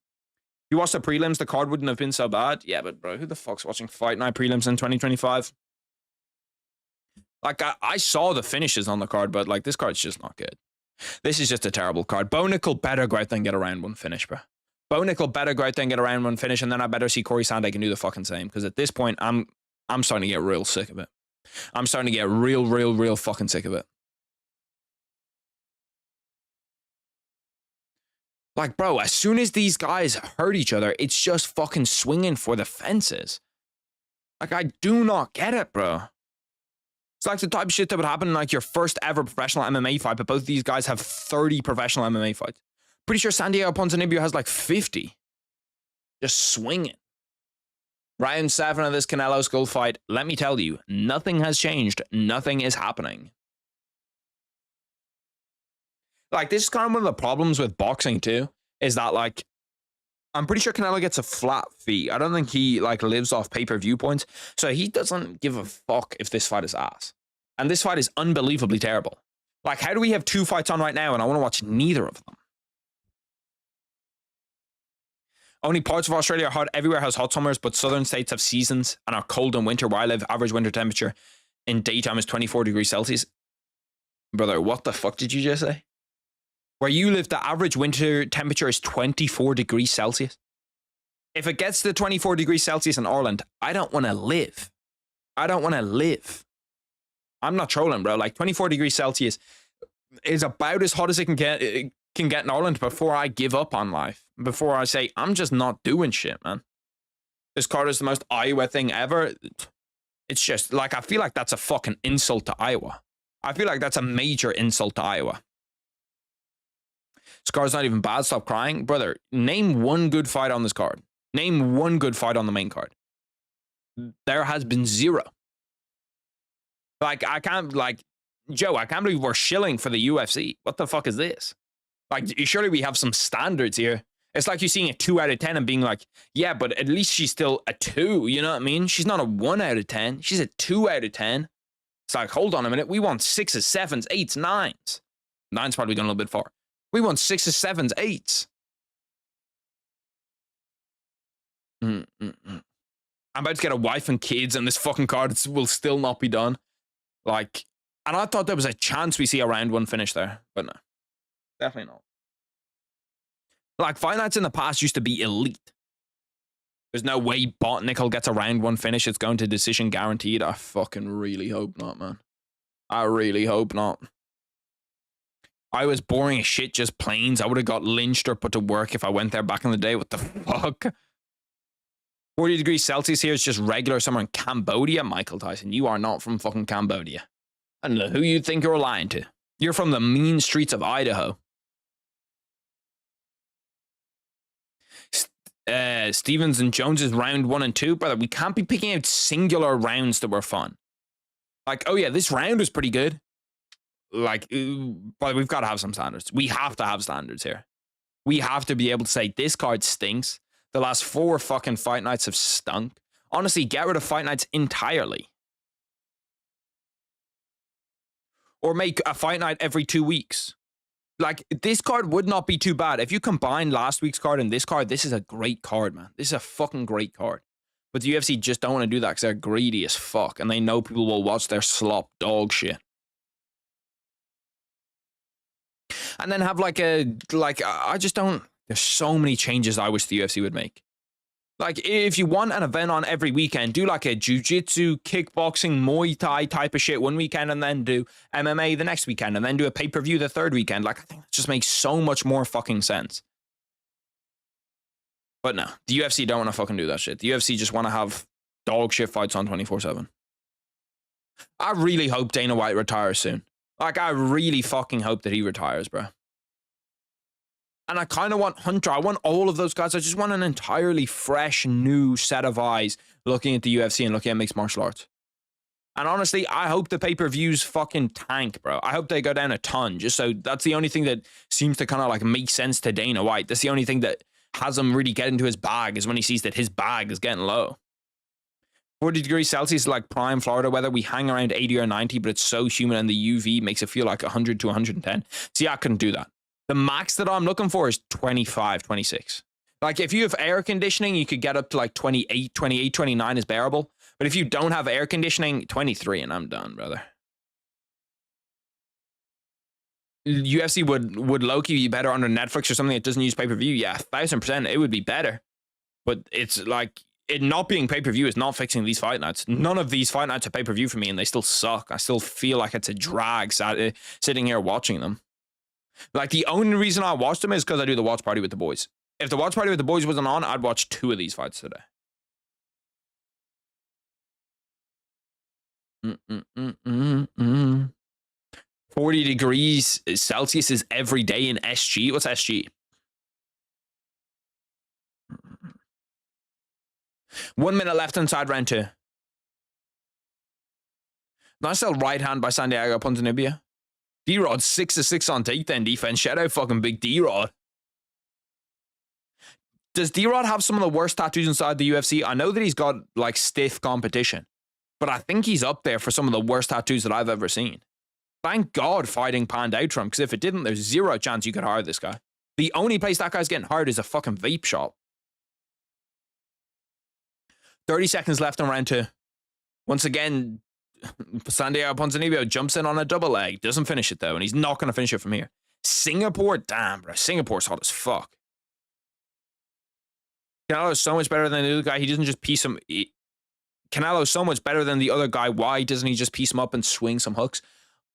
S1: You watched the prelims, the card wouldn't have been so bad. Yeah, but bro, who the fuck's watching Fight Night prelims in 2025? Like, I saw the finishes on the card, but like, this card's just not good. This is just a terrible card. Bo Nickel better go out there and get a round one finish, bro. Bo Nickel better go out there and get a round one finish, and then I better see Corey Sandhagen do the fucking same. Because at this point, I'm starting to get real sick of it. I'm starting to get real fucking sick of it. Like, bro, as soon as these guys hurt each other, it's just fucking swinging for the fences. Like, I do not get it, bro. It's like the type of shit that would happen in like your first ever professional MMA fight, but both of these guys have 30 professional MMA fights. Pretty sure Santiago Ponzinibbio has like 50. Just swinging. Round 7 of this Canelo Skull fight. Let me tell you, nothing has changed. Nothing is happening. Like, this is kind of one of the problems with boxing, too, is that, like, I'm pretty sure Canelo gets a flat fee. I don't think he, like, lives off pay-per-view points. So he doesn't give a fuck if this fight is ass. And this fight is unbelievably terrible. Like, how do we have 2 fights on right now and I want to watch neither of them? Only parts of Australia are hot. Everywhere has hot summers, but southern states have seasons and are cold in winter. Where I live, average winter temperature in daytime is 24 degrees Celsius. Brother, what the fuck did you just say? Where you live, the average winter temperature is 24 degrees Celsius. If it gets to 24 degrees Celsius in Ireland, I don't want to live. I don't want to live. I'm not trolling, bro. Like 24 degrees Celsius is about as hot as it can get in Ireland before I give up on life. Before I say, I'm just not doing shit, man. This card is the most Iowa thing ever. It's just, like, I feel like that's a fucking insult to Iowa. I feel like that's a major insult to Iowa. This card's not even bad. Stop crying. Brother, name one good fight on this card. Name one good fight on the main card. There has been 0. Like, I can't, like, Joe, I can't believe we're shilling for the UFC. What the fuck is this? Like, surely we have some standards here. It's like you seeing a 2 out of 10 and being like, yeah, but at least she's still a 2. You know what I mean? She's not a 1 out of 10. She's a 2 out of 10. It's like, hold on a minute. We want 6s, 7s, 8s, 9s. 9's probably gone a little bit far. We want 6s, 7s, 8s. I'm about to get a wife and kids, and this fucking card will still not be done. Like, and I thought there was a chance we see a round 1 finish there, but no. Definitely not. Like, fight nights in the past used to be elite. There's no way Bot Nickel gets a round 1 finish. It's going to decision guaranteed. I fucking really hope not, man. I really hope not. I was boring as shit, just planes. I would have got lynched or put to work if I went there back in the day. What the fuck? 40 degrees Celsius here is just regular summer in Cambodia. Michael Tyson, you are not from fucking Cambodia. I don't know who you think you're lying to. You're from the mean streets of Idaho. Stevens and Jones's round 1 and 2, brother. We can't be picking out singular rounds that were fun. Like, oh yeah, this round was pretty good. Like, but we've got to have some standards. We have to have standards here. We have to be able to say this card stinks. The last 4 fucking fight nights have stunk. Honestly, get rid of fight nights entirely. Or make a fight night every 2 weeks. Like, this card would not be too bad. If you combine last week's card and this card, this is a great card, man. This is a fucking great card. But the UFC just don't want to do that because they're greedy as fuck. And they know people will watch their slop dog shit. And then have I just don't, there's so many changes I wish the UFC would make. Like, if you want an event on every weekend, do like a jiu-jitsu, kickboxing, Muay Thai type of shit one weekend, and then do MMA the next weekend, and then do a pay-per-view the third weekend. Like, I think it just makes so much more fucking sense. But no, the UFC don't want to fucking do that shit. The UFC just want to have dog shit fights on 24/7. I really hope Dana White retires soon. Like, I really fucking hope that he retires, bro. And I kind of want Hunter. I want all of those guys. I just want an entirely fresh, new set of eyes looking at the UFC and looking at mixed martial arts. And honestly, I hope the pay-per-views fucking tank, bro. I hope they go down a ton. Just so that's the only thing that seems to kind of like make sense to Dana White. That's the only thing that has him really get into his bag, is when he sees that his bag is getting low. 40 degrees Celsius is like prime Florida weather. We hang around 80 or 90, but it's so humid and the UV makes it feel like 100 to 110. See, I couldn't do that. The max that I'm looking for is 25, 26. Like, if you have air conditioning, you could get up to like 28, 29 is bearable. But if you don't have air conditioning, 23 and I'm done, brother. UFC would low-key be better under Netflix or something that doesn't use pay-per-view. Yeah, 1000%, it would be better. But it's like, it not being pay-per-view is not fixing these fight nights. None of these fight nights are pay-per-view for me, and they still suck. I still feel like it's a drag sitting here watching them. Like, the only reason I watch them is because I do the watch party with the boys. If the watch party with the boys wasn't on, I'd watch 2 of these fights today. 40 degrees Celsius is every day in SG. What's SG? 1 minute left inside round 2. Nice little right hand by Santiago Ponzinibbio. D-Rod 6-6 on takedown defense. Shout out fucking big D-Rod. Does D-Rod have some of the worst tattoos inside the UFC? I know that he's got like stiff competition, but I think he's up there for some of the worst tattoos that I've ever seen. Thank God fighting panned out for him, because if it didn't, there's zero chance you could hire this guy. The only place that guy's getting hired is a fucking vape shop. 30 seconds left in round 2. Once again, Santiago Ponzinibbio jumps in on a double leg. Doesn't finish it, though, and he's not going to finish it from here. Singapore? Damn, bro. Singapore's hot as fuck. Canelo's so much better than the other guy. He doesn't just piece him. Canelo's so much better than the other guy. Why doesn't he just piece him up and swing some hooks?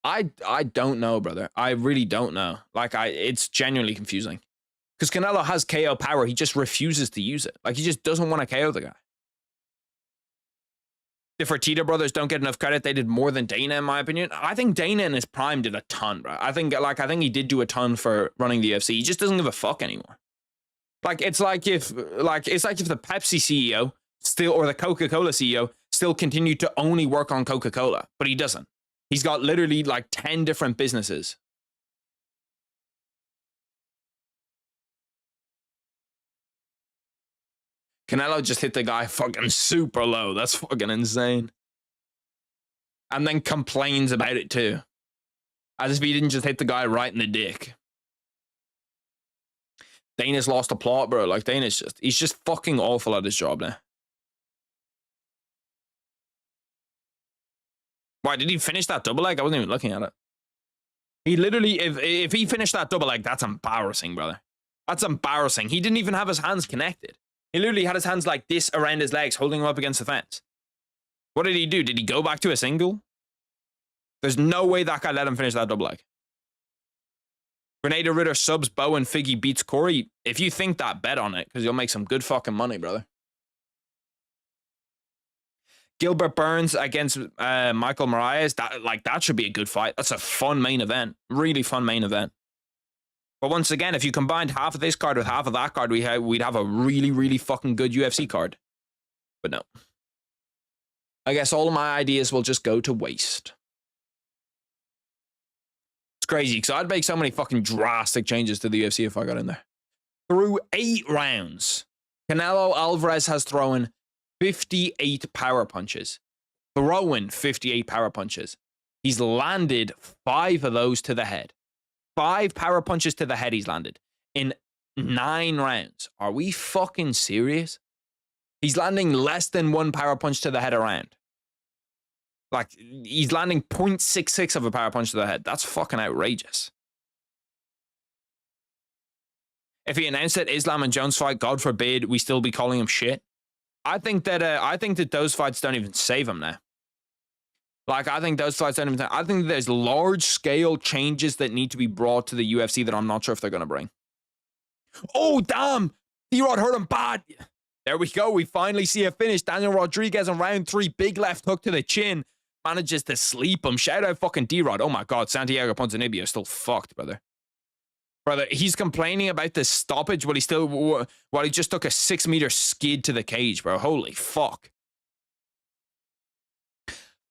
S1: I don't know, brother. I really don't know. Like, it's genuinely confusing. Because Canelo has KO power. He just refuses to use it. Like, he just doesn't want to KO the guy. The Fertitta brothers don't get enough credit. They did more than Dana, in my opinion. I think Dana in his prime did a ton, bro. I think he did do a ton for running the UFC. He just doesn't give a fuck anymore. Like, it's like if the Pepsi CEO still, or the Coca-Cola CEO still continued to only work on Coca-Cola, but he doesn't. He's got literally like 10 different businesses. Canelo just hit the guy fucking super low. That's fucking insane. And then complains about it too. As if he didn't just hit the guy right in the dick. Dana's lost the plot, bro. Like, he's just fucking awful at his job now. Why, did he finish that double leg? I wasn't even looking at it. He literally, if he finished that double leg, that's embarrassing, brother. That's embarrassing. He didn't even have his hands connected. He literally had his hands like this around his legs, holding him up against the fence. What did he do? Did he go back to a single? There's no way that guy let him finish that double leg. Grenada Ritter subs Bo and Figgy beats Corey. If you think that, bet on it, because you'll make some good fucking money, brother. Gilbert Burns against Michael Moraes. That should be a good fight. That's a fun main event. Really fun main event. But once again, if you combined half of this card with half of that card, we'd have a really, really fucking good UFC card. But no. I guess all of my ideas will just go to waste. It's crazy, because I'd make so many fucking drastic changes to the UFC if I got in there. Through 8 rounds, Canelo Alvarez has thrown 58 power punches. Throwing 58 power punches. He's landed 5 of those to the head. 5 power punches to the head he's landed in 9 rounds. Are we fucking serious? He's landing less than 1 power punch to the head a round. Like, he's landing 0.66 of a power punch to the head. That's fucking outrageous. If he announced that Islam and Jones fight, God forbid, we still be calling him shit. I think that those fights don't even save him now. Like, I think those fights don't even. I think there's large scale changes that need to be brought to the UFC that I'm not sure if they're going to bring. Oh, damn! D-Rod hurt him bad. There we go. We finally see a finish. Daniel Rodriguez in round 3. Big left hook to the chin. Manages to sleep him. Shout out fucking D-Rod. Oh my God. Santiago Ponzinibbio is still fucked, brother. Brother, he's complaining about this stoppage while he just took a 6-meter skid to the cage, bro. Holy fuck.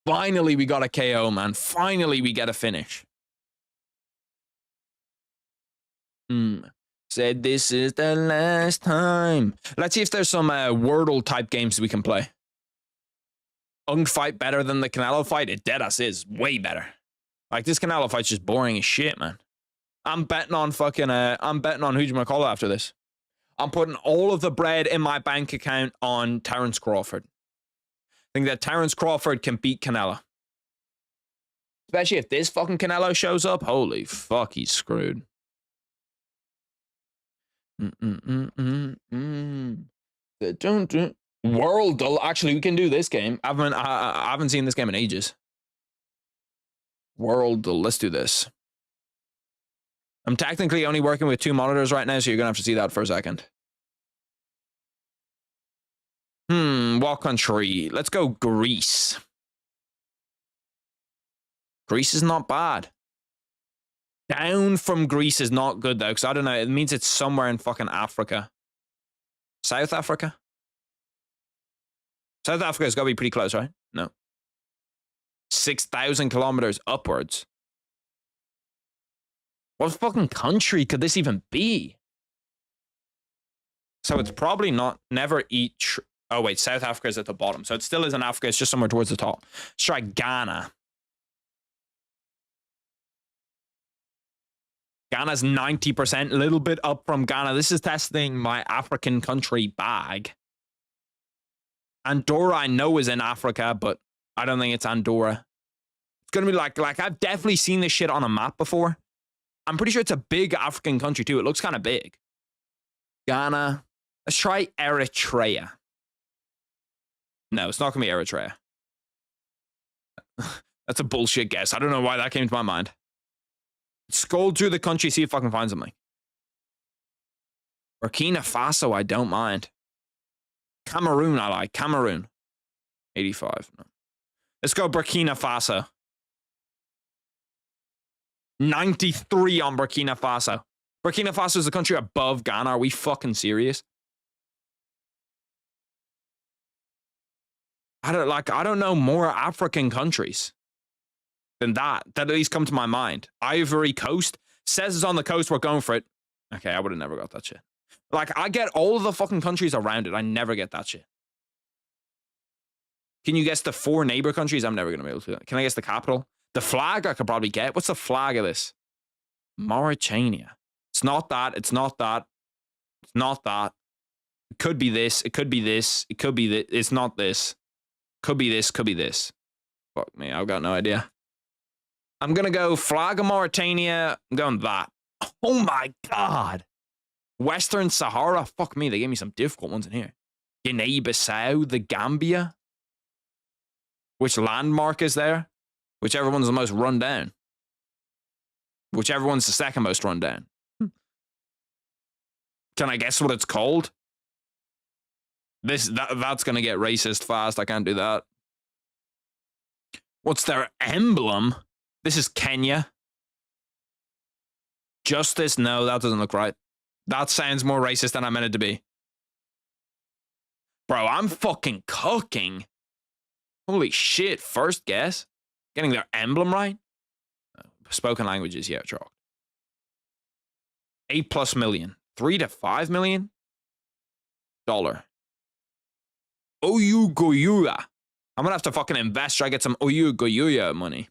S1: Finally, we got a KO, man. Finally, we get a finish. Said this is the last time. Let's see if there's some Wordle type games we can play. Ung fight better than the Canelo fight? It deadass is way better. Like, this Canelo fight's just boring as shit, man. I'm betting on fucking I'm betting on who'd after this. I'm putting all of the bread in my bank account on Terence Crawford. I think that Terence Crawford can beat Canelo. Especially if this fucking Canelo shows up. Holy fuck, he's screwed. World. Actually, we can do this game. I haven't seen this game in ages. World. Let's do this. I'm technically only working with 2 monitors right now, so you're gonna have to see that for a second. What country? Let's go Greece. Greece is not bad. Down from Greece is not good, though, because I don't know. It means it's somewhere in fucking Africa. South Africa? South Africa's got to be pretty close, right? No. 6,000 kilometers upwards. What fucking country could this even be? So it's probably not, never eat. Oh, wait, South Africa is at the bottom. So it still isn't Africa. It's just somewhere towards the top. Let's try Ghana. Ghana's 90%, a little bit up from Ghana. This is testing my African country bag. Andorra, I know, is in Africa, but I don't think it's Andorra. It's going to be like I've definitely seen this shit on a map before. I'm pretty sure it's a big African country, too. It looks kind of big. Ghana. Let's try Eritrea. No, it's not going to be Eritrea. That's a bullshit guess. I don't know why that came to my mind. Scroll through the country, see if I can find something. Burkina Faso, I don't mind. Cameroon, I like. Cameroon. 85. No. Let's go Burkina Faso. 93 on Burkina Faso. Burkina Faso is the country above Ghana. Are we fucking serious? I don't know more African countries than that at least come to my mind. Ivory Coast says it's on the coast. We're going for it. Okay, I would have never got that shit. Like, I get all of the fucking countries around it. I never get that shit. Can you guess the 4 neighbor countries? I'm never going to be able to do that. Can I guess the capital? The flag I could probably get. What's the flag of this? Mauritania. It's not that. It's not that. It's not that. It could be this. It could be this. It could be this. It's not this. Could be this. Could be this. Fuck me. I've got no idea. I'm going to go flag of Mauritania. I'm going that. Oh my God. Western Sahara. Fuck me. They gave me some difficult ones in here. Guinea-Bissau. The Gambia. Which landmark is there? Whichever one's the most run down. Whichever one's the second most run down. Can I guess what it's called? That's going to get racist fast. I can't do that. What's their emblem? This is Kenya. Justice? No, that doesn't look right. That sounds more racist than I meant it to be. Bro, I'm fucking cooking. Holy shit. First guess. Getting their emblem right? Spoken languages, yeah, chalk. 8+ million. 3 to 5 million? Dollar. Oyugoyuya. I'm gonna have to fucking invest so I get some Oyugoyuya money.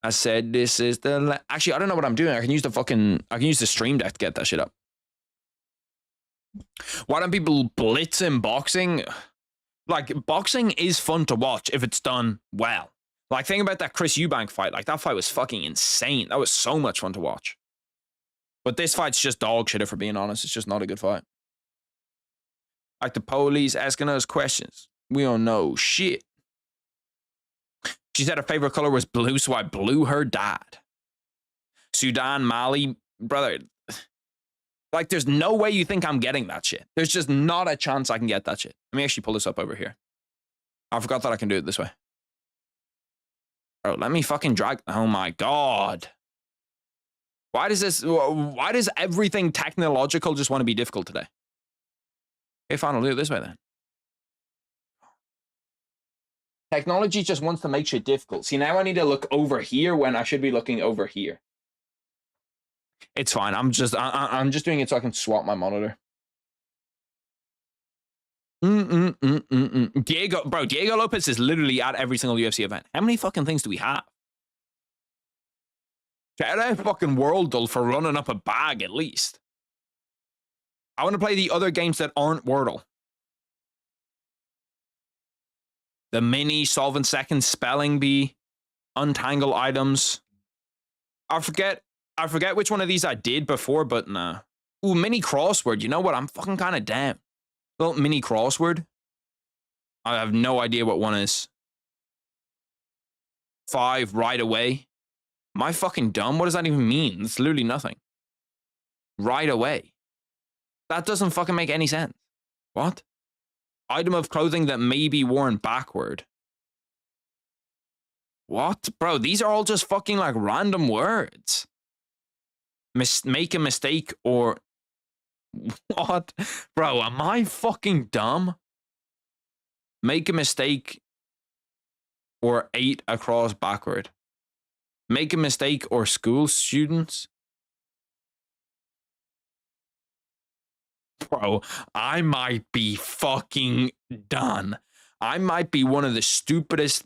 S1: I said this is the... Actually, I don't know what I'm doing. I can use the stream deck to get that shit up. Why don't people blitz in boxing? Like, boxing is fun to watch if it's done well. Like, think about that Chris Eubank fight. Like, that fight was fucking insane. That was so much fun to watch. But this fight's just dog shit, if we're being honest. It's just not a good fight. Like the police asking us questions. We don't know shit. She said her favorite color was blue, so I blew her dad. Sudan, Mali, brother. Like, there's no way you think I'm getting that shit. There's just not a chance I can get that shit. Let me actually pull this up over here. I forgot that I can do it this way. Bro, let me fucking drag. Oh my God. Why does everything technological just want to be difficult today? Okay, fine, I'll do it this way then. Technology just wants to make shit difficult. See, now I need to look over here when I should be looking over here. It's fine. I'm just doing it so I can swap my monitor. Diego Lopes is literally at every single UFC event. How many fucking things do we have? Shout out fucking Worldle for running up a bag at least. I want to play the other games that aren't Wordle. The mini, solving seconds, spelling bee, untangle items. I forget which one of these I did before, but nah. Ooh, mini crossword. You know what? I'm fucking kind of down. Little mini crossword. I have no idea what one is. 5 right away. Am I fucking dumb? What does that even mean? It's literally nothing. Right away. That doesn't fucking make any sense. What? Item of clothing that may be worn backward. What? Bro, these are all just fucking like random words. Make a mistake or... What? Bro, am I fucking dumb? Make a mistake or 8 across backward. Make a mistake or school students. Bro, I might be fucking done. I might be one of the stupidest.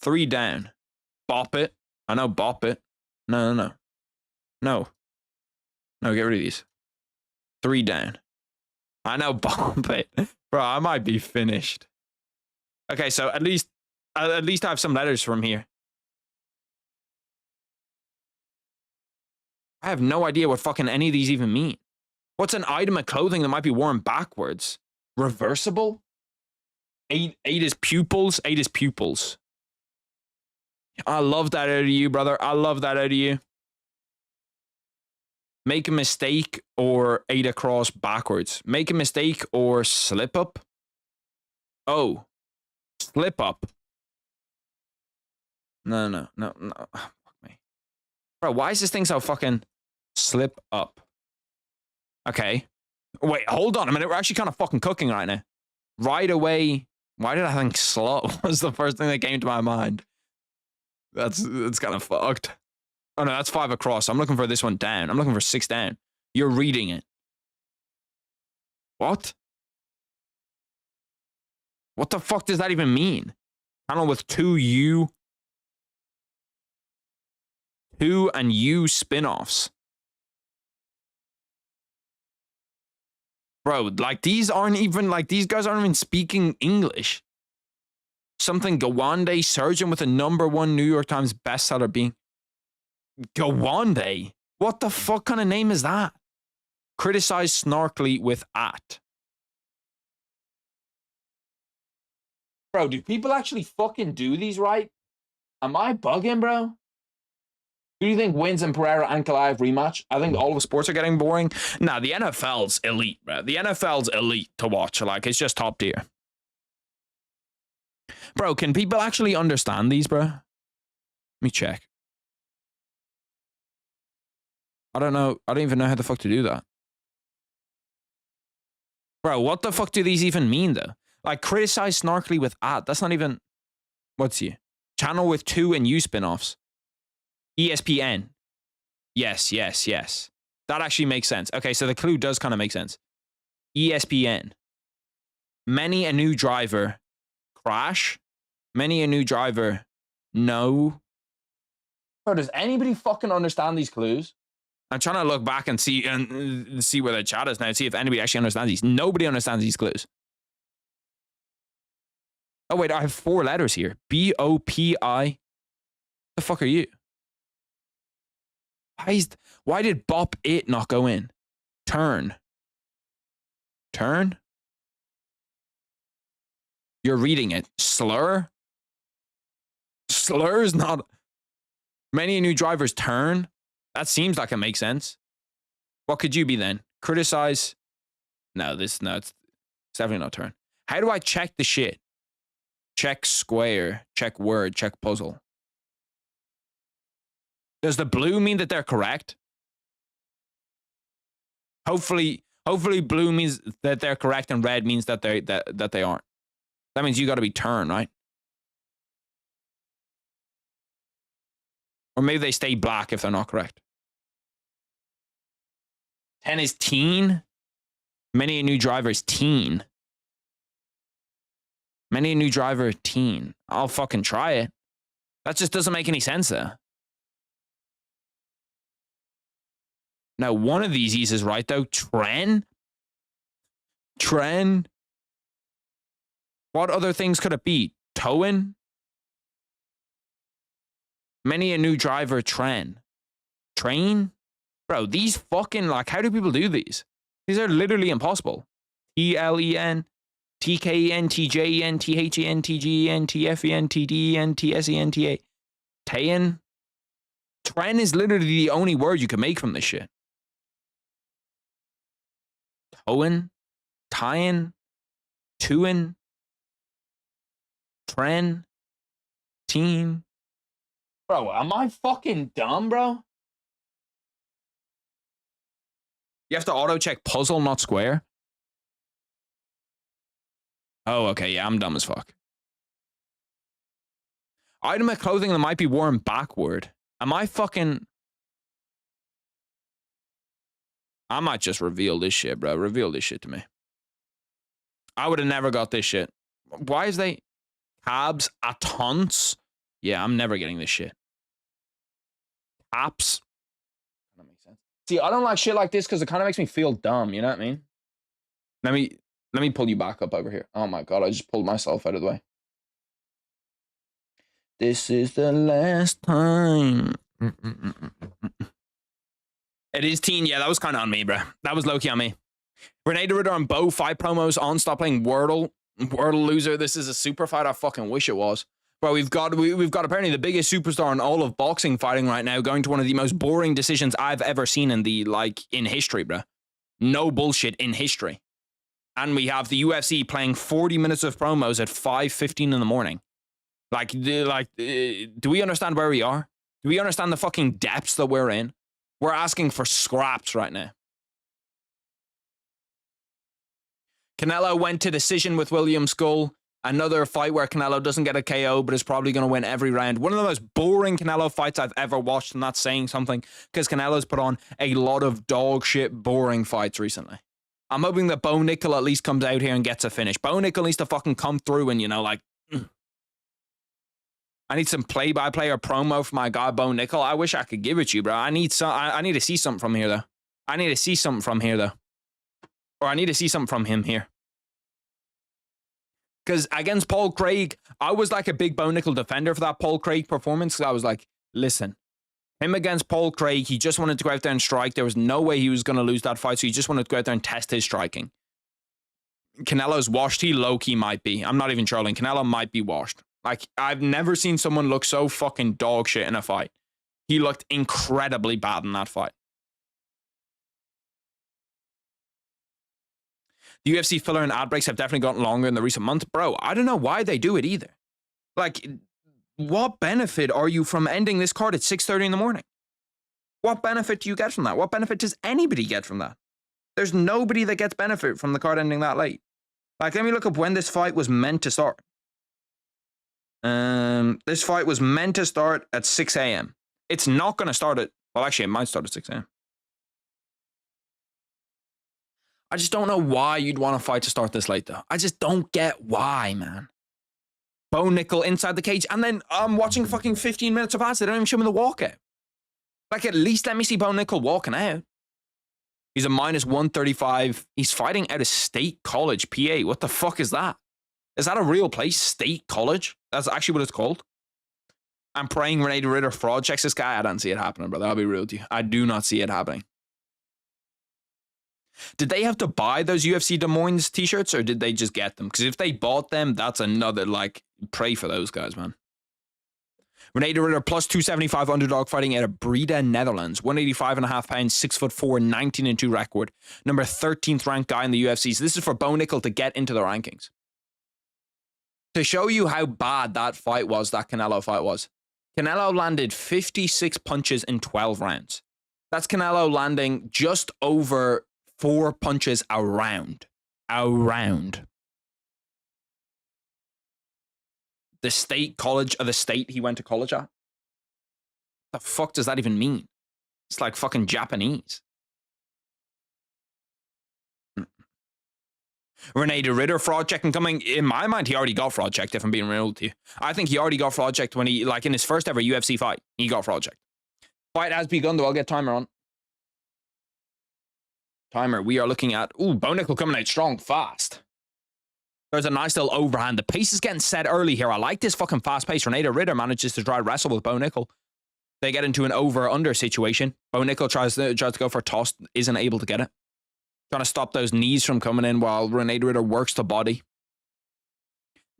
S1: 3 down. Bop it. I know, bop it. No, get rid of these. 3 down. I know, bop it. Bro, I might be finished. Okay, so at least I have some letters from here. I have no idea what fucking any of these even mean. What's an item of clothing that might be worn backwards? Reversible? 8 is pupils. 8 is pupils. I love that out of you, brother. I love that out of you. Make a mistake or 8 across backwards. Make a mistake or slip up. Oh. Slip up. No. Fuck me. Bro, why is this thing so fucking slip up? Okay. Wait, hold on a minute. We're actually kind of fucking cooking right now. Right away. Why did I think slow was the first thing that came to my mind? That's kind of fucked. Oh no, that's 5 across. I'm looking for this one down. I'm looking for 6 down. You're reading it. What? What the fuck does that even mean? Channel with 2 and U spin-offs. Bro, like these guys aren't even speaking English. Something Gawande, surgeon with a #1 New York Times bestseller being... Gawande? What the fuck kind of name is that? Criticize snarkily with at. Bro, do people actually fucking do these right? Am I bugging, bro? Who do you think wins in Pereira Ankalaev rematch? I think all the sports are getting boring. Nah, the NFL's elite, bro. The NFL's elite to watch. Like, it's just top tier. Bro, can people actually understand these, bro? Let me check. I don't know. I don't even know how the fuck to do that. Bro, what the fuck do these even mean, though? Like, criticize snarkily with at. That's not even... What's here? Channel with 2 and U spin-offs. ESPN. Yes. That actually makes sense. Okay, so the clue does kind of make sense. ESPN. Many a new driver. Crash. Many a new driver. No. Bro, does anybody fucking understand these clues? I'm trying to look back and see where the chat is now. See if anybody actually understands these. Nobody understands these clues. Oh, wait, I have 4 letters here. B-O-P-I. The fuck are you? Why did bop it not go in? Turn. Turn? You're reading it. Slur? Slur is not... Many new drivers turn? That seems like it makes sense. What could you be then? Criticize? No, it's definitely not turn. How do I check the shit? Check square, check word, check puzzle. Does the blue mean that they're correct? Hopefully blue means that they're correct and red means that they aren't. That means you got to be turn, right? Or maybe they stay black if they're not correct. 10 is teen. Many a new driver is teen. Many a new driver teen. I'll fucking try it. That just doesn't make any sense there. Now, one of these is right, though. Tren? Tren? What other things could it be? Towing? Many a new driver tren. Train? Bro, these fucking, like, how do people do these? These are literally impossible. T-L-E-N, T-K-E-N, T-J-E-N, T-H-E-N, T-G-E-N, T-F-E-N, T-D-E-N, T-S-E-N-T-A. Tayin? Tren is literally the only word you can make from this shit. Towing? Tying? Tooing? Tren? Teen? Bro, am I fucking dumb, bro? You have to auto-check puzzle, not square? Oh, okay, yeah, I'm dumb as fuck. Item of clothing that might be worn backward. Am I fucking... I might just reveal this shit, bro. Reveal this shit to me. I would have never got this shit. Why is they... Cabs, a tons? Yeah, I'm never getting this shit. Apps. That makes sense. See, I don't like shit like this because it kind of makes me feel dumb, you know what I mean? Let me pull you back up over here. Oh my god, I just pulled myself out of the way. This is the last time. It is teen. Yeah, that was kind of on me, bro. That was low-key on me. Renee the Ritter on Bo, 5 promos on. Stop playing Wordle. Wordle loser. This is a super fight. I fucking wish it was. Bro, we've got apparently the biggest superstar in all of boxing fighting right now going to one of the most boring decisions I've ever seen in history, bro. No bullshit, in history. And we have the UFC playing 40 minutes of promos at 5:15 in the morning. Do we understand where we are? Do we understand the fucking depths that we're in? We're asking for scraps right now. Canelo went to decision with William Skull. Another fight where Canelo doesn't get a KO, but is probably going to win every round. One of the most boring Canelo fights I've ever watched, and that's saying something, because Canelo's put on a lot of dog shit boring fights recently. I'm hoping that Bo Nickel at least comes out here and gets a finish. Bo Nickel needs to fucking come through and, I need some play-by-play or promo for my guy Bo Nickel. I wish I could give it to you, bro. I need to see something from here, though. Or I need to see something from him here. Because against Paul Craig, I was like a big Bo Nickel defender for that Paul Craig performance. I was like, listen, him against Paul Craig, he just wanted to go out there and strike. There was no way he was going to lose that fight, so he just wanted to go out there and test his striking. Canelo's washed. He low-key might be. I'm not even trolling. Canelo might be washed. Like, I've never seen someone look so fucking dog shit in a fight. He looked incredibly bad in that fight. The UFC filler and ad breaks have definitely gotten longer in the recent months. Bro, I don't know why they do it either. Like, what benefit are you from ending this card at 6:30 in the morning? What benefit do you get from that? What benefit does anybody get from that? There's nobody that gets benefit from the card ending that late. Like, let me look up when this fight was meant to start. This fight was meant to start at 6 a.m. It's not going to start at... Well, actually, it might start at 6 a.m. I just don't know why you'd want a fight to start this late, though. I just don't get why, man. Bo Nickel inside the cage, and then I'm watching fucking 15 minutes of ads. They don't even show me the walkout. Like, at least let me see Bo Nickel walking out. He's a minus 135. He's fighting out of State College, PA. What the fuck is that? Is that a real place? State College? That's actually what it's called. I'm praying Renee the Ritter fraud checks this guy. I don't see it happening, brother. I'll be real to you. I do not see it happening. Did they have to buy those UFC Des Moines t-shirts or did they just get them? Because if they bought them, that's another, like, pray for those guys, man. René de Ridder plus 275 underdog fighting out of Breda, Netherlands. 185.5 pounds, 6'4", 19-2 record. Number 13th ranked guy in the UFC. So this is for Bo Nickel to get into the rankings. To show you how bad that fight was, that Canelo fight was. Canelo landed 56 punches in 12 rounds. That's Canelo landing just over 4 punches a round. The state college of the state he went to college at? The fuck does that even mean? It's like fucking Japanese. René de Ridder fraud checking coming. In my mind, he already got fraud checked, if I'm being real with you. I think he already got fraud checked when he, like in his first ever UFC fight, he got fraud checked. Fight has begun though, I'll get timer on. Timer, we are looking at, ooh, Bo Nickel coming out strong, fast. There's a nice little overhand. The pace is getting set early here. I like this fucking fast pace. René de Ridder manages to try to wrestle with Bo Nickel. They get into an over-under situation. Bo Nickel tries to go for a toss, isn't able to get it. Trying to stop those knees from coming in while René de Ridder works the body.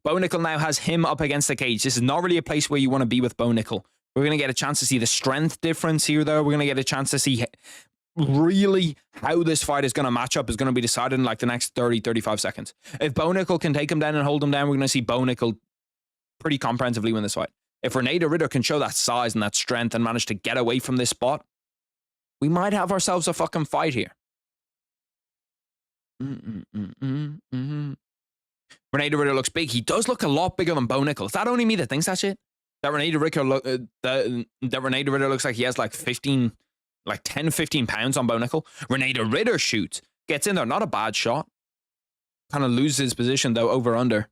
S1: Bo Nickel now has him up against the cage. This is not really a place where you want to be with Bo Nickel. We're going to get a chance to see the strength difference here, though. We're going to get a chance to see really how this fight is going to match up is going to be decided in like the next 30-35 seconds. If Bo Nickel can take him down and hold him down, we're going to see Bo Nickel pretty comprehensively win this fight. If René de Ridder can show that size and that strength and manage to get away from this spot, we might have ourselves a fucking fight here. René de Ridder looks big. He does look a lot bigger than Bo Nickel. Is that only me that thinks that shit? That René de Ridder looks like he has like 10-15 pounds on Bo Nickel. René de Ridder shoots. Gets in there. Not a bad shot. Kind of loses his position though, over under.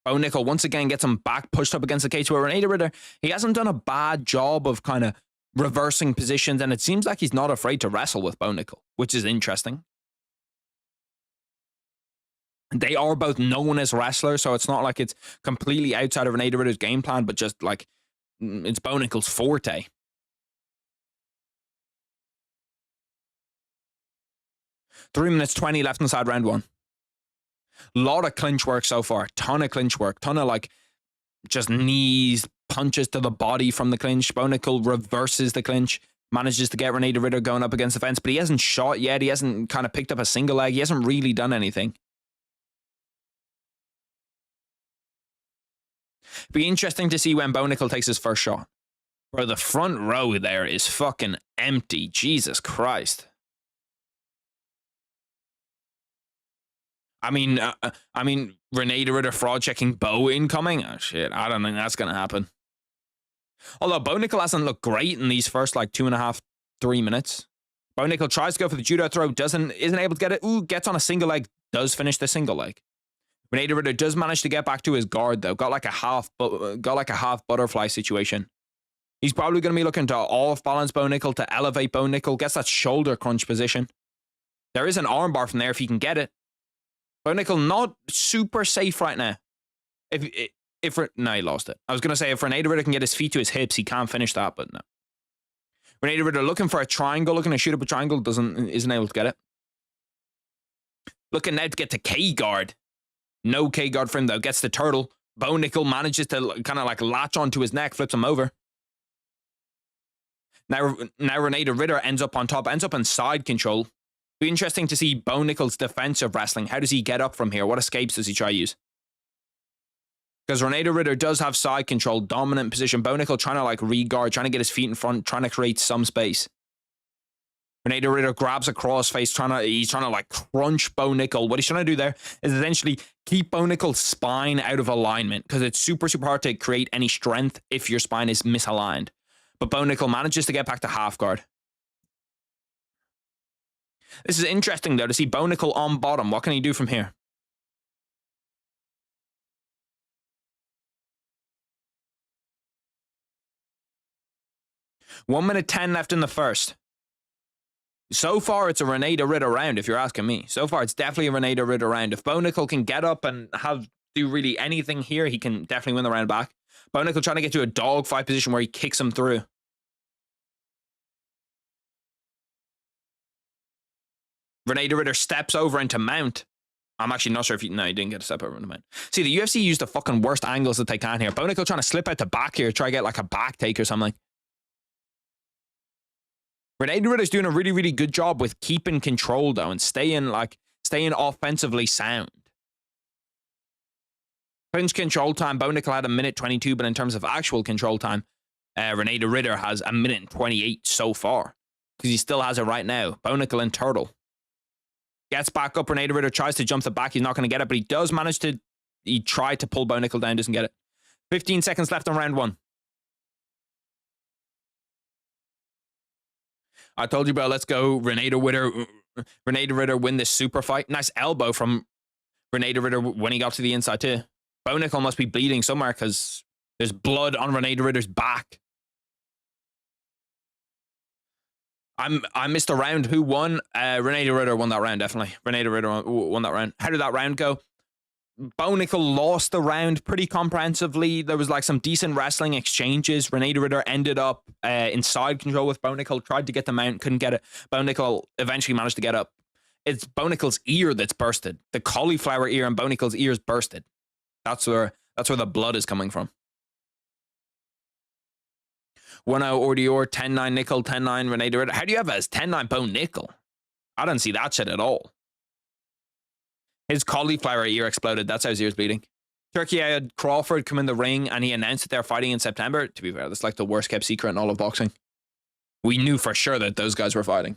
S1: Bo Nickel once again gets him back, pushed up against the cage. Where René de Ridder, he hasn't done a bad job of kind of reversing positions, and it seems like he's not afraid to wrestle with Bo Nickel, which is interesting. They are both known as wrestlers, so it's not like it's completely outside of René de Ridder's game plan, but just like it's Bo Nickel's forte. Three minutes 20 left inside round one. Lot of clinch work so far. Ton of clinch work. Ton of like just knees, punches to the body from the clinch. Bo Nickel reverses the clinch. Manages to get René de Ridder going up against the fence, but he hasn't shot yet. He hasn't kind of picked up a single leg. He hasn't really done anything. Be interesting to see when Bo Nickel takes his first shot. Bro, the front row there is fucking empty. Jesus Christ. I mean, René de Ridder fraud checking Bo incoming? Oh shit, I don't think that's gonna happen. Although Bo Nickel hasn't looked great in these first like 2.5, 3 minutes. Bo Nickel tries to go for the judo throw, isn't able to get it. Ooh, gets on a single leg, does finish the single leg. René de Ridder does manage to get back to his guard though. Got like a half butterfly situation. He's probably going to be looking to off balance Bo Nickel to elevate Bo Nickel. Gets that shoulder crunch position. There is an armbar from there if he can get it. Bo Nickel not super safe right now. No, he lost it. I was going to say if René de Ridder can get his feet to his hips, he can't finish that, but no. René de Ridder looking for a triangle, looking to shoot up a triangle, isn't able to get it. Looking now to get to K guard. No K guard for him though. Gets the turtle. Bo Nickel manages to kind of like latch onto his neck, flips him over. Now René de Ridder ends up on top, ends up in side control. Be interesting to see Bo Nickel's defensive wrestling. How does he get up from here? What escapes does he try to use? Because René de Ridder does have side control, dominant position. Bo Nickel trying to like re-guard, trying to get his feet in front, trying to create some space. René de Ridder grabs a crossface, he's trying to like crunch Bo Nickel. What he's trying to do there is essentially keep Bo Nickel's spine out of alignment because it's super, super hard to create any strength if your spine is misaligned. But Bo Nickel manages to get back to half guard. This is interesting though to see Bo Nickel on bottom. What can he do from here? One minute 10 left in the first. So far, it's a René de Ridder round, if you're asking me. So far, it's definitely a René de Ridder round. If Bo Nickel can get up and do really anything here, he can definitely win the round back. Bo Nickel trying to get to a dogfight position where he kicks him through. Rene de Ritter steps over into mount. I'm actually not sure if he... No, he didn't get a step over into mount. See, the UFC used the fucking worst angles that they can here. Bo Nickel trying to slip out the back here, try to get like a back take or something. Rene de Ritter's doing a really, really good job with keeping control, though, and staying offensively sound. Clinch control time, Bo Nickel had 1:22, but in terms of actual control time, Rene de Ritter has 1:28 so far. Because he still has it right now. Bo Nickel and Turtle. Gets back up, Rene de Ritter tries to jump the back, he's not going to get it, but he does manage to... He tried to pull Bo Nickel down, doesn't get it. 15 seconds left on round 1. I told you, bro, let's go. Rene de Ritter win this super fight. Nice elbow from Rene de Ritter when he got to the inside too. Bo Nickel must be bleeding somewhere because there's blood on Rene de Ritter's back. I missed a round. Who won? Rene de Ritter won that round, definitely. Rene de Ritter won that round. How did that round go? Bo Nickel lost the round pretty comprehensively. There was like some decent wrestling exchanges. Rene de Ritter ended up in side control with Bo Nickel, tried to get the mount, couldn't get it. Bo Nickel eventually managed to get up. It's Bo Nickel's ear that's bursted. The cauliflower ear in Bo Nickel's ear is bursted. That's where the blood is coming from. 1-0 Ordior, 10-9 Nickel, 10-9 Rene de Ritter. How do you have it as 10-9 Bo Nickel? I didn't see that shit at all. His cauliflower ear exploded. That's how his ear's bleeding. Turkey had Crawford come in the ring and he announced that they're fighting in September. To be fair, that's like the worst kept secret in all of boxing. We knew for sure that those guys were fighting.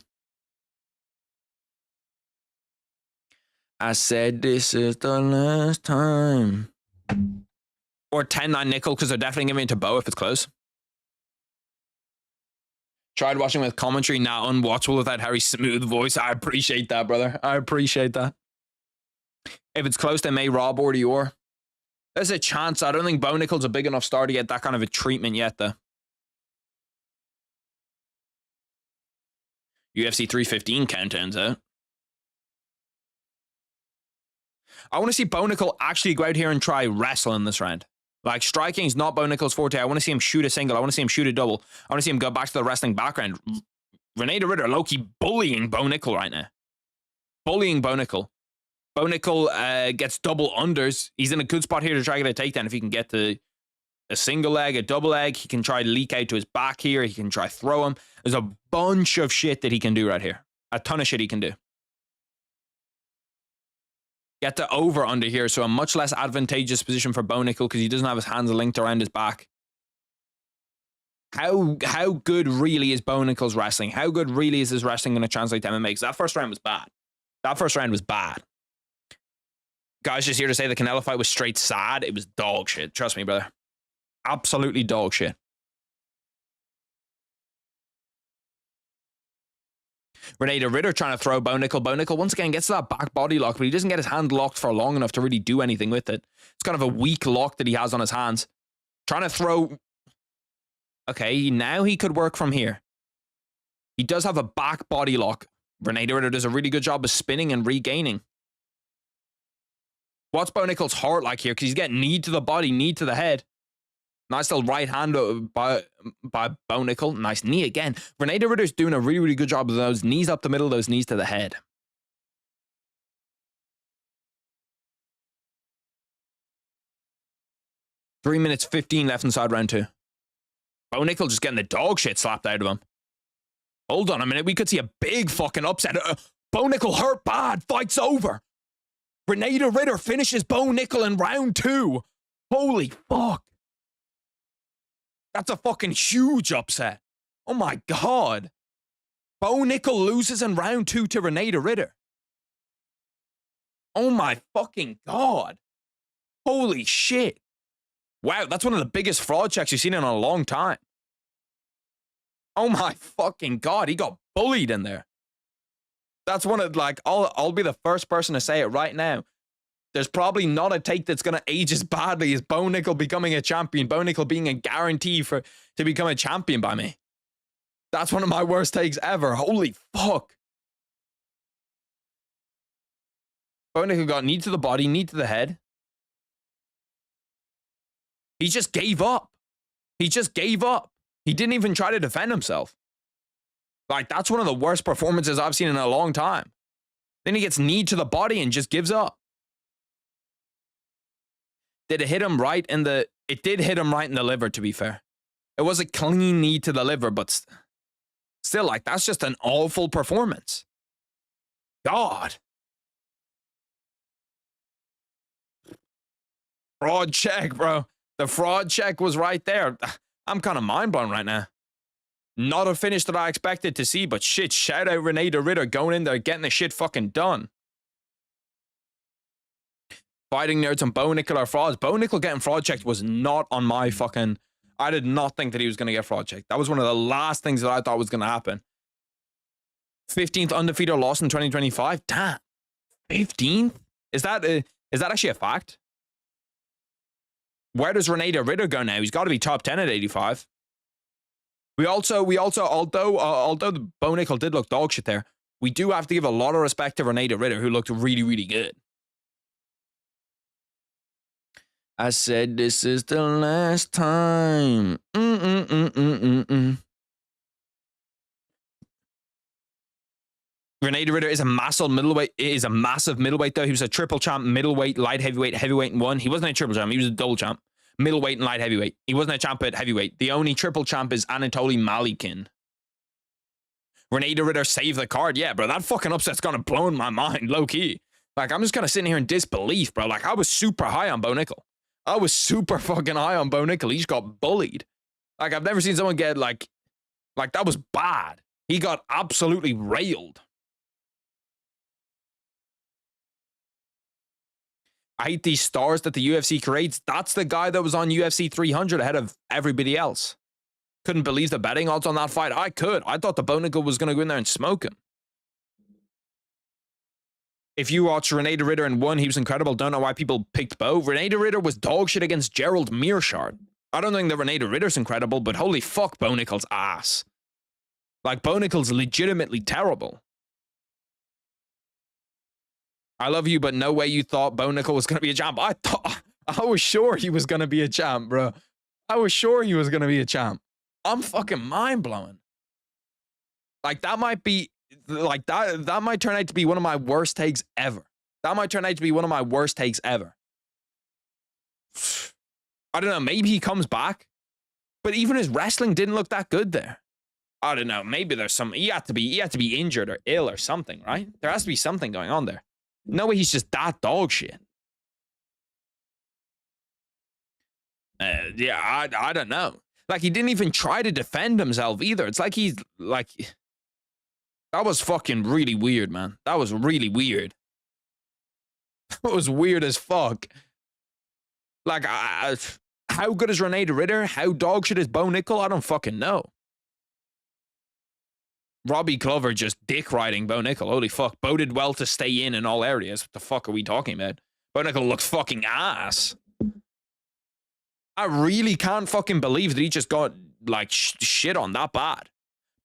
S1: I said this is the last time. Or 10-9 Nickel because they're definitely giving it to Bo if it's close. Tried watching with commentary, not unwatchable without Harry's smooth voice. I appreciate that, brother. I appreciate that. If it's close, they may rob Ordior. There's a chance. I don't think Bo Nickel's a big enough star to get that kind of a treatment yet, though. UFC 315 countdowns out. I want to see Bo Nickel actually go out here and try wrestling this round. Like, striking is not Bo Nickel's forte. I want to see him shoot a single. I want to see him shoot a double. I want to see him go back to the wrestling background. Rene de Ritter, low-key bullying Bo Nickel right now. Bullying Bo Nickel. Bo Nickel gets double unders. He's in a good spot here to try to get a takedown. If he can get to a single leg, a double leg, he can try to leak out to his back here. He can try throw him. There's a bunch of shit that he can do right here. A ton of shit he can do. Get the over under here, so a much less advantageous position for Bo Nickel because he doesn't have his hands linked around his back. How good really is Bo Nickel's wrestling? How good really is his wrestling going to translate to MMA? Because that first round was bad. That first round was bad. Guys, just here to say the Canelo fight was straight sad. It was dog shit. Trust me, brother. Absolutely dog shit. Rene de Ritter trying to throw Bo Nickel. Bo Nickel once again gets that back body lock, but he doesn't get his hand locked for long enough to really do anything with it. It's kind of a weak lock that he has on his hands. Trying to throw... Okay, now he could work from here. He does have a back body lock. Rene de Ritter does a really good job of spinning and regaining. What's Bo Nickel's heart like here? Because he's getting knee to the body, knee to the head. Nice little right hand by Bo Nickel. Nice knee again. Rene de Ritter's doing a really, really good job of those knees up the middle, those knees to the head. Three minutes 15 left inside round 2. Bo Nickel just getting the dog shit slapped out of him. Hold on a minute. We could see a big fucking upset. Bo Nickel hurt bad. Fight's over. Rene de Ritter finishes Bo Nickel in round 2. Holy fuck. That's a fucking huge upset. Oh my God. Bo Nickel loses in round 2 to Rene de Ritter. Oh my fucking God. Holy shit. Wow, that's one of the biggest fraud checks you've seen in a long time. Oh my fucking God, he got bullied in there. That's one of, like, I'll be the first person to say it right now. There's probably not a take that's going to age as badly as Bo Nickel becoming a champion. Bo Nickel being a guarantee to become a champion by me. That's one of my worst takes ever. Holy fuck. Bo Nickel got knee to the body, knee to the head. He just gave up. He just gave up. He didn't even try to defend himself. Like, that's one of the worst performances I've seen in a long time. Then he gets knee to the body and just gives up. Did it hit him right in the... It did hit him right in the liver, to be fair. It was a clean knee to the liver, but still, like, that's just an awful performance. God. Fraud check, bro. The fraud check was right there. I'm kind of mind blown right now. Not a finish that I expected to see, but shit, shout out Rene de Ridder going in there, getting the shit fucking done. Fighting nerds and Bo Nickel are frauds. Bo Nickel getting fraud checked was not on my fucking... I did not think that he was going to get fraud checked. That was one of the last things that I thought was going to happen. 15th undefeated loss in 2025? Damn. 15th? Is that actually a fact? Where does Rene de Ridder go now? He's got to be top 10 at 85. We also, although the Bo Nickel did look dog shit there, we do have to give a lot of respect to Rene de Ridder, who looked really, really good. I said this is the last time. Rene de Ridder is a massive middleweight though. He was a triple champ, middleweight, light heavyweight, heavyweight, and one. He wasn't a triple champ. He was a double champ. Middleweight and light heavyweight. He wasn't a champ at heavyweight. The only triple champ is Anatoly Malikin. Rene de Ridder saved the card. Yeah, bro, that fucking upset's gonna blow my mind, low key. Like, I'm just kind of sitting here in disbelief, bro. Like, I was super high on Bo Nickel. I was super fucking high on Bo Nickel. He just got bullied. Like, I've never seen someone get, like that was bad. He got absolutely railed. I hate these stars that the UFC creates. That's the guy that was on UFC 300 ahead of everybody else. Couldn't believe the betting odds on that fight. I could. I thought the Bo Nickel was going to go in there and smoke him. If you watch Rene de Ridder and won, he was incredible. Don't know why people picked Bo. Rene de Ridder was dog shit against Gerald Meerschaert. I don't think that Rene de Ridder's incredible, but holy fuck, Bo Nickel's ass. Like, Bo Nickel's legitimately terrible. I love you, but no way you thought Bo Nickel was going to be a champ. I was sure he was going to be a champ, bro. I was sure he was going to be a champ. I'm fucking mind-blowing. Like, that might be, like, that might turn out to be one of my worst takes ever. That might turn out to be one of my worst takes ever. I don't know, maybe he comes back, but even his wrestling didn't look that good there. I don't know, maybe there's some, he had to be injured or ill or something, right? There has to be something going on there. No way he's just that dog shit. Yeah, I don't know. Like, he didn't even try to defend himself either. It's like he's, like... That was fucking really weird, man. That was really weird. That was weird as fuck. Like, how good is Rene de Ridder? How dog shit is Bo Nickel? I don't fucking know. Robbie Glover just dick riding Bo Nickel. Holy fuck. Bo did well to stay in all areas. What the fuck are we talking about? Bo Nickel looks fucking ass. I really can't fucking believe that he just got, like, shit on that bad.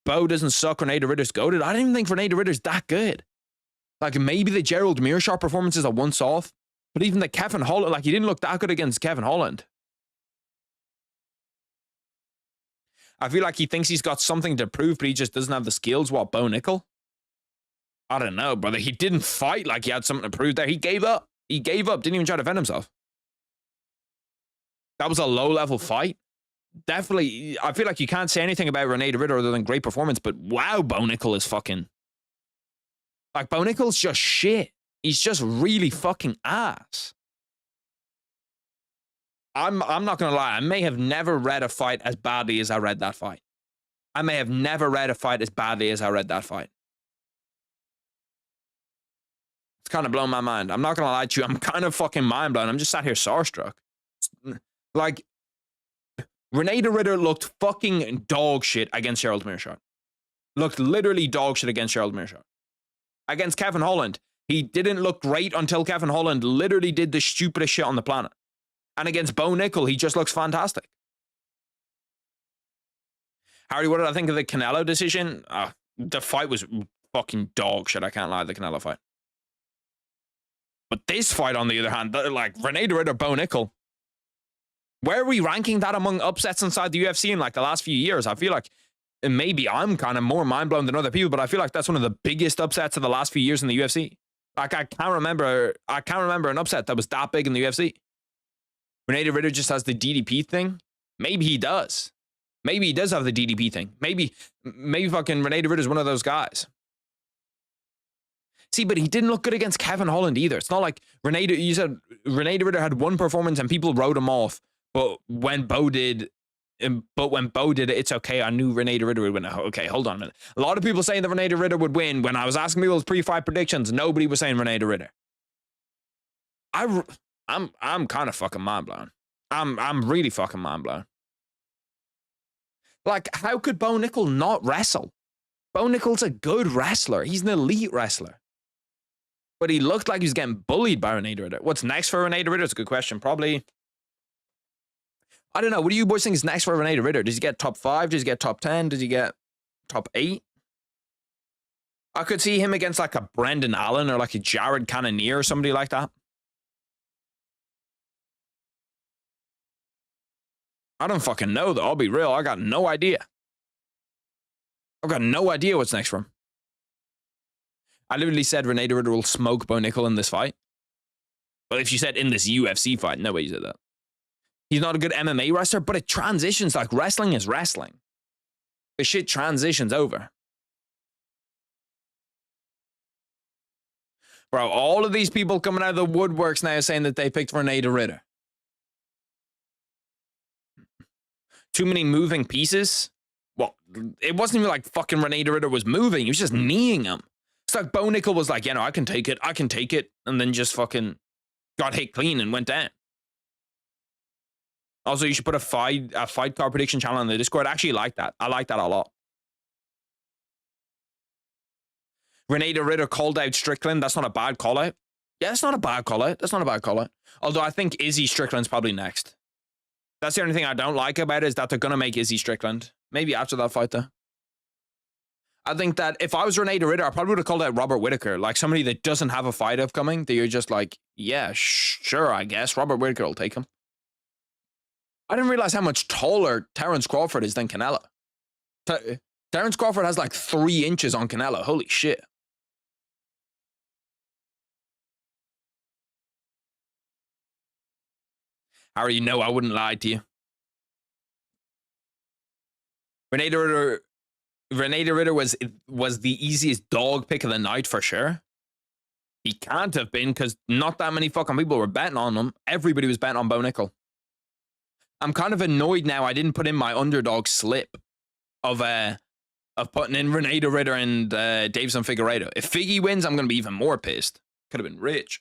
S1: Bo doesn't suck. Rene de Ridder's goated. I don't even think Rene de Ridder's that good. Like, maybe the Gerald Meerschaert performance is a once-off, but even the Kevin Holland, like, he didn't look that good against Kevin Holland. I feel like he thinks he's got something to prove, but he just doesn't have the skills. What, Bo Nickel? I don't know, brother. He didn't fight like he had something to prove there. He gave up. He gave up. Didn't even try to defend himself. That was a low-level fight. Definitely, I feel like you can't say anything about Rene de Ridder other than great performance, but wow, Bo Nickel is fucking... Like, Bo Nickel's just shit. He's just really fucking ass. I'm not gonna lie, I may have never read a fight as badly as I read that fight. I may have never read a fight as badly as I read that fight. It's kind of blown my mind. I'm not gonna lie to you, I'm kind of fucking mind blown. I'm just sat here starstruck. Like, Rene de Ridder looked fucking dog shit against Gerald Meerschaert. Looked literally dog shit against Gerald Meerschaert. Against Kevin Holland, he didn't look great until Kevin Holland literally did the stupidest shit on the planet. And against Bo Nickel, he just looks fantastic. Harry, what did I think of the Canelo decision? The fight was fucking dog shit. I can't lie, the Canelo fight. But this fight, on the other hand, like, Rene de Ridder, Bo Nickel, where are we ranking that among upsets inside the UFC in, like, the last few years? I feel like maybe I'm kind of more mind-blown than other people, but I feel like that's one of the biggest upsets of the last few years in the UFC. Like, I can't remember an upset that was that big in the UFC. Renee Ritter just has the DDP thing. Maybe he does. Maybe he does have the DDP thing. Maybe fucking Renee Ritter's one of those guys. See, but he didn't look good against Kevin Holland either. It's not like you said Renee Ritter had one performance and people wrote him off. But when Bo did it, it's okay. I knew Renee Ritter would win. Okay, hold on a minute. A lot of people saying that Renee Ritter would win. When I was asking people's pre-fight predictions, nobody was saying Renee Ritter. I'm kind of fucking mind blown. I'm really fucking mind blown. Like, how could Bo Nickel not wrestle? Bo Nickel's a good wrestler. He's an elite wrestler. But he looked like he was getting bullied by Renee Ritter. What's next for Renee Ritter? It's a good question. Probably, I don't know. What do you boys think is next for Renee Ritter? Does he get top 5? Does he get top 10? Does he get top 8? I could see him against like a Brendan Allen or like a Jared Cannonier or somebody like that. I don't fucking know, though. I'll be real. I got no idea. I've got no idea what's next for him. I literally said Renee Ritter will smoke Bo Nickel in this fight. But if you said in this UFC fight, no way you said that. He's not a good MMA wrestler, but it transitions. Like, wrestling is wrestling. The shit transitions over. Bro, all of these people coming out of the woodworks now saying that they picked Renee Ritter. Too many moving pieces? Well, it wasn't even like fucking Renee Ritter was moving. He was just kneeing him. It's like Bo Nickel was like, I can take it. And then just fucking got hit clean and went down. Also, you should put a fight card prediction channel on the Discord. I actually like that. I like that a lot. Renee Ritter called out Strickland. That's not a bad call out. Yeah, that's not a bad call out. Although I think Izzy Strickland's probably next. That's the only thing I don't like about it, is that they're going to make Izzy Strickland. Maybe after that fight, though. I think that if I was Renee Ritter, I probably would have called out Robert Whittaker. Like, somebody that doesn't have a fight upcoming, that you're just like, yeah, sure, I guess. Robert Whittaker will take him. I didn't realize how much taller Terrence Crawford is than Canelo. Terrence Crawford has like 3 inches on Canelo. Holy shit. Harry, I wouldn't lie to you. Renee Ritter was the easiest dog pick of the night for sure. He can't have been, because not that many fucking people were betting on him. Everybody was betting on Bo Nickel. I'm kind of annoyed now I didn't put in my underdog slip of putting in Renee Ritter and Davison Figueiredo. If Figgy wins, I'm going to be even more pissed. Could have been rich.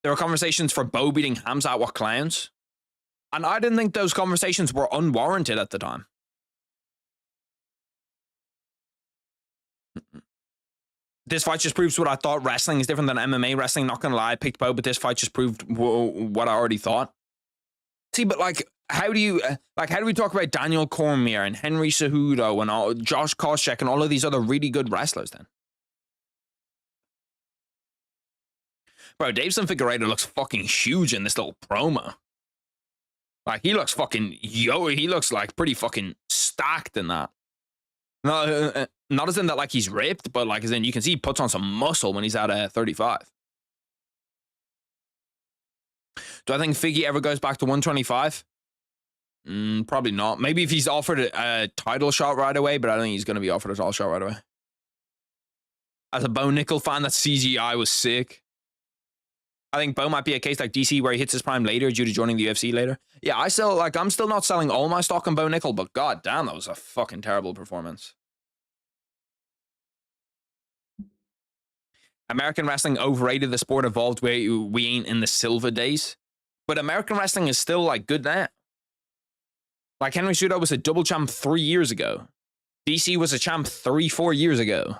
S1: There were conversations for Bo beating Hamzat. What clowns? And I didn't think those conversations were unwarranted at the time. This fight just proves what I thought. Wrestling is different than MMA wrestling. Not gonna lie, I picked Bo, but this fight just proved what I already thought. See, but like, how do we talk about Daniel Cormier and Henry Cejudo and all, Josh Koscheck and all of these other really good wrestlers then? Bro, Davison Figueiredo looks fucking huge in this little promo. Like, he looks fucking, he looks like pretty fucking stacked in that. Not as in that, like, he's ripped, but like, as in, you can see he puts on some muscle when he's at 35. Do I think Figgy ever goes back to 125? Probably not. Maybe if he's offered a title shot right away, but I don't think he's going to be offered a title shot right away. As a Bo Nickel fan, that CGI was sick. I think Bo might be a case like DC where he hits his prime later due to joining the UFC later. Yeah, I'm still not selling all my stock on Bo Nickel, but god damn, that was a fucking terrible performance. American wrestling overrated. The sport evolved where we ain't in the Silva days. But American wrestling is still like good now. Like, Henry Cejudo was a double champ 3 years ago. DC was a champ 3-4 years ago.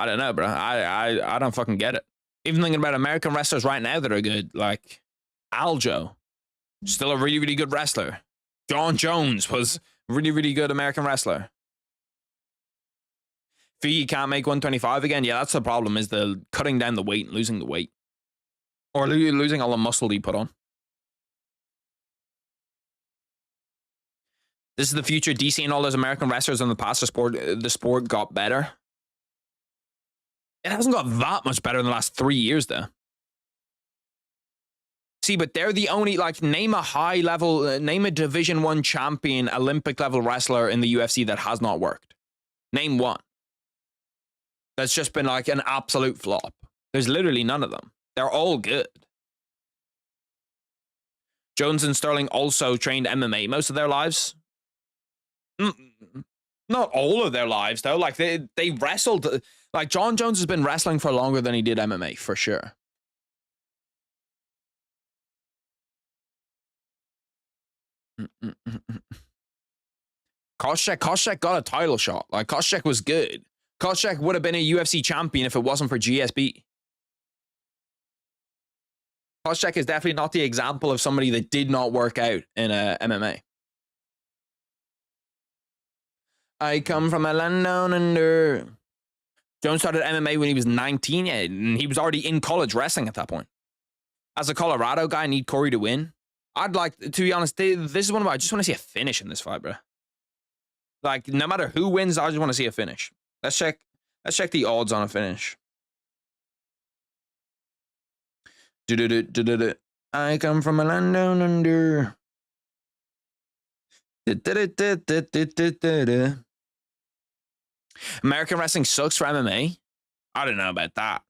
S1: I don't know, bro. I don't fucking get it. Even thinking about American wrestlers right now that are good, like Aljo, still a really, really good wrestler. John Jones was a really, really good American wrestler. Fee can't make 125 again. Yeah, that's the problem, is the cutting down the weight and losing the weight. Or losing all the muscle he put on. This is the future. DC and all those American wrestlers in the past, the sport got better. It hasn't got that much better in the last 3 years, though. See, but they're the only, like, name a Division 1 champion, Olympic level wrestler in the UFC that has not worked. Name one. That's just been like an absolute flop. There's literally none of them. They're all good. Jones and Sterling also trained MMA most of their lives. Not all of their lives, though. Like, they wrestled. Like, John Jones has been wrestling for longer than he did MMA, for sure. Koscheck got a title shot. Like, Koscheck was good. Koscheck would have been a UFC champion if it wasn't for GSP. Koscheck is definitely not the example of somebody that did not work out in MMA. I come from a land down under. Jones started MMA when he was 19, yeah, and he was already in college wrestling at that point. As a Colorado guy, I need Corey to win. I'd like, to be honest, this is one of my, I just want to see a finish in this fight, bro. Like, no matter who wins, I just want to see a finish. Let's check the odds on a finish. I come from a land down under. American wrestling sucks for MMA. I don't know about that.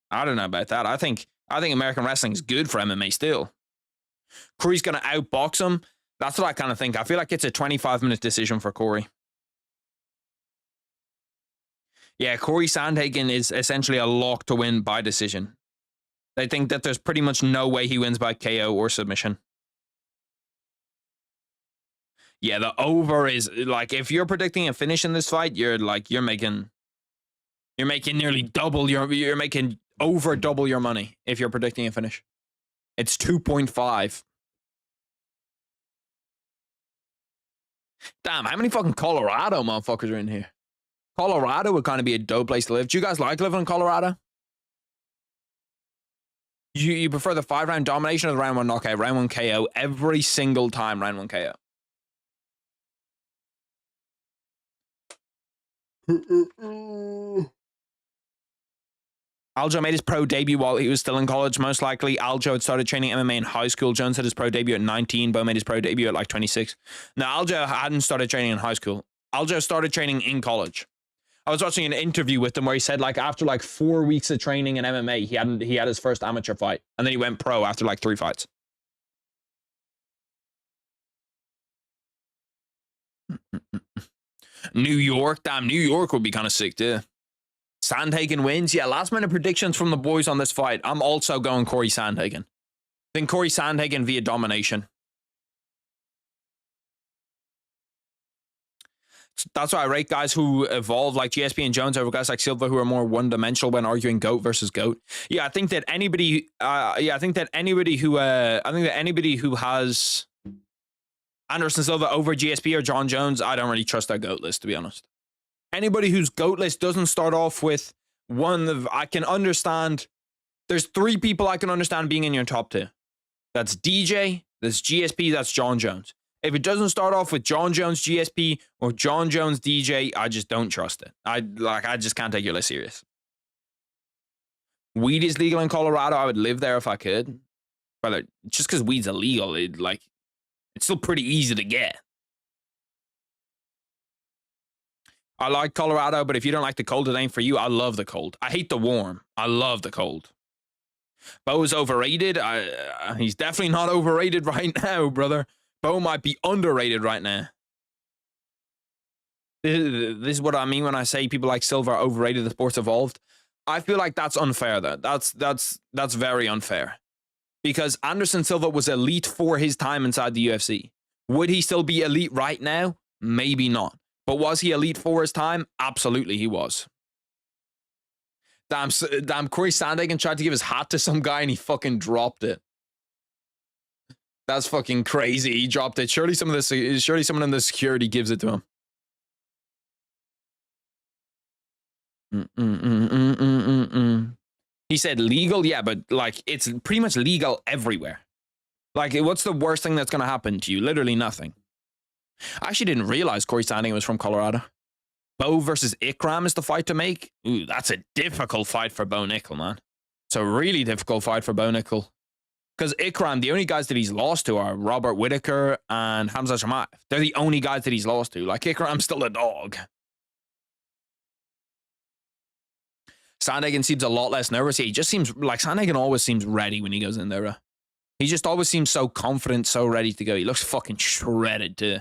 S1: I think American wrestling is good for MMA still. Corey's gonna outbox him. That's what I kind of think. I feel like it's a 25-minute decision for Corey. Yeah, Corey Sandhagen is essentially a lock to win by decision. They think that there's pretty much no way he wins by KO or submission. Yeah, the over is, like, if you're predicting a finish in this fight, you're making nearly double you're making over double your money if you're predicting a finish. It's 2.5. Damn, how many fucking Colorado motherfuckers are in here? Colorado would kind of be a dope place to live. Do you guys like living in Colorado? You prefer the 5-round domination or the round 1 knockout, round 1 KO every single time, round 1 KO? Aljo made his pro debut while he was still in college, most likely. Aljo had started training MMA in high school. Jones had his pro debut at 19. Bo made his pro debut at like 26. Now, Aljo hadn't started training in high school. Aljo started training in college. I was watching an interview with him where he said, like, after like 4 weeks of training in MMA, he had his first amateur fight, and then he went pro after like 3 fights. New York, damn, New York would be kind of sick too. Sandhagen wins. Yeah, last minute predictions from the boys on this fight. I'm also going Corey Sandhagen. Then Corey Sandhagen via domination. That's why I rate guys who evolve like GSP and Jones over guys like Silva who are more one-dimensional when arguing GOAT versus GOAT. Yeah, I think that anybody who has Anderson Silva over GSP or John Jones, I don't really trust their GOAT list, to be honest. Anybody whose GOAT list doesn't start off with one of, I can understand, there's 3 people I can understand being in your top 2. That's DJ, that's GSP, that's John Jones. If it doesn't start off with John Jones GSP or John Jones DJ, I just don't trust it. I just can't take your list serious. Weed is legal in Colorado. I would live there if I could. Brother, just because weed's illegal, it's still pretty easy to get. I like Colorado, but if you don't like the cold, it ain't for you. I love the cold. I hate the warm. I love the cold. Bo is overrated. He's definitely not overrated right now, brother. Bo might be underrated right now. This is what I mean when I say people like Silva are overrated. The sport's evolved. I feel like that's unfair, though. That's very unfair. Because Anderson Silva was elite for his time inside the UFC. Would he still be elite right now? Maybe not. But was he elite for his time? Absolutely, he was. Damn, Corey Sandhagen tried to give his hat to some guy and he fucking dropped it. That's fucking crazy. He dropped it. Surely someone in the security gives it to him. He said legal, yeah, but like it's pretty much legal everywhere. Like, what's the worst thing that's gonna happen to you? Literally nothing. I actually didn't realize Corey Sandhagen was from Colorado. Bo versus Ikram is the fight to make. Ooh, that's a difficult fight for Bo Nickel, man. It's a really difficult fight for Bo Nickel. Because Ikram, the only guys that he's lost to are Robert Whittaker and Hamza Shamaev. They're the only guys that he's lost to. Like, Ikram's still a dog. Sandhagen seems a lot less nervous. Yeah, he just seems like Sandhagen always seems ready when he goes in there. He just always seems so confident, so ready to go. He looks fucking shredded too.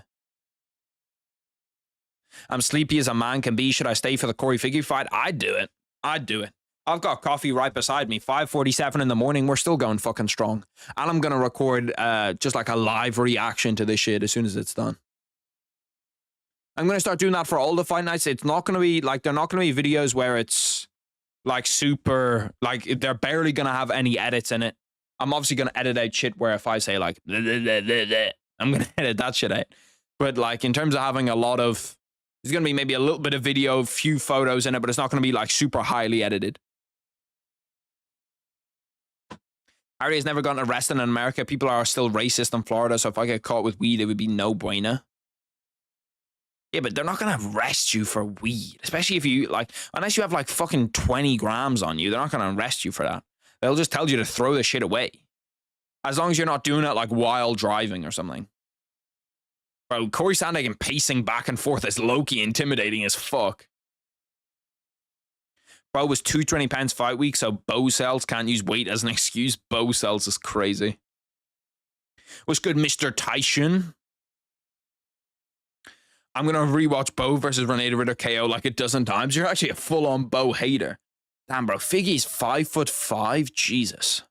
S1: I'm sleepy as a man can be. Should I stay for the Corey Figgy fight? I'd do it. I'd do it. I've got coffee right beside me. 5:47 in the morning. We're still going fucking strong. And I'm going to record just like a live reaction to this shit as soon as it's done. I'm going to start doing that for all the fight nights. It's not going to be like, they're not going to be videos where it's like super, like they're barely going to have any edits in it. I'm obviously going to edit out shit where if I say like, bleh, bleh, bleh, bleh, bleh, I'm going to edit that shit out. But like in terms of having a lot of, there's going to be maybe a little bit of video, a few photos in it, but it's not going to be like super highly edited. Harry has never gotten arrested in America. People are still racist in Florida, so if I get caught with weed, it would be no bueno. Yeah, but they're not going to arrest you for weed, especially if you, like, unless you have like fucking 20 grams on you, they're not going to arrest you for that. They'll just tell you to throw the shit away. As long as you're not doing it like while driving or something. Bro, Corey Sandhagen pacing back and forth is low-key intimidating as fuck. Bo was 220 pounds fight week, so Bo cells can't use weight as an excuse. Bo cells is crazy. What's good, Mr. Tyson? I'm going to rewatch Bo versus Renee Ritter KO like a dozen times. You're actually a full-on Bo hater. Damn, bro. Figgy's 5'5". Jesus.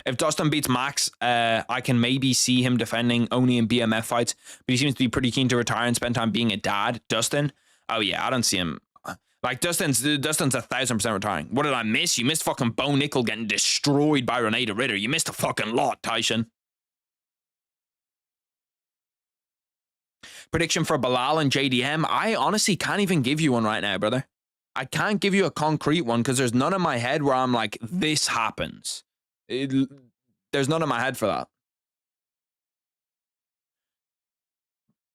S1: If Dustin beats Max, I can maybe see him defending only in BMF fights, but he seems to be pretty keen to retire and spend time being a dad. Dustin? Oh, yeah, I don't see him. Like, Dustin's 1,000% retiring. What did I miss? You missed fucking Bo Nickel getting destroyed by Renee Ritter. You missed a fucking lot, Tyson. Prediction for Bilal and JDM? I honestly can't even give you one right now, brother. I can't give you a concrete one because there's none in my head where I'm like, this happens. There's none in my head for that.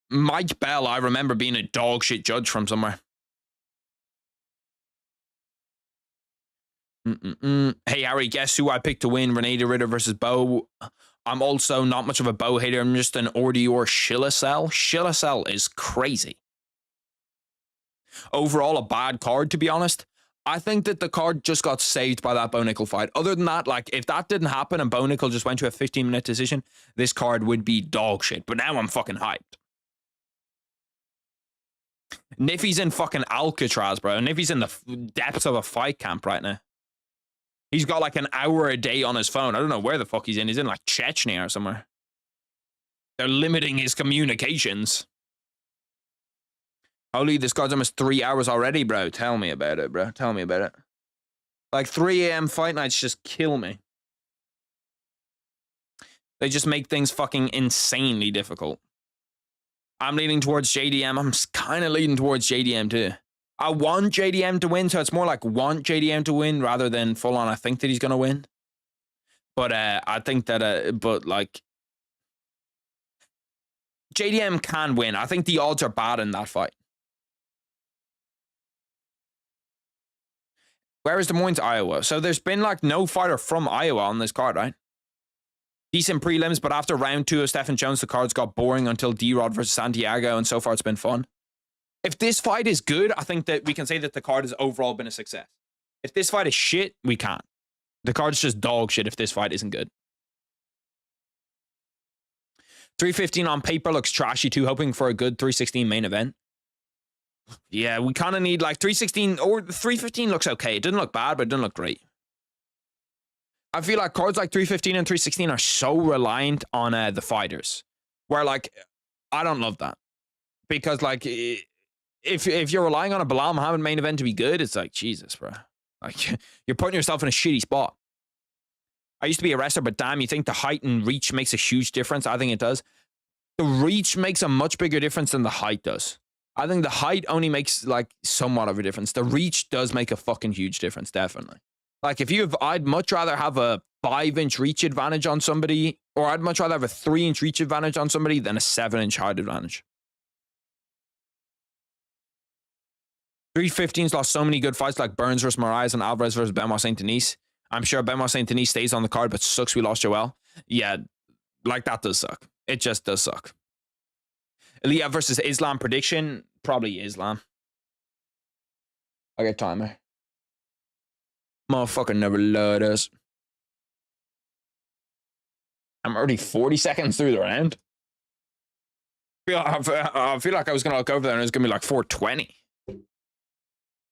S1: Mike Bell, I remember being a dog shit judge from somewhere. Hey, Harry, guess who I picked to win? Renee Ritter versus Bo. I'm also not much of a Bo hater. I'm just an Ordeor Shillacell. Shillacell is crazy. Overall, a bad card, to be honest. I think that the card just got saved by that Bo Nickel fight. Other than that, like, if that didn't happen and Bo Nickel just went to a 15-minute decision, this card would be dog shit. But now I'm fucking hyped. Niffy's in fucking Alcatraz, bro. Niffy's in the depths of a fight camp right now. He's got like an hour a day on his phone. I don't know where the fuck he's in. He's in like Chechnya or somewhere. They're limiting his communications. Holy, this card's almost 3 hours already, bro. Tell me about it, bro. Tell me about it. Like 3 a.m. fight nights just kill me. They just make things fucking insanely difficult. I'm leaning towards JDM. I'm kind of leaning towards JDM too. I want JDM to win, so it's more like want JDM to win rather than full on I think that he's going to win. But I think that, but like, JDM can win. I think the odds are bad in that fight. Where is Des Moines, Iowa? So there's been like no fighter from Iowa on this card, right? Decent prelims, but after round 2 of Stephen Jones, the cards got boring until D-Rod versus Santiago, and so far it's been fun. If this fight is good, I think that we can say that the card has overall been a success. If this fight is shit, we can't. The card's just dog shit if this fight isn't good. 315 on paper looks trashy too, hoping for a good 316 main event. Yeah, we kind of need like 316 or 315 looks okay. It doesn't look bad, but it doesn't look great. I feel like cards like 315 and 316 are so reliant on the fighters. Where like, I don't love that. Because like, if you're relying on a Bilal Muhammad main event to be good, it's like, Jesus, bro. Like, you're putting yourself in a shitty spot. I used to be a wrestler, but damn, you think the height and reach makes a huge difference? I think it does. The reach makes a much bigger difference than the height does. I think the height only makes like somewhat of a difference. The reach does make a fucking huge difference, definitely. Like if you have, I'd much rather have a 5-inch reach advantage on somebody, or I'd much rather have a 3-inch reach advantage on somebody than a 7-inch height advantage. 315's lost so many good fights like Burns versus Moraes and Alvarez versus Benoit Saint-Denis. I'm sure Benoit Saint-Denis stays on the card, but sucks we lost Joel. Yeah, like that does suck. It just does suck. Elia versus Islam prediction, probably Islam. I get timer. Motherfucker never loved us. I'm already 40 seconds through the round. I feel like I was going to look over there and it's going to be like 420.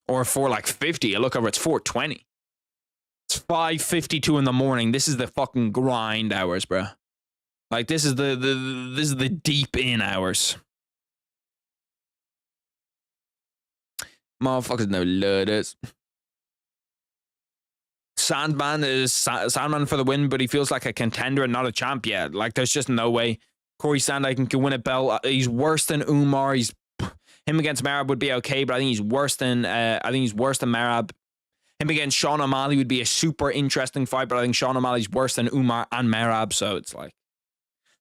S1: Or 450. I look over, it's 420. It's 5:52 in the morning. This is the fucking grind hours, bro. Like this is the deep in hours. Motherfuckers no love this. Sandman for the win, but he feels like a contender and not a champ yet. Like there's just no way Corey Sandhagen can win a belt. He's worse than Umar. Him against Merab would be okay, but I think he's worse than Merab. Him against Sean O'Malley would be a super interesting fight, but I think Sean O'Malley's worse than Umar and Merab. So it's like,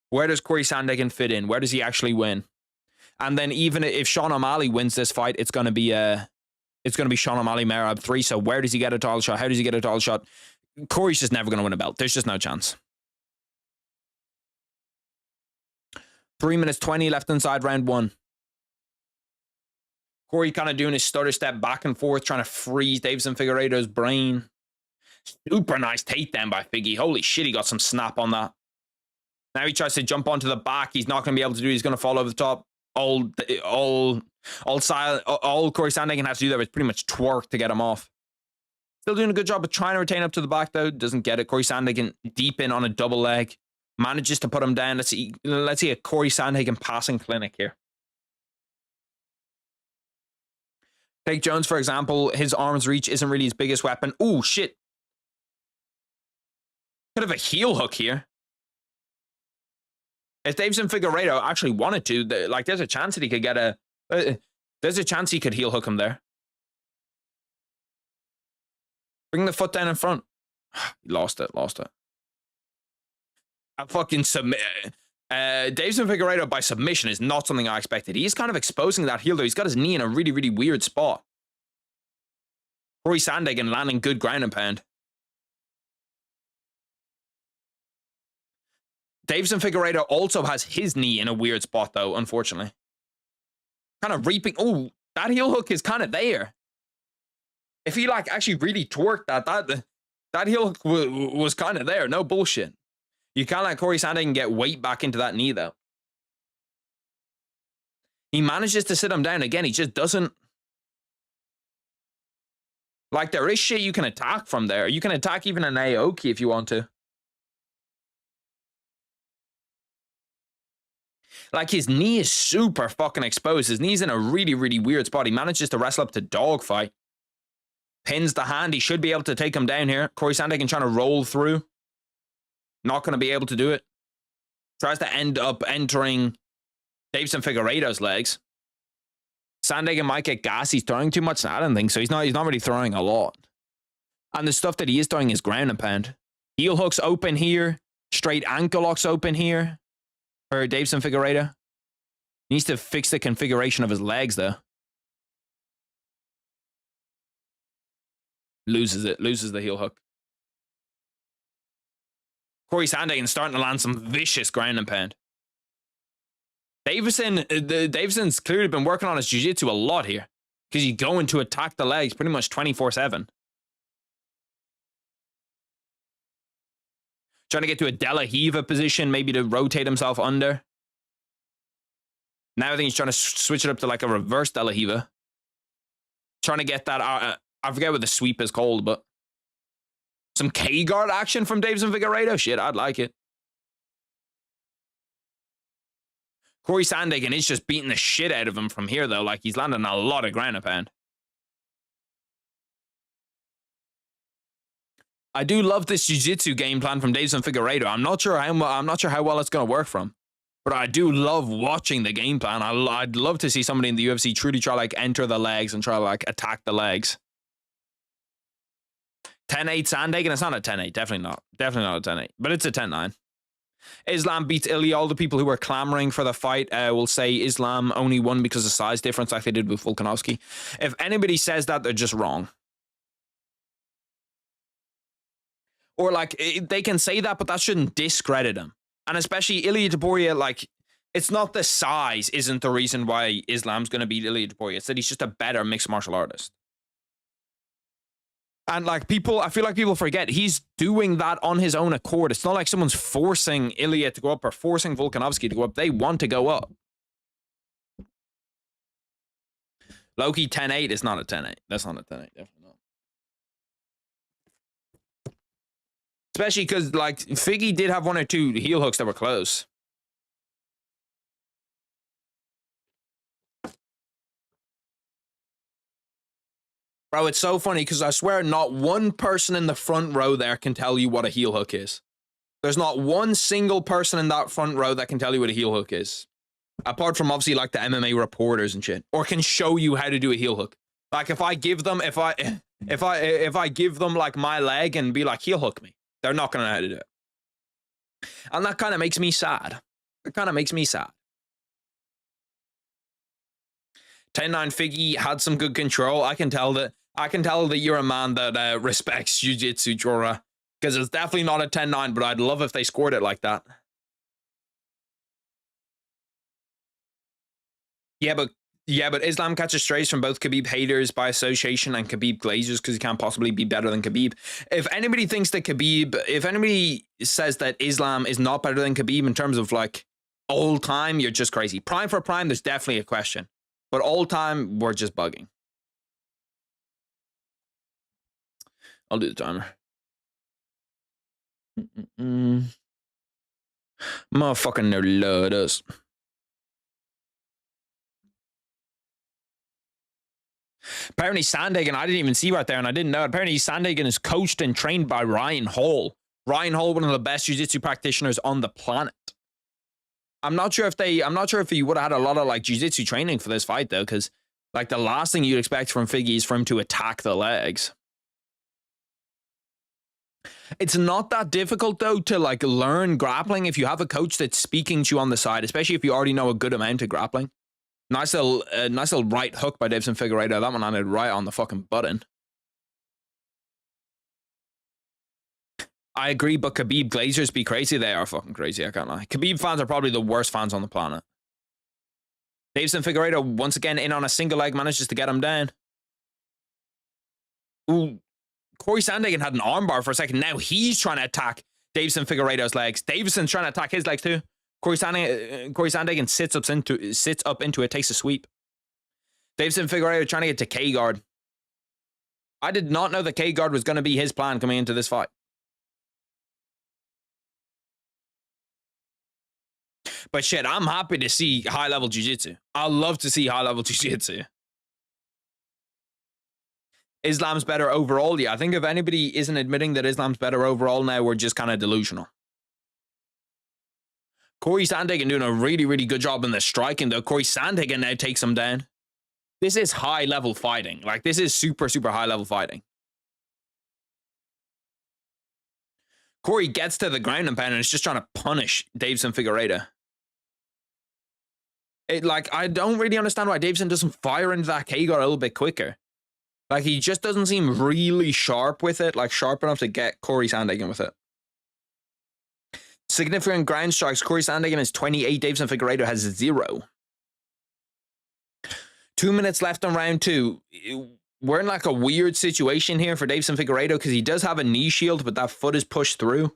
S1: where does Corey Sandhagen fit in? Where does he actually win? And then even if Sean O'Malley wins this fight, it's gonna be Sean O'Malley Merab 3. So where does he get a title shot? How does he get a title shot? Corey's just never gonna win a belt. There's just no chance. 3 minutes 20 left inside round 1. Corey kind of doing his stutter step back and forth, trying to freeze Davison Figueiredo's brain. Super nice takedown by Figgy. Holy shit, he got some snap on that. Now he tries to jump onto the back. He's not going to be able to do it. He's going to fall over the top. All Corey Sandhagen has to do there is pretty much twerk to get him off. Still doing a good job of trying to retain up to the back, though. Doesn't get it. Corey Sandhagen deep in on a double leg. Manages to put him down. Let's see a Corey Sandhagen passing clinic here. Take Jones, for example. His arm's reach isn't really his biggest weapon. Oh, shit. Could have a heel hook here. If Davison Figueiredo actually wanted to, like, there's a chance that he could get a... there's a chance he could heel hook him there. Bring the foot down in front. He lost it. I fucking submit... Davison Figueiredo by submission is not something I expected. He's kind of exposing that heel, though. He's got his knee in a really, really weird spot. Corey Sandhagen landing good ground and pound. Davison Figueiredo also has his knee in a weird spot, though, unfortunately. Kind of reaping... Oh, that heel hook is kind of there. If he, like, actually really twerked that heel hook was kind of there. No bullshit. You can't let Corey Sandhagen get weight back into that knee, though. He manages to sit him down again. He just doesn't... Like, there is shit you can attack from there. You can attack even an Aoki if you want to. Like, his knee is super fucking exposed. His knee's in a really, really weird spot. He manages to wrestle up to dogfight. Pins the hand. He should be able to take him down here. Corey Sandhagen trying to roll through. Not going to be able to do it. Tries to end up entering Davison Figueiredo's legs. Sandhagen might get gas. He's throwing too much. I don't think so. He's not really throwing a lot. And the stuff that he is throwing is ground and pound. Heel hooks open here. Straight ankle locks open here. For Davison Figueiredo. Needs to fix the configuration of his legs, though. Loses it. Loses the heel hook. Corey Sandhagen starting to land some vicious ground and pound. Davison's clearly been working on his jiu-jitsu a lot here. Because he's going to attack the legs pretty much 24/7. Trying to get to a De La Hiva position, maybe to rotate himself under. Now I think he's trying to switch it up to like a reverse De La Hiva. Trying to get that, I forget what the sweep is called, but some K-guard action from Davison Figueiredo? Shit, I'd like it. Corey Sandhagen is just beating the shit out of him from here, though. Like, he's landing a lot of ground and pound. I do love this jiu-jitsu game plan from Davison Figueiredo. I'm not sure how well it's going to work for him. But I do love watching the game plan. I'd love to see somebody in the UFC truly try like enter the legs and try to like attack the legs. 10-8 sandhagen. It's not a 10-8. Definitely not. Definitely not a 10-8. But it's a 10-9. Islam beats Ilya. All the people who are clamoring for the fight will say Islam only won because of size difference, like they did with Volkanovski. If anybody says that, they're just wrong. Or like they can say that, but that shouldn't discredit him. And especially Ilya Topuria, like it's not the size isn't the reason why Islam's going to beat Ilya Topuria. It's that he's just a better mixed martial artist. And like people, I feel like people forget he's doing that on his own accord. It's not like someone's forcing Ilya to go up or forcing Volkanovski to go up. They want to go up. Loki 10-8 is not a 10-8. That's not a 10-8. Definitely not. Especially because like Figgy did have one or two heel hooks that were close. Bro, it's so funny because I swear not one person in the front row there can tell you what a heel hook is. There's not one single person in that front row that can tell you what a heel hook is. Apart from obviously like the MMA reporters and shit. Or can show you how to do a heel hook. Like if I give them, if I give them like my leg and be like, heel hook me, they're not going to know how to do it. And that kind of makes me sad. It kind of makes me sad. 10-9 Figgy had some good control. I can tell that you're a man that respects jiu-jitsu, Jorah. Because it's definitely not a 10-9, but I'd love if they scored it like that. Yeah, but Islam catches strays from both Khabib haters by association and Khabib glazers because he can't possibly be better than Khabib. If anybody thinks that if anybody says that Islam is not better than Khabib in terms of like old time, you're just crazy. Prime for prime, there's definitely a question. But old time, we're just bugging. I'll do the timer. Motherfucking no loaders. Apparently Sandhagen, I didn't even see right there and I didn't know. Apparently Sandhagen is coached and trained by Ryan Hall. Ryan Hall, one of the best jiu-jitsu practitioners on the planet. I'm not sure if he would have had a lot of like jiu-jitsu training for this fight though, because like the last thing you'd expect from Figgy is for him to attack the legs. It's not that difficult though to like learn grappling if you have a coach that's speaking to you on the side, especially if you already know a good amount of grappling. Nice little right hook by Davison Figueiredo. That one landed right on the fucking button. I agree, but Khabib glazers be crazy. They are fucking crazy, I can't lie. Khabib fans are probably the worst fans on the planet. Davison Figueiredo, once again, in on a single leg, manages to get him down. Ooh. Corey Sandhagen had an armbar for a second. Now he's trying to attack Davison Figueiredo's legs. Davison's trying to attack his legs too. Corey Sandhagen sits up into it, takes a sweep. Davison Figueiredo trying to get to K-guard. I did not know that K-guard was going to be his plan coming into this fight. But shit, I'm happy to see high-level jiu-jitsu. I love to see high-level jiu-jitsu. Islam's better overall. Yeah, I think if anybody isn't admitting that Islam's better overall now, we're just kind of delusional. Corey Sandhagen doing a really, really good job in the striking, though. Corey Sandhagen now takes him down. This is high-level fighting. Like, this is super, super high-level fighting. Corey gets to the ground and pound and is just trying to punish Davison Figueiredo. I don't really understand why Davison doesn't fire into that K-guard a little bit quicker. Like, he just doesn't seem really sharp with it, like sharp enough to get Corey Sandhagen with it. Significant ground strikes. Corey Sandhagen is 28. Davison Figueiredo has 0. 2 minutes left on round 2. We're in like a weird situation here for Davison Figueiredo because he does have a knee shield, but that foot is pushed through.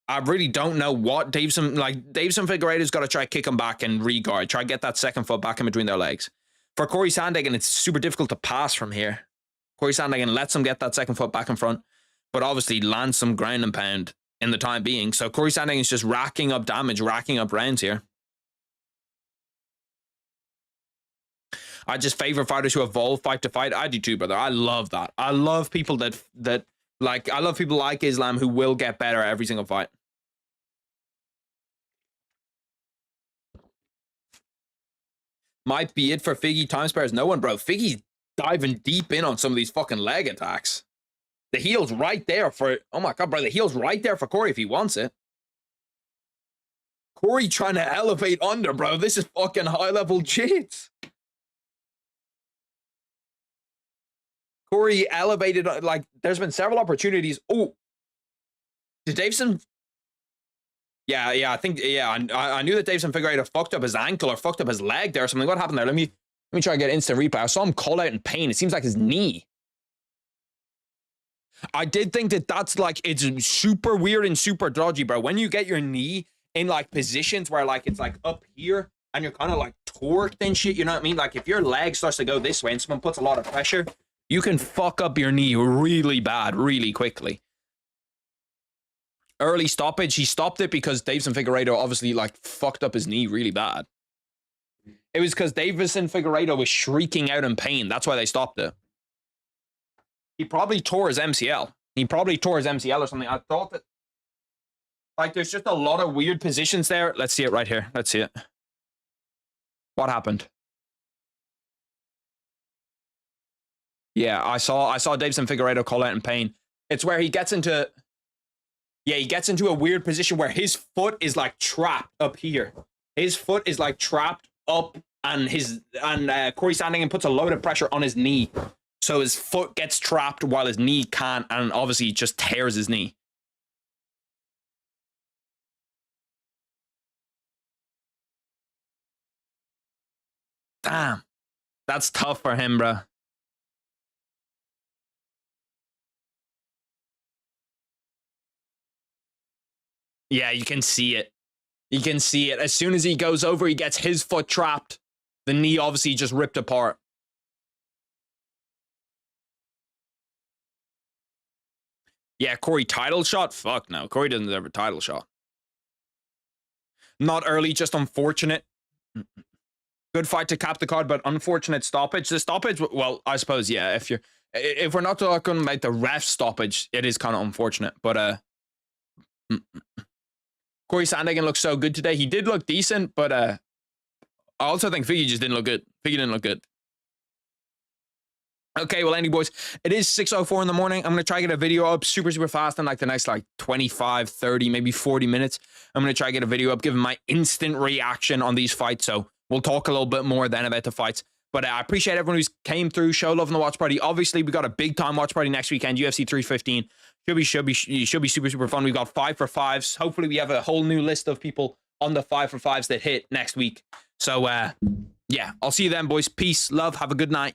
S1: I really don't know what Davison Figueiredo's got to try to kick him back and re-guard. Try to get that second foot back in between their legs. For Corey Sandhagen, it's super difficult to pass from here. Corey Sandhagen lets him get that second foot back in front, but obviously lands some ground and pound in the time being. So Corey Sandhagen is just racking up damage, racking up rounds here. I just favor fighters who evolve fight to fight. I do too, brother. I love that. I love people I love people like Islam who will get better every single fight. Might be it for Figgy. Time spares no one, bro. Figgy's diving deep in on some of these fucking leg attacks. The heel's right there for, oh my God, bro. The heel's right there for Corey if he wants it. Corey trying to elevate under, bro. This is fucking high-level jits. Corey elevated, like, there's been several opportunities. Oh, did Davison? Yeah, I think, yeah, I knew that Davison Figueiredo fucked up his ankle or fucked up his leg there or something. What happened there? Let me try and get instant replay. I saw him call out in pain. It seems like his knee. I did think that that's like, it's super weird and super dodgy, bro. When you get your knee in like positions where like it's like up here and you're kind of like torqued and shit, you know what I mean? Like if your leg starts to go this way and someone puts a lot of pressure, you can fuck up your knee really bad, really quickly. Early stoppage, he stopped it because Davison Figueiredo obviously like fucked up his knee really bad. It was because Davison Figueiredo was shrieking out in pain. That's why they stopped it. He probably tore his MCL. He probably tore his MCL or something. I thought that, like, there's just a lot of weird positions there. Let's see it right here. Let's see it. What happened? Yeah, I saw Davison Figueiredo call out in pain. It's where he gets into, yeah, he gets into a weird position where his foot is like trapped up here. His foot is like trapped up, and Corey Sandhagen puts a load of pressure on his knee. So his foot gets trapped while his knee can't, and obviously just tears his knee. Damn. That's tough for him, bro. Yeah, you can see it. You can see it. As soon as he goes over, he gets his foot trapped. The knee obviously just ripped apart. Yeah, Corey title shot? Fuck no. Corey doesn't deserve a title shot. Not early, just unfortunate. Good fight to cap the card, but unfortunate stoppage. The stoppage, well, I suppose, yeah, if we're not talking about the ref stoppage, it is kind of unfortunate. But Corey Sandhagen looks so good today. He did look decent, but I also think Figgy just didn't look good. Figgy didn't look good. Okay, well, anyway, boys, it is 6:04 in the morning. I'm going to try to get a video up super fast in like the next like 25, 30, maybe 40 minutes. I'm going to try to get a video up giving my instant reaction on these fights. So we'll talk a little bit more then about the fights. But I appreciate everyone who's came through, show love in the watch party. Obviously, we got a big time watch party next weekend, UFC 315. Should be super fun. We've got 5 for 5s. Hopefully, we have a whole new list of people on the 5 for 5s that hit next week. So, yeah, I'll see you then, boys. Peace, love, have a good night.